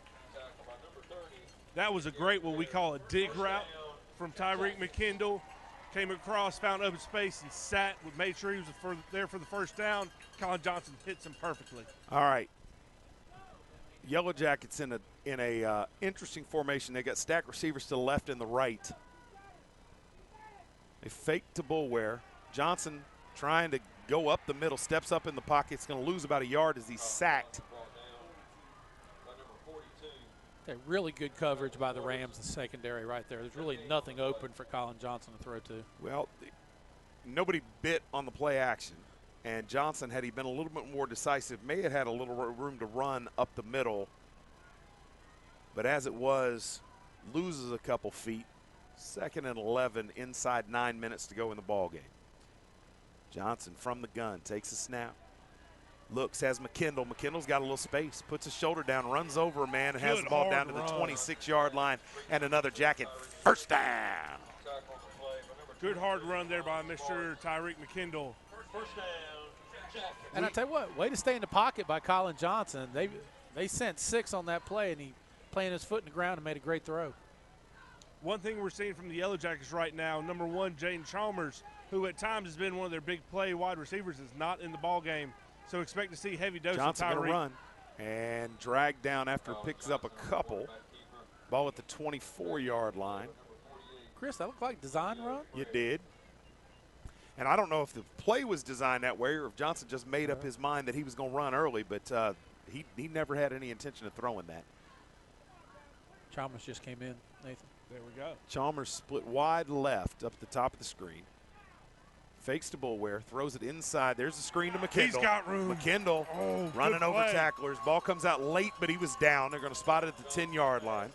That was a great, what we call a dig route from Tyreek McKendall. Came across, found open space, and sat, made sure he was there for the first down. Colin Johnson hits him perfectly. All right. Yellow Jackets in a interesting formation. They got stacked receivers to the left and the right. They fake to Bullware. Johnson trying to go up the middle, steps up in the pocket. It's going to lose about a yard as he's sacked. Really good coverage by the Rams, the secondary right there. There's really nothing open for Colin Johnson to throw to. Well, nobody bit on the play action. And Johnson, had he been a little bit more decisive, may have had a little room to run up the middle. But as it was, loses a couple feet. 2nd and 11, inside 9 minutes to go in the ball game. Johnson from the gun, takes a snap. Looks, has McKendall. McKendall's got a little space, puts his shoulder down, runs over a man, and has the ball down to the 26-yard line, and another Jacket first down. Good hard run there by Mr. Tyreek McKendall. First down, Jacket. And I tell you what, way to stay in the pocket by Colin Johnson. They sent 6 on that play, and he planted his foot in the ground and made a great throw. One thing we're seeing from the Yellow Jackets right now, number 1, Jaden Chalmers, who at times has been one of their big play wide receivers, is not in the ball game. So expect to see heavy dose Johnson of Tyreek. Going to run and drag down after picks up a couple. Ball at the 24-yard line. Chris, that looked like design run? It did. And I don't know if the play was designed that way or if Johnson just made up his mind that he was going to run early, but he never had any intention of throwing that. Chalmers just came in, Nathan. There we go. Chalmers split wide left up the top of the screen. Fakes to Bulware, throws it inside. There's the screen to McKendall. He's got room. McKendall running over tacklers. Ball comes out late, but he was down. They're going to spot it at the 10-yard line.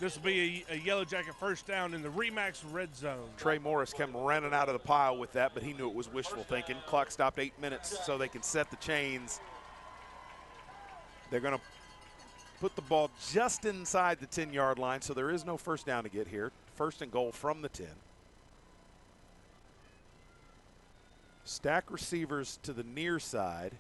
This will be a Yellow Jacket first down in the Remax red zone. Trey Morris came running out of the pile with that, but he knew it was wishful thinking. Clock stopped 8 minutes so they can set the chains. They're going to put the ball just inside the 10-yard line, so there is no first down to get here. First and goal from the 10. Stack receivers to the near side.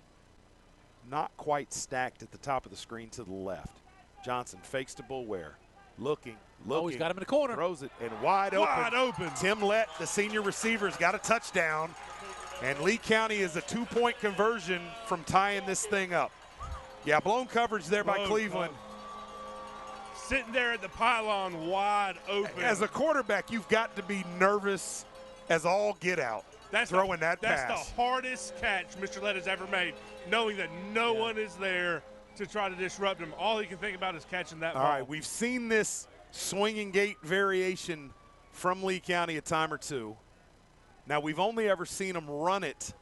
Not quite stacked at the top of the screen to the left. Johnson fakes to Bulware. Looking. Oh, he's got him in the corner. Throws it and wide open. Wide open. Tim Lett, the senior receiver's got a touchdown. And Lee County is a 2-point conversion from tying this thing up. Yeah, blown coverage there by Cleveland. Sitting there at the pylon wide open. As a quarterback, you've got to be nervous as all get out. Throwing that pass. That's the hardest catch Mr. Lett has ever made, knowing that no one is there to try to disrupt him. All he can think about is catching that ball. All right, we've seen this swinging gate variation from Lee County a time or two. Now, we've only ever seen them run it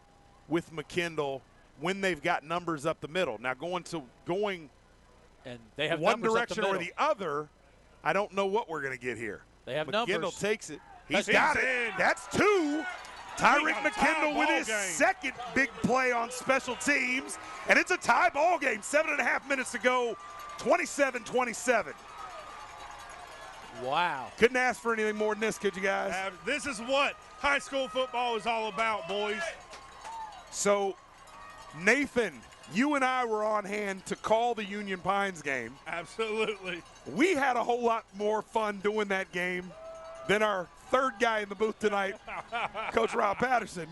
with McKendall when they've got numbers up the middle. Now, going and they have one direction or the other, I don't know what we're going to get here. They have McKendall numbers. Takes it. He's got it. That's 2. Tyreek McKendall with his second big play on special teams, and it's a tie ball game. 7.5 minutes to go, 27-27. Wow. Couldn't ask for anything more than this, could you guys? This is what high school football is all about, boys. So, Nathan, you and I were on hand to call the Union Pines game. Absolutely. We had a whole lot more fun doing that game than our third guy in the booth tonight, Coach Rob Patterson.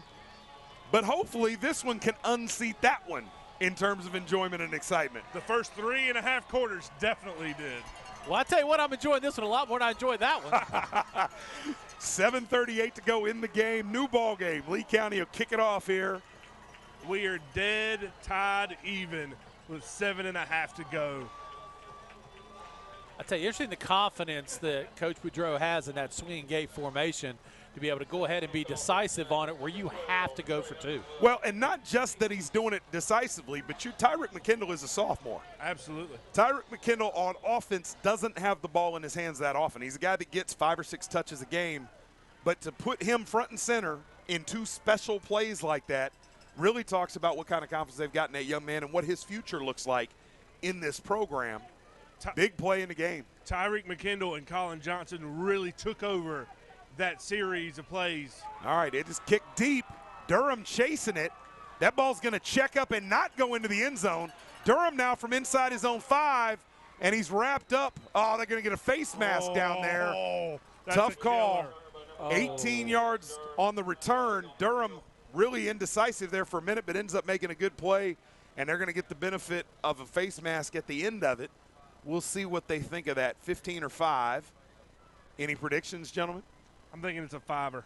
But hopefully this one can unseat that one in terms of enjoyment and excitement. The first 3.5 quarters definitely did. Well, I tell you what, I'm enjoying this one a lot more than I enjoyed that one. 7:38 to go in the game. New ball game. Lee County will kick it off here. We are dead tied even with 7.5 to go. I tell you, interesting the confidence that Coach Boudreau has in that swinging gate formation to be able to go ahead and be decisive on it where you have to go for 2. Well, and not just that he's doing it decisively, but Tyreek McKendall is a sophomore. Absolutely. Tyreek McKendall on offense doesn't have the ball in his hands that often. He's a guy that gets 5 or 6 touches a game, but to put him front and center in 2 special plays like that really talks about what kind of confidence they've got in that young man and what his future looks like in this program. Big play in the game. Tyreek McKendall and Colin Johnson really took over that series of plays. All right, it just kicked deep. Durham chasing it. That ball's going to check up and not go into the end zone. Durham now from inside his own 5, and he's wrapped up. Oh, they're going to get a face mask down there. Tough call. 18 yards on the return. Durham really indecisive there for a minute, but ends up making a good play, and they're going to get the benefit of a face mask at the end of it. We'll see what they think of that. 15 or 5. Any predictions, gentlemen? I'm thinking it's a 5er.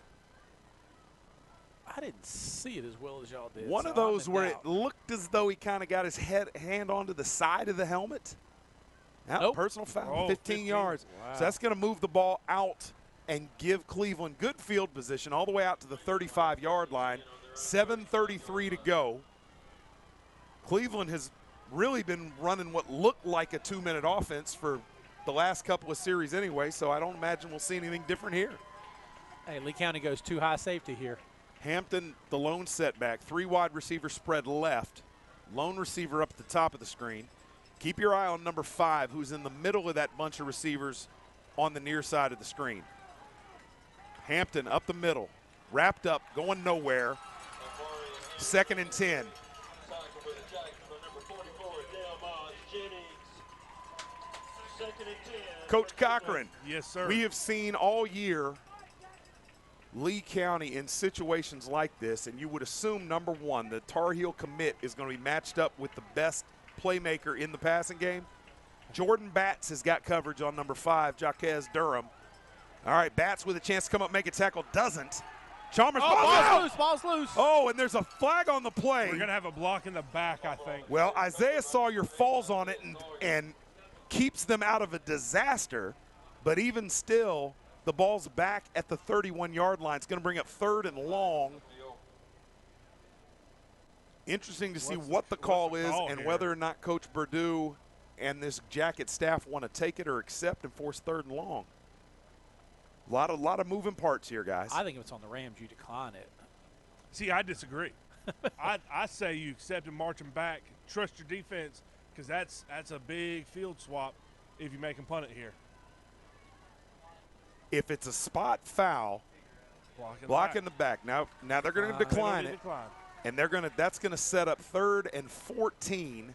I didn't see it as well as y'all did. One of those where it looked as though he kind of got his hand onto the side of the helmet. Nope. Personal foul, Oh, 15 yards. Wow. So that's going to move the ball out and give Cleveland good field position all the way out to the 35-yard line. 7:33 to go. Cleveland has really been running what looked like a 2-minute offense for the last couple of series anyway, so I don't imagine we'll see anything different here. Hey, Lee County goes 2 high safety here. Hampton, the lone setback. 3 wide receiver spread left. Lone receiver up at the top of the screen. Keep your eye on number 5, who's in the middle of that bunch of receivers on the near side of the screen. Hampton up the middle. Wrapped up, going nowhere. 2nd and 10. Coach Cochrane. Yes, sir. We have seen all year Lee County in situations like this, and you would assume, number 1, the Tar Heel commit is going to be matched up with the best playmaker in the passing game. Jordan Batts has got coverage on number 5, Jaquez Durham. All right, Batts with a chance to come up, make a tackle, doesn't. Chalmers, Ball's loose. Oh, and there's a flag on the play. We're going to have a block in the back, I think. Well, Isaiah Sawyer falls on it and keeps them out of a disaster. But even still, the ball's back at the 31-yard line. It's going to bring up 3rd and long. Interesting to see what the call is and whether or not Coach Purdue and this Jacket staff want to take it or accept and force 3rd and long. A lot of moving parts here, guys. I think if it's on the Rams, you decline it. See, I disagree. I say you accept and march them back. Trust your defense, because that's a big field swap if you make them punt it here. If it's a spot foul, block in the back. Now they're going to decline it, and that's going to set up 3rd and 14.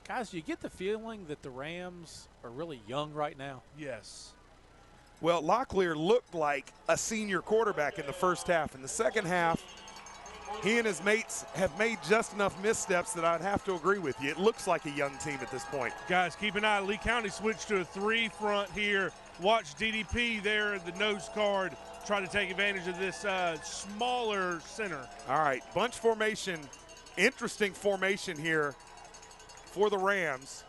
Guys, do you get the feeling that the Rams are really young right now? Yes. Well, Locklear looked like a senior quarterback in the first half. In the second half, he and his mates have made just enough missteps that I'd have to agree with you. It looks like a young team at this point. Guys, keep an eye. Lee County switched to a 3 front here. Watch DDP there in the nose guard try to take advantage of this smaller center. All right, bunch formation. Interesting formation here for the Rams.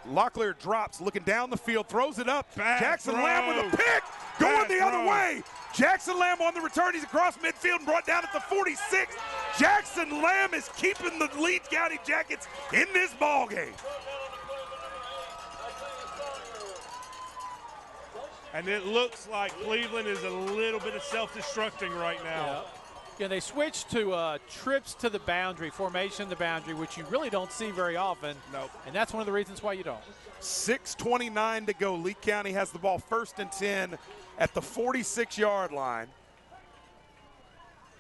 Locklear drops, looking down the field, throws it up. Jackson Lamb with a pick, going the other way. Jackson Lamb on the return. He's across midfield and brought down at the 46. Jackson Lamb is keeping the Lee County Jackets in this ball game. And it looks like Cleveland is a little bit of self-destructing right now. Yeah, they switched to trips to the boundary, formation the boundary, which you really don't see very often. Nope. And that's one of the reasons why you don't. 6:29 to go. Lee County has the ball 1st and 10 at the 46-yard line.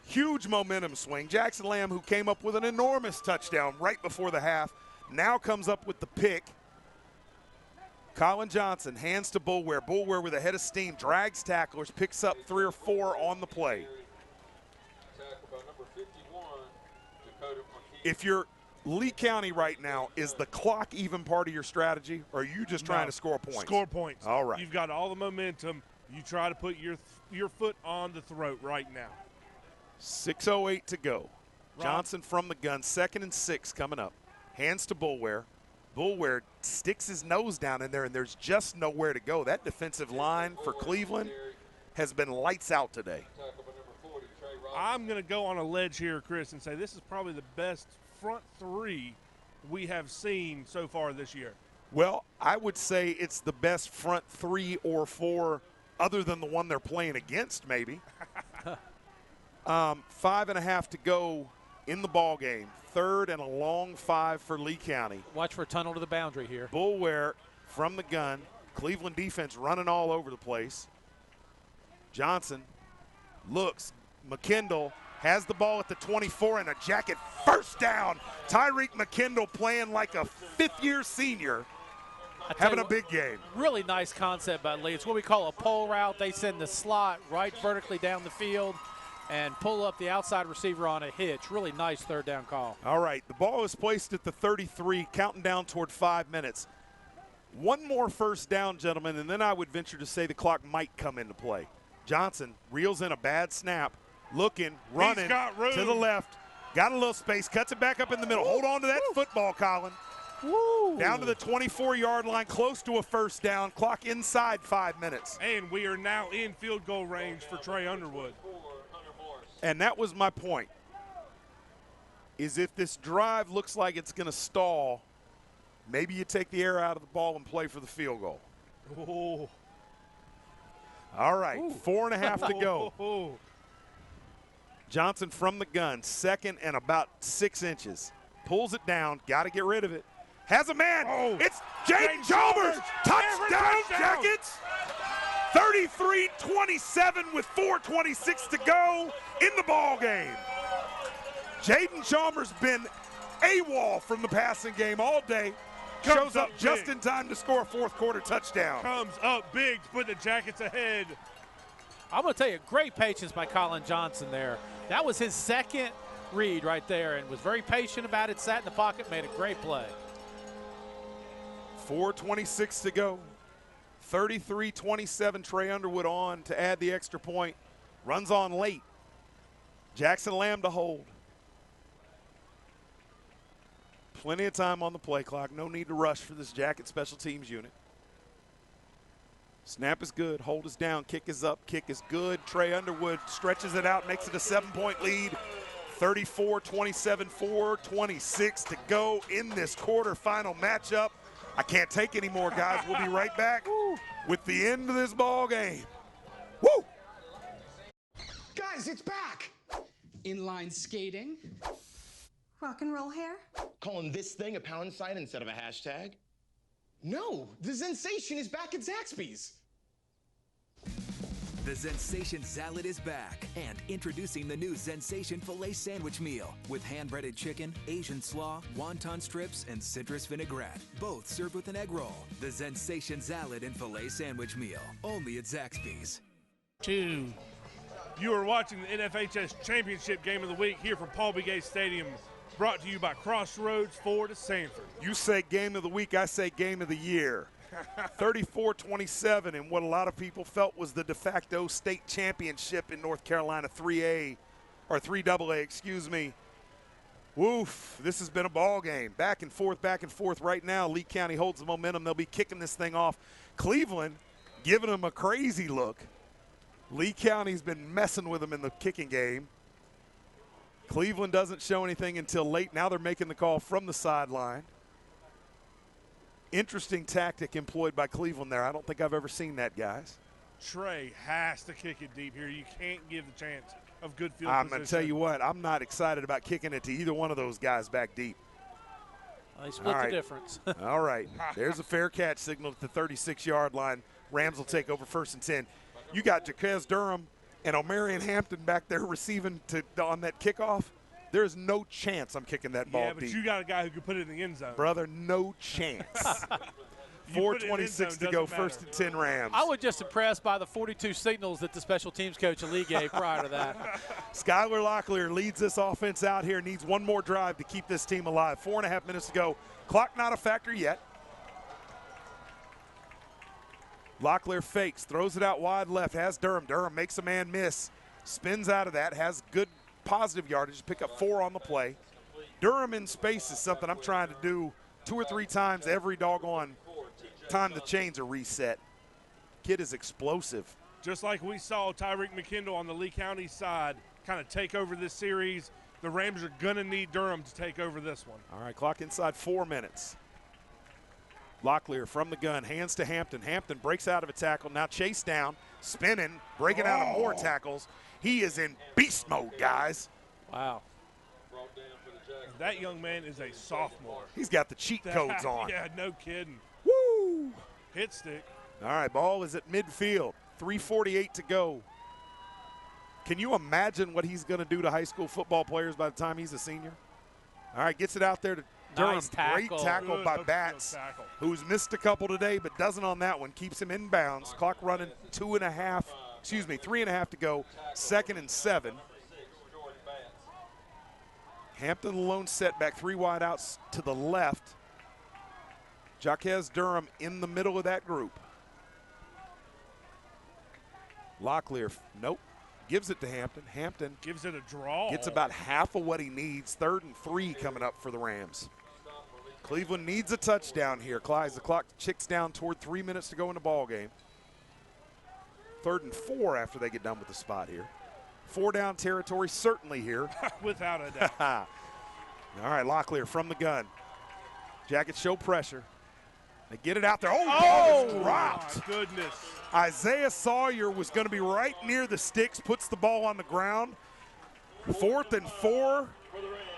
Huge momentum swing. Jackson Lamb, who came up with an enormous touchdown right before the half, now comes up with the pick. Colin Johnson hands to Boulware. Boulware with a head of steam, drags tacklers, picks up 3 or 4 on the play. If you're Lee County right now, is the clock even part of your strategy, or are you just trying to score points? Score points. All right. You've got all the momentum. You try to put your foot on the throat right now. 6:08 to go. Johnson from the gun, 2nd and 6 coming up. Hands to Boulware. Boulware sticks his nose down in there, and there's just nowhere to go. That defensive line for Cleveland has been lights out today. I'm going to go on a ledge here, Chris, and say this is probably the best front 3 we have seen so far this year. Well, I would say it's the best front 3 or 4 other than the one they're playing against, maybe. 5.5 to go in the ball game. 3rd and a long 5 for Lee County. Watch for a tunnel to the boundary here. Boulware from the gun. Cleveland defense running all over the place. Johnson looks. McKendall has the ball at the 24 and a Jacket first down. Tyreek McKendall playing like a 5th-year senior, having a big game. Really nice concept by Lee. It's what we call a pull route. They send the slot right vertically down the field and pull up the outside receiver on a hitch. Really nice 3rd down call. All right, the ball is placed at the 33, counting down toward 5 minutes. One more first down, gentlemen, and then I would venture to say the clock might come into play. Johnson reels in a bad snap. Looking, running to the left, got a little space, cuts it back up in the middle. Hold on to that football, Colin. Down to the 24-yard line, close to a first down. Clock inside 5 minutes. And we are now in field goal range for Trey Underwood. And that was my point, is if this drive looks like it's going to stall, maybe you take the air out of the ball and play for the field goal. Oh. All right, 4.5 to go. Johnson from the gun, 2nd and about 6 inches. Pulls it down, got to get rid of it. Has a man. It's Jaden Chalmers. Touchdown, Jackets. 33-27 with 4:26 to go in the ball game. Jaden Chalmers been AWOL from the passing game all day. Shows up just in time to score a 4th quarter touchdown. Comes up big to put the Jackets ahead. I'm going to tell you, great patience by Colin Johnson there. That was his 2nd read right there and was very patient about it, sat in the pocket, made a great play. 4:26 to go. 33-27, Trey Underwood on to add the extra point. Runs on late. Jackson Lamb to hold. Plenty of time on the play clock. No need to rush for this Jacket special teams unit. Snap is good. Hold is down. Kick is up. Kick is good. Trey Underwood stretches it out, makes it a 7-point lead. 34-27, 4:26 to go in this quarterfinal matchup. I can't take any more, guys. We'll be right back with the end of this ball game. Woo! Guys, it's back! Inline skating. Rock and roll hair? Calling this thing a pound sign instead of a hashtag? No, the sensation is back at Zaxby's. The Zensation Salad is back, and introducing the new Zensation Filet Sandwich Meal with hand-breaded chicken, Asian slaw, wonton strips, and citrus vinaigrette. Both served with an egg roll. The Zensation Salad and Filet Sandwich Meal, only at Zaxby's. You are watching the NFHS Championship Game of the Week here from Paul B. Gates Stadium, brought to you by Crossroads Ford of Sanford. You say Game of the Week, I say Game of the Year. 34-27 in what a lot of people felt was the de facto state championship in North Carolina 3AA, or 3AA, excuse me. Woof, this has been a ball game. Back and forth right now. Lee County holds the momentum. They'll be kicking this thing off. Cleveland giving them a crazy look. Lee County's been messing with them in the kicking game. Cleveland doesn't show anything until late. Now they're making the call from the sideline. Interesting tactic employed by Cleveland there. I don't think I've ever seen that, guys. Trey has to kick it deep here. You can't give the chance of good field I'm position. going to tell you what, I'm not excited about kicking it to either one of those guys back deep. They split the difference. All right. There's a fair catch signal at the 36-yard line. Rams will take over 1st and 10. You got Jaquez Durham and O'Marion Hampton back there receiving on that kickoff. There's no chance I'm kicking that ball deep. Yeah, but you got a guy who can put it in the end zone. Brother, no chance. 4:26 to go, 1st and 10 Rams. I was just impressed by the 42 signals that the special teams coach Lee gave prior to that. Skylar Locklear leads this offense out here, needs one more drive to keep this team alive. 4.5 minutes to go. Clock not a factor yet. Locklear fakes, throws it out wide left, has Durham. Durham makes a man miss, spins out of that, has good positive yardage, pick up 4 on the play. Durham in space is something I'm trying to do 2 or 3 times every doggone time the chains are reset. Kid is explosive. Just like we saw Tyreek McKendall on the Lee County side kind of take over this series, the Rams are going to need Durham to take over this one. All right, clock inside 4 minutes. Locklear from the gun, hands to Hampton. Hampton breaks out of a tackle, now chased down, spinning, breaking out of more tackles. He is in beast mode, guys. Wow. That young man is a sophomore. He's got the cheat codes on. Yeah, no kidding. Woo! Hit stick. All right, ball is at midfield. 3:48 to go. Can you imagine what he's going to do to high school football players by the time he's a senior? All right, gets it out there to Durham. Nice tackle. Great tackle by Batts, who's missed a couple today but doesn't on that one. Keeps him in bounds. Clock running 3.5 to go. 2nd and 7. Hampton alone setback, 3 wide outs to the left. Jaquez Durham in the middle of that group. Locklear, nope, gives it to Hampton. Hampton gives it a draw. Gets about half of what he needs. 3rd and 3 coming up for the Rams. Cleveland needs a touchdown here. The clock ticks down toward 3 minutes to go in the ball game. 3rd and 4 after they get done with the spot here. 4 down territory certainly here. Without a doubt. All right, Locklear from the gun. Jackets show pressure. They get it out there. Ball is dropped. My goodness. Isaiah Sawyer was going to be right near the sticks, puts the ball on the ground. 4th and 4.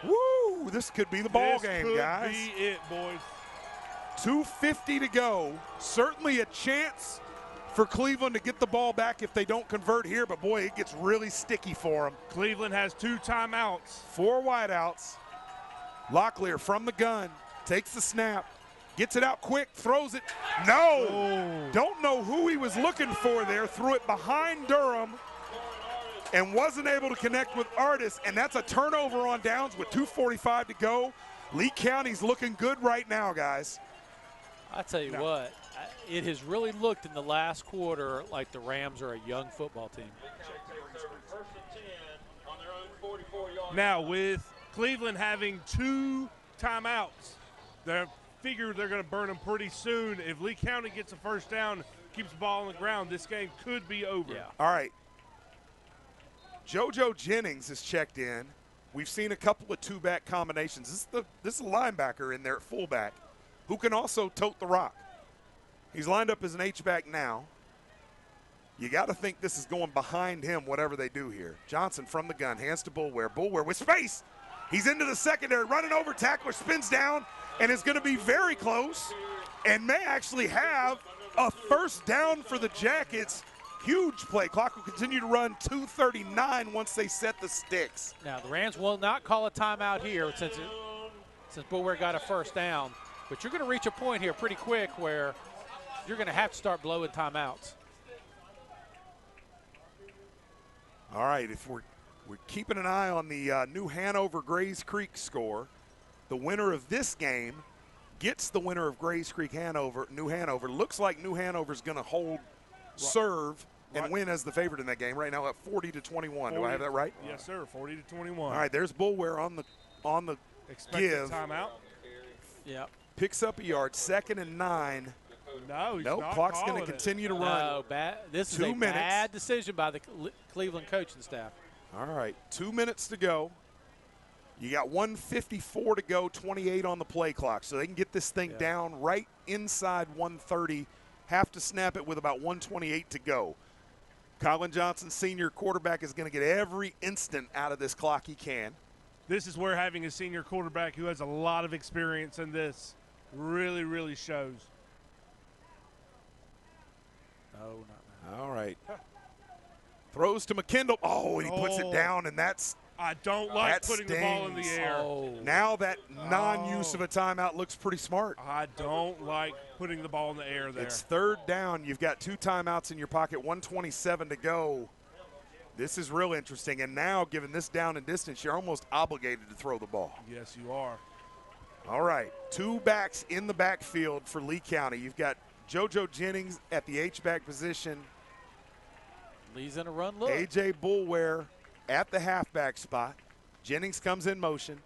Woo, this could be the ball game, guys. This could be it, boys. 2:50 to go. Certainly a chance for Cleveland to get the ball back if they don't convert here, but boy, it gets really sticky for them. Cleveland has 2 timeouts. 4 wideouts. Locklear from the gun, takes the snap, gets it out quick, throws it. No! Oh. Don't know who he was looking for there. Threw it behind Durham and wasn't able to connect with Artis, and that's a turnover on downs with 2:45 to go. Lee County's looking good right now, guys. I tell you what, it has really looked in the last quarter like the Rams are a young football team. Now, with Cleveland having 2 timeouts. They figure they're going to burn them pretty soon. If Lee County gets a first down, keeps the ball on the ground, this game could be over. Yeah. All right. JoJo Jennings is checked in. We've seen a couple of two-back combinations. This is a linebacker in there at fullback who can also tote the rock. He's lined up as an H-back now. You got to think this is going behind him, whatever they do here. Johnson from the gun, hands to Boulware. Boulware with space. He's into the secondary, running over, tackler spins down, and is going to be very close and may actually have a first down for the Jackets. Huge play. Clock will continue to run. 2:39 once they set the sticks. Now, the Rams will not call a timeout here since Boulware got a first down. But you're going to reach a point here pretty quick where you're going to have to start blowing timeouts. All right, if we're keeping an eye on the New Hanover Grays Creek score, the winner of this game gets the winner of Grays Creek New Hanover. Looks like New Hanover's going to hold serve and win as the favorite in that game right now at 40-21. Do I have that right? Yes, sir. 40-21. All right, there's Boulware on the Expected give. Timeout. Yep. Picks up a yard. 2nd and 9. No, he's not clock's going calling to continue to run. No, this is 2 a minutes. bad decision by the Cleveland coaching staff. All right, 2 minutes to go. You got 1:54 to go, 28 on the play clock. So they can get this thing down right inside 130. Have to snap it with about 1:28 to go. Colin Johnson, senior quarterback, is going to get every instant out of this clock he can. This is where having a senior quarterback who has a lot of experience in this really, really shows. Oh, not now. All right. Throws to McKendall. Oh, and he puts it down, and that's I don't like putting the ball in the air. Now that non-use of a timeout looks pretty smart. I don't like putting the ball in the air there. It's 3rd down. You've got 2 timeouts in your pocket, 1:27 to go. This is real interesting. And now, given this down and distance, you're almost obligated to throw the ball. Yes, you are. All right, 2 backs in the backfield for Lee County. You've got JoJo Jennings at the H-back position. Lee's in a run look. A.J. Boulware at the halfback spot. Jennings comes in motion.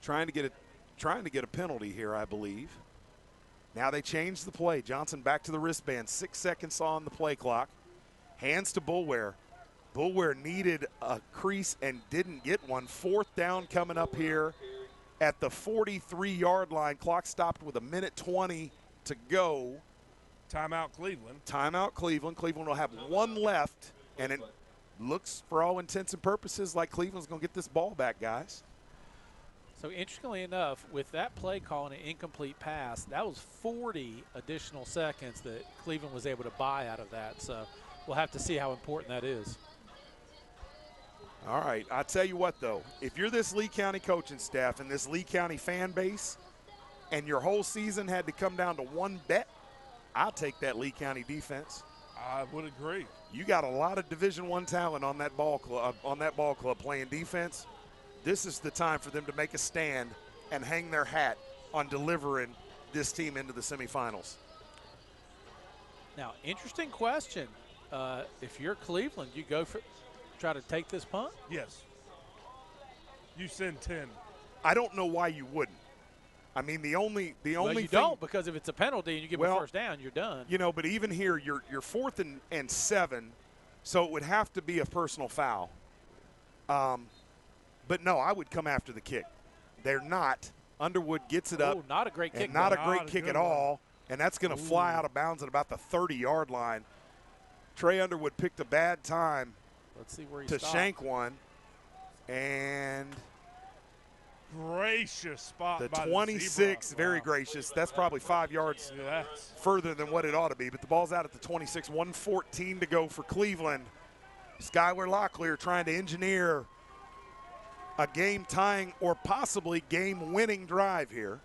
Trying to get a penalty here, I believe. Now they change the play. Johnson back to the wristband. 6 seconds on the play clock. Hands to Boulware. Boulware needed a crease and didn't get one. 4th down coming up here at the 43-yard line. Clock stopped with 1:20 to go. Timeout Cleveland. Timeout Cleveland. Cleveland will have 1 left, and it looks, for all intents and purposes, like Cleveland's going to get this ball back, guys. So interestingly enough, with that play call and an incomplete pass, that was 40 additional seconds that Cleveland was able to buy out of that. So we'll have to see how important that is. All right, I'll tell you what, though. If you're this Lee County coaching staff and this Lee County fan base and your whole season had to come down to 1 bet, I'll take that Lee County defense. I would agree. You got a lot of Division I talent on that ball club playing defense. This is the time for them to make a stand and hang their hat on delivering this team into the semifinals. Now, interesting question. If you're Cleveland, you try to take this punt? Yes. You send 10. I don't know why you wouldn't. I mean, the only well, you thing, don't, because if it's a penalty and you give a first down, you're done. You know, but even here, you're 4th and 7, so it would have to be a personal foul. But no, I would come after the kick. They're not. Underwood gets it up. Not a great kick. Not a great kick at all, and that's going to fly out of bounds at about the 30-yard line. Trey Underwood picked a bad time. Let's see where he to stopped. shank one, and gracious spot the by 26, the very gracious. That's probably 5 yards further than what it ought to be, but the ball's out at the 26, 1:14 to go for Cleveland. Skylar Locklear trying to engineer a game-tying or possibly game-winning drive here.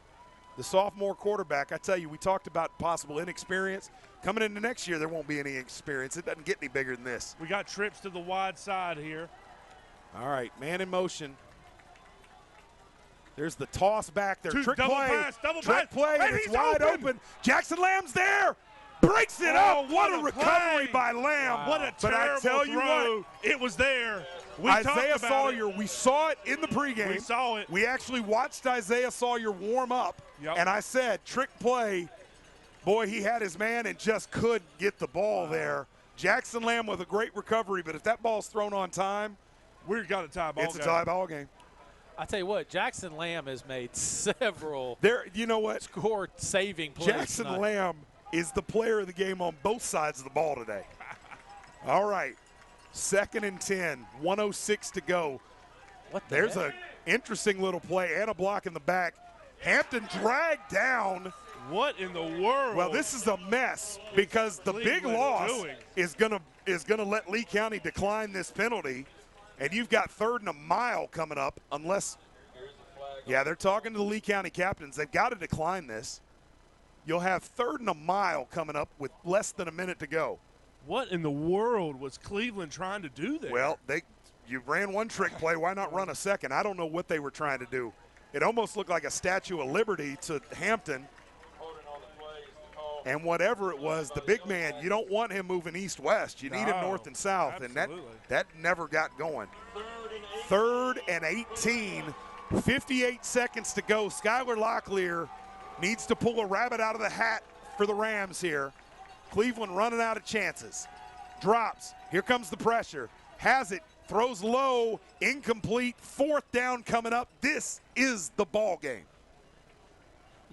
The sophomore quarterback, I tell you, we talked about possible inexperience. Coming into next year, there won't be any experience. It doesn't get any bigger than this. We got trips to the wide side here. All right, man in motion. There's the toss back there. Trick play. Double Trick pass. play, and it's wide open. Jackson Lamb's there. breaks it up. What a recovery by Lamb. What a But I tell you throw. what, it was there. Isaiah Sawyer, we saw it in the pregame. We saw it. We actually watched Isaiah Sawyer warm up, and I said, trick play. Boy, he had his man and just couldn't get the ball there. Jackson Lamb with a great recovery, but if that ball's thrown on time, we've got a tie ball game. It's a tie ball game. I tell you what, Jackson Lamb has made several you know what? score-saving plays. Jackson tonight. Lamb is the player of the game on both sides of the ball today. All right, 2nd and 10, 1:06 to go. There's an interesting little play and a block in the back. Hampton dragged down. What in the world? Well, this is a mess because the big loss is gonna let Lee County decline this penalty, and you've got 3rd and a mile coming up unless – yeah, they're talking to the Lee County captains. They've got to decline this. You'll have 3rd and a mile coming up with less than a minute to go. What in the world was Cleveland trying to do there? Well, you ran one trick play. Why not run a second? I don't know what they were trying to do. It almost looked like a Statue of Liberty to Hampton. And whatever it was, the big man, you don't want him moving east-west. You need him north and south, absolutely. and that never got going. 3rd and 18, 58 seconds to go. Skylar Locklear needs to pull a rabbit out of the hat for the Rams here. Cleveland running out of chances. Drops. Here comes the pressure. Has it. Throws low. Incomplete. 4th down coming up. This is the ball game.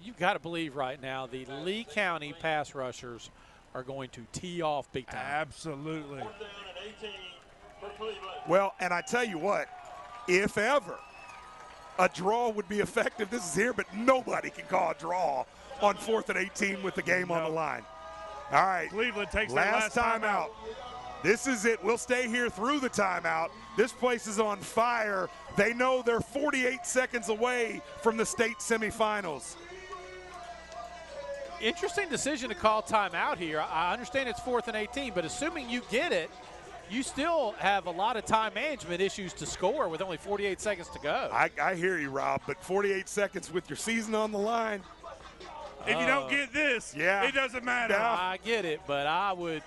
You've got to believe right now the Lee County pass rushers are going to tee off big time. Absolutely. Well, and I tell you what, if ever a draw would be effective, this is here, but nobody can call a draw on 4th and 18 with the game on the line. All right. Cleveland takes last timeout. This is it. We'll stay here through the timeout. This place is on fire. They know they're 48 seconds away from the state semifinals. Interesting decision to call timeout here. I understand it's 4th and 18, but assuming you get it, you still have a lot of time management issues to score with only 48 seconds to go. I hear you, Rob, but 48 seconds with your season on the line. If you don't get this, it doesn't matter. I get it, but I would.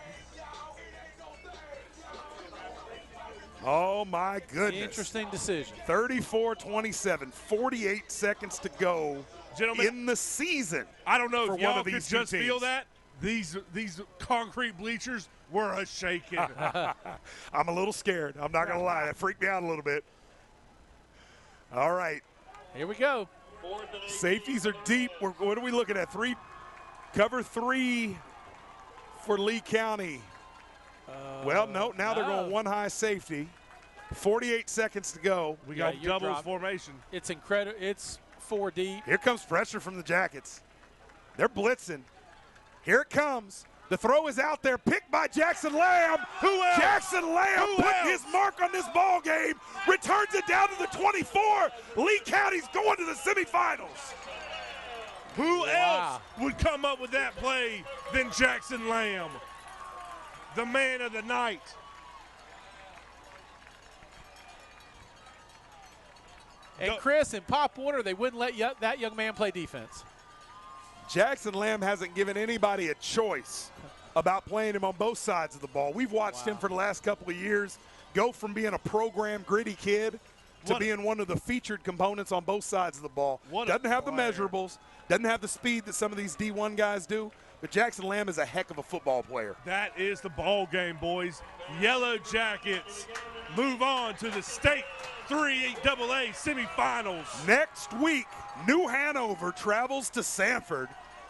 Oh, my goodness. Interesting decision. 34-27, 48 seconds to go. Gentlemen, in the season. I don't know if y'all could just feel that. These concrete bleachers were a shaking. I'm a little scared. I'm not going to lie. That freaked me out a little bit. All right. Here we go. Safeties are deep. What are we looking at? Cover 3 for Lee County. Well, no. Now they're going one high safety. 48 seconds to go. We got doubles formation. It's incredible. It's 4 deep. Here comes pressure from the Jackets. They're blitzing. Here it comes. The throw is out there, picked by Jackson Lamb. Who else? Jackson Lamb putting his mark on this ball game. Returns it down to the 24. Lee County's going to the semifinals. Who else would come up with that play than Jackson Lamb, the man of the night? And Chris, in Pop Warner, they wouldn't let that young man play defense. Jackson Lamb hasn't given anybody a choice about playing him on both sides of the ball. We've watched him for the last couple of years go from being a program gritty kid to being one of the featured components on both sides of the ball. Doesn't have the measurables, doesn't have the speed that some of these D1 guys do, but Jackson Lamb is a heck of a football player. That is the ball game, boys. Yellow Jackets move on to the state 3AA semifinals. Next week, New Hanover travels to Sanford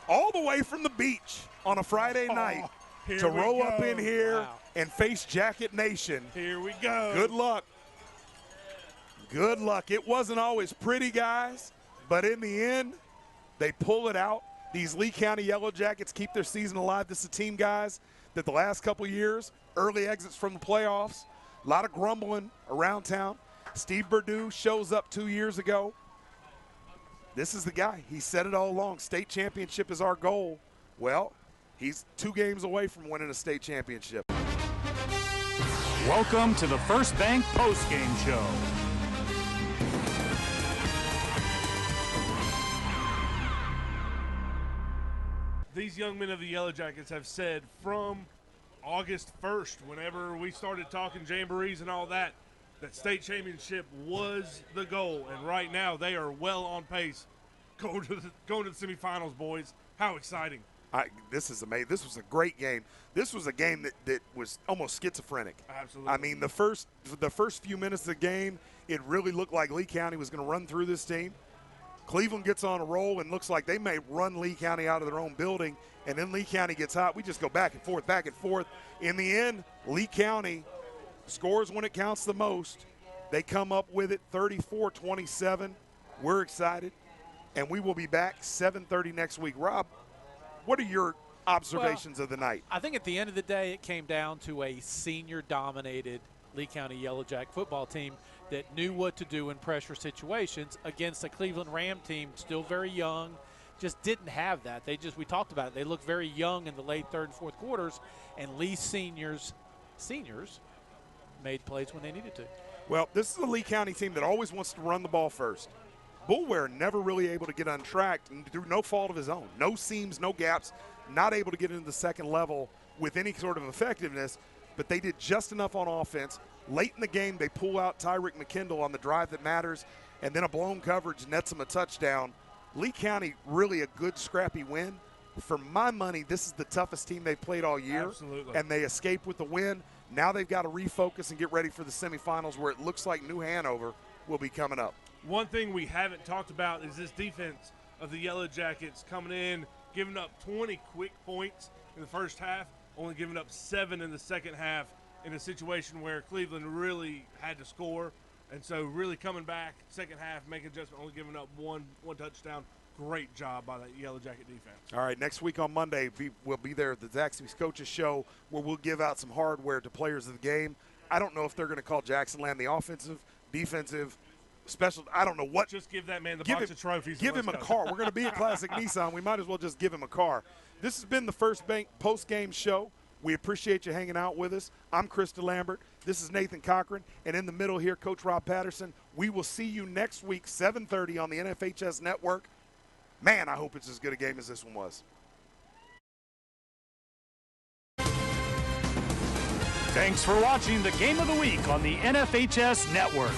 all the way from the beach on a Friday night to roll up in here and face Jacket Nation. Here we go. Good luck. Good luck. It wasn't always pretty, guys, but in the end, they pull it out. These Lee County Yellow Jackets keep their season alive. This is a team, guys, that the last couple years, early exits from the playoffs, a lot of grumbling around town. Steve Perdue shows up 2 years ago. This is the guy. He said it all along. State championship is our goal. Well, he's 2 games away from winning a state championship. Welcome to the First Bank postgame show. The these young men of the Yellow Jackets have said from August 1st, whenever we started talking jamborees and all that, that state championship was the goal. And right now they are well on pace going to the semifinals, boys. How exciting. This is amazing. This was a great game. This was a game that was almost schizophrenic. Absolutely. I mean, the first few minutes of the game, it really looked like Lee County was going to run through this team. Cleveland gets on a roll and looks like they may run Lee County out of their own building, and then Lee County gets hot. We just go back and forth, back and forth. In the end, Lee County scores when it counts the most. They come up with it 34-27. We're excited, and we will be back 7:30 next week. Rob, what are your observations of the night? I think at the end of the day, it came down to a senior-dominated Lee County Yellow Jack football team that knew what to do in pressure situations against a Cleveland Ram team still very young, just didn't have that. We talked about it. They looked very young in the late third and fourth quarters, and Lee seniors made plays when they needed to. Well, this is a Lee County team that always wants to run the ball first. Bullware never really able to get untracked and through no fault of his own. No seams, no gaps, not able to get into the second level with any sort of effectiveness, but they did just enough on offense. Late in the game, they pull out Tyrick McKindle on the drive that matters, and then a blown coverage nets them a touchdown. Lee County, really a good, scrappy win. For my money, this is the toughest team they've played all year. Absolutely. And they escaped with the win. Now they've got to refocus and get ready for the semifinals, where it looks like New Hanover will be coming up. One thing we haven't talked about is this defense of the Yellow Jackets coming in, giving up 20 quick points in the first half, only giving up 7 in the second half in a situation where Cleveland really had to score. And so really coming back, second half, making adjustment, only giving up one touchdown. Great job by that Yellow Jacket defense. All right, next week on Monday, we'll be there at the Zaxby's Coaches Show, where we'll give out some hardware to players of the game. I don't know if they're going to call Jackson Lamb the offensive, defensive, special. I don't know what. Just give that man the box of trophies. Give him a car. We're going to be at Classic Nissan. We might as well just give him a car. This has been the First Bank post-game show. We appreciate you hanging out with us. I'm Chris DeLambert. This is Nathan Cochrane. And in the middle here, Coach Rob Patterson. We will see you next week, 7:30 on the NFHS Network. Man, I hope it's as good a game as this one was. Thanks for watching the Game of the Week on the NFHS Network.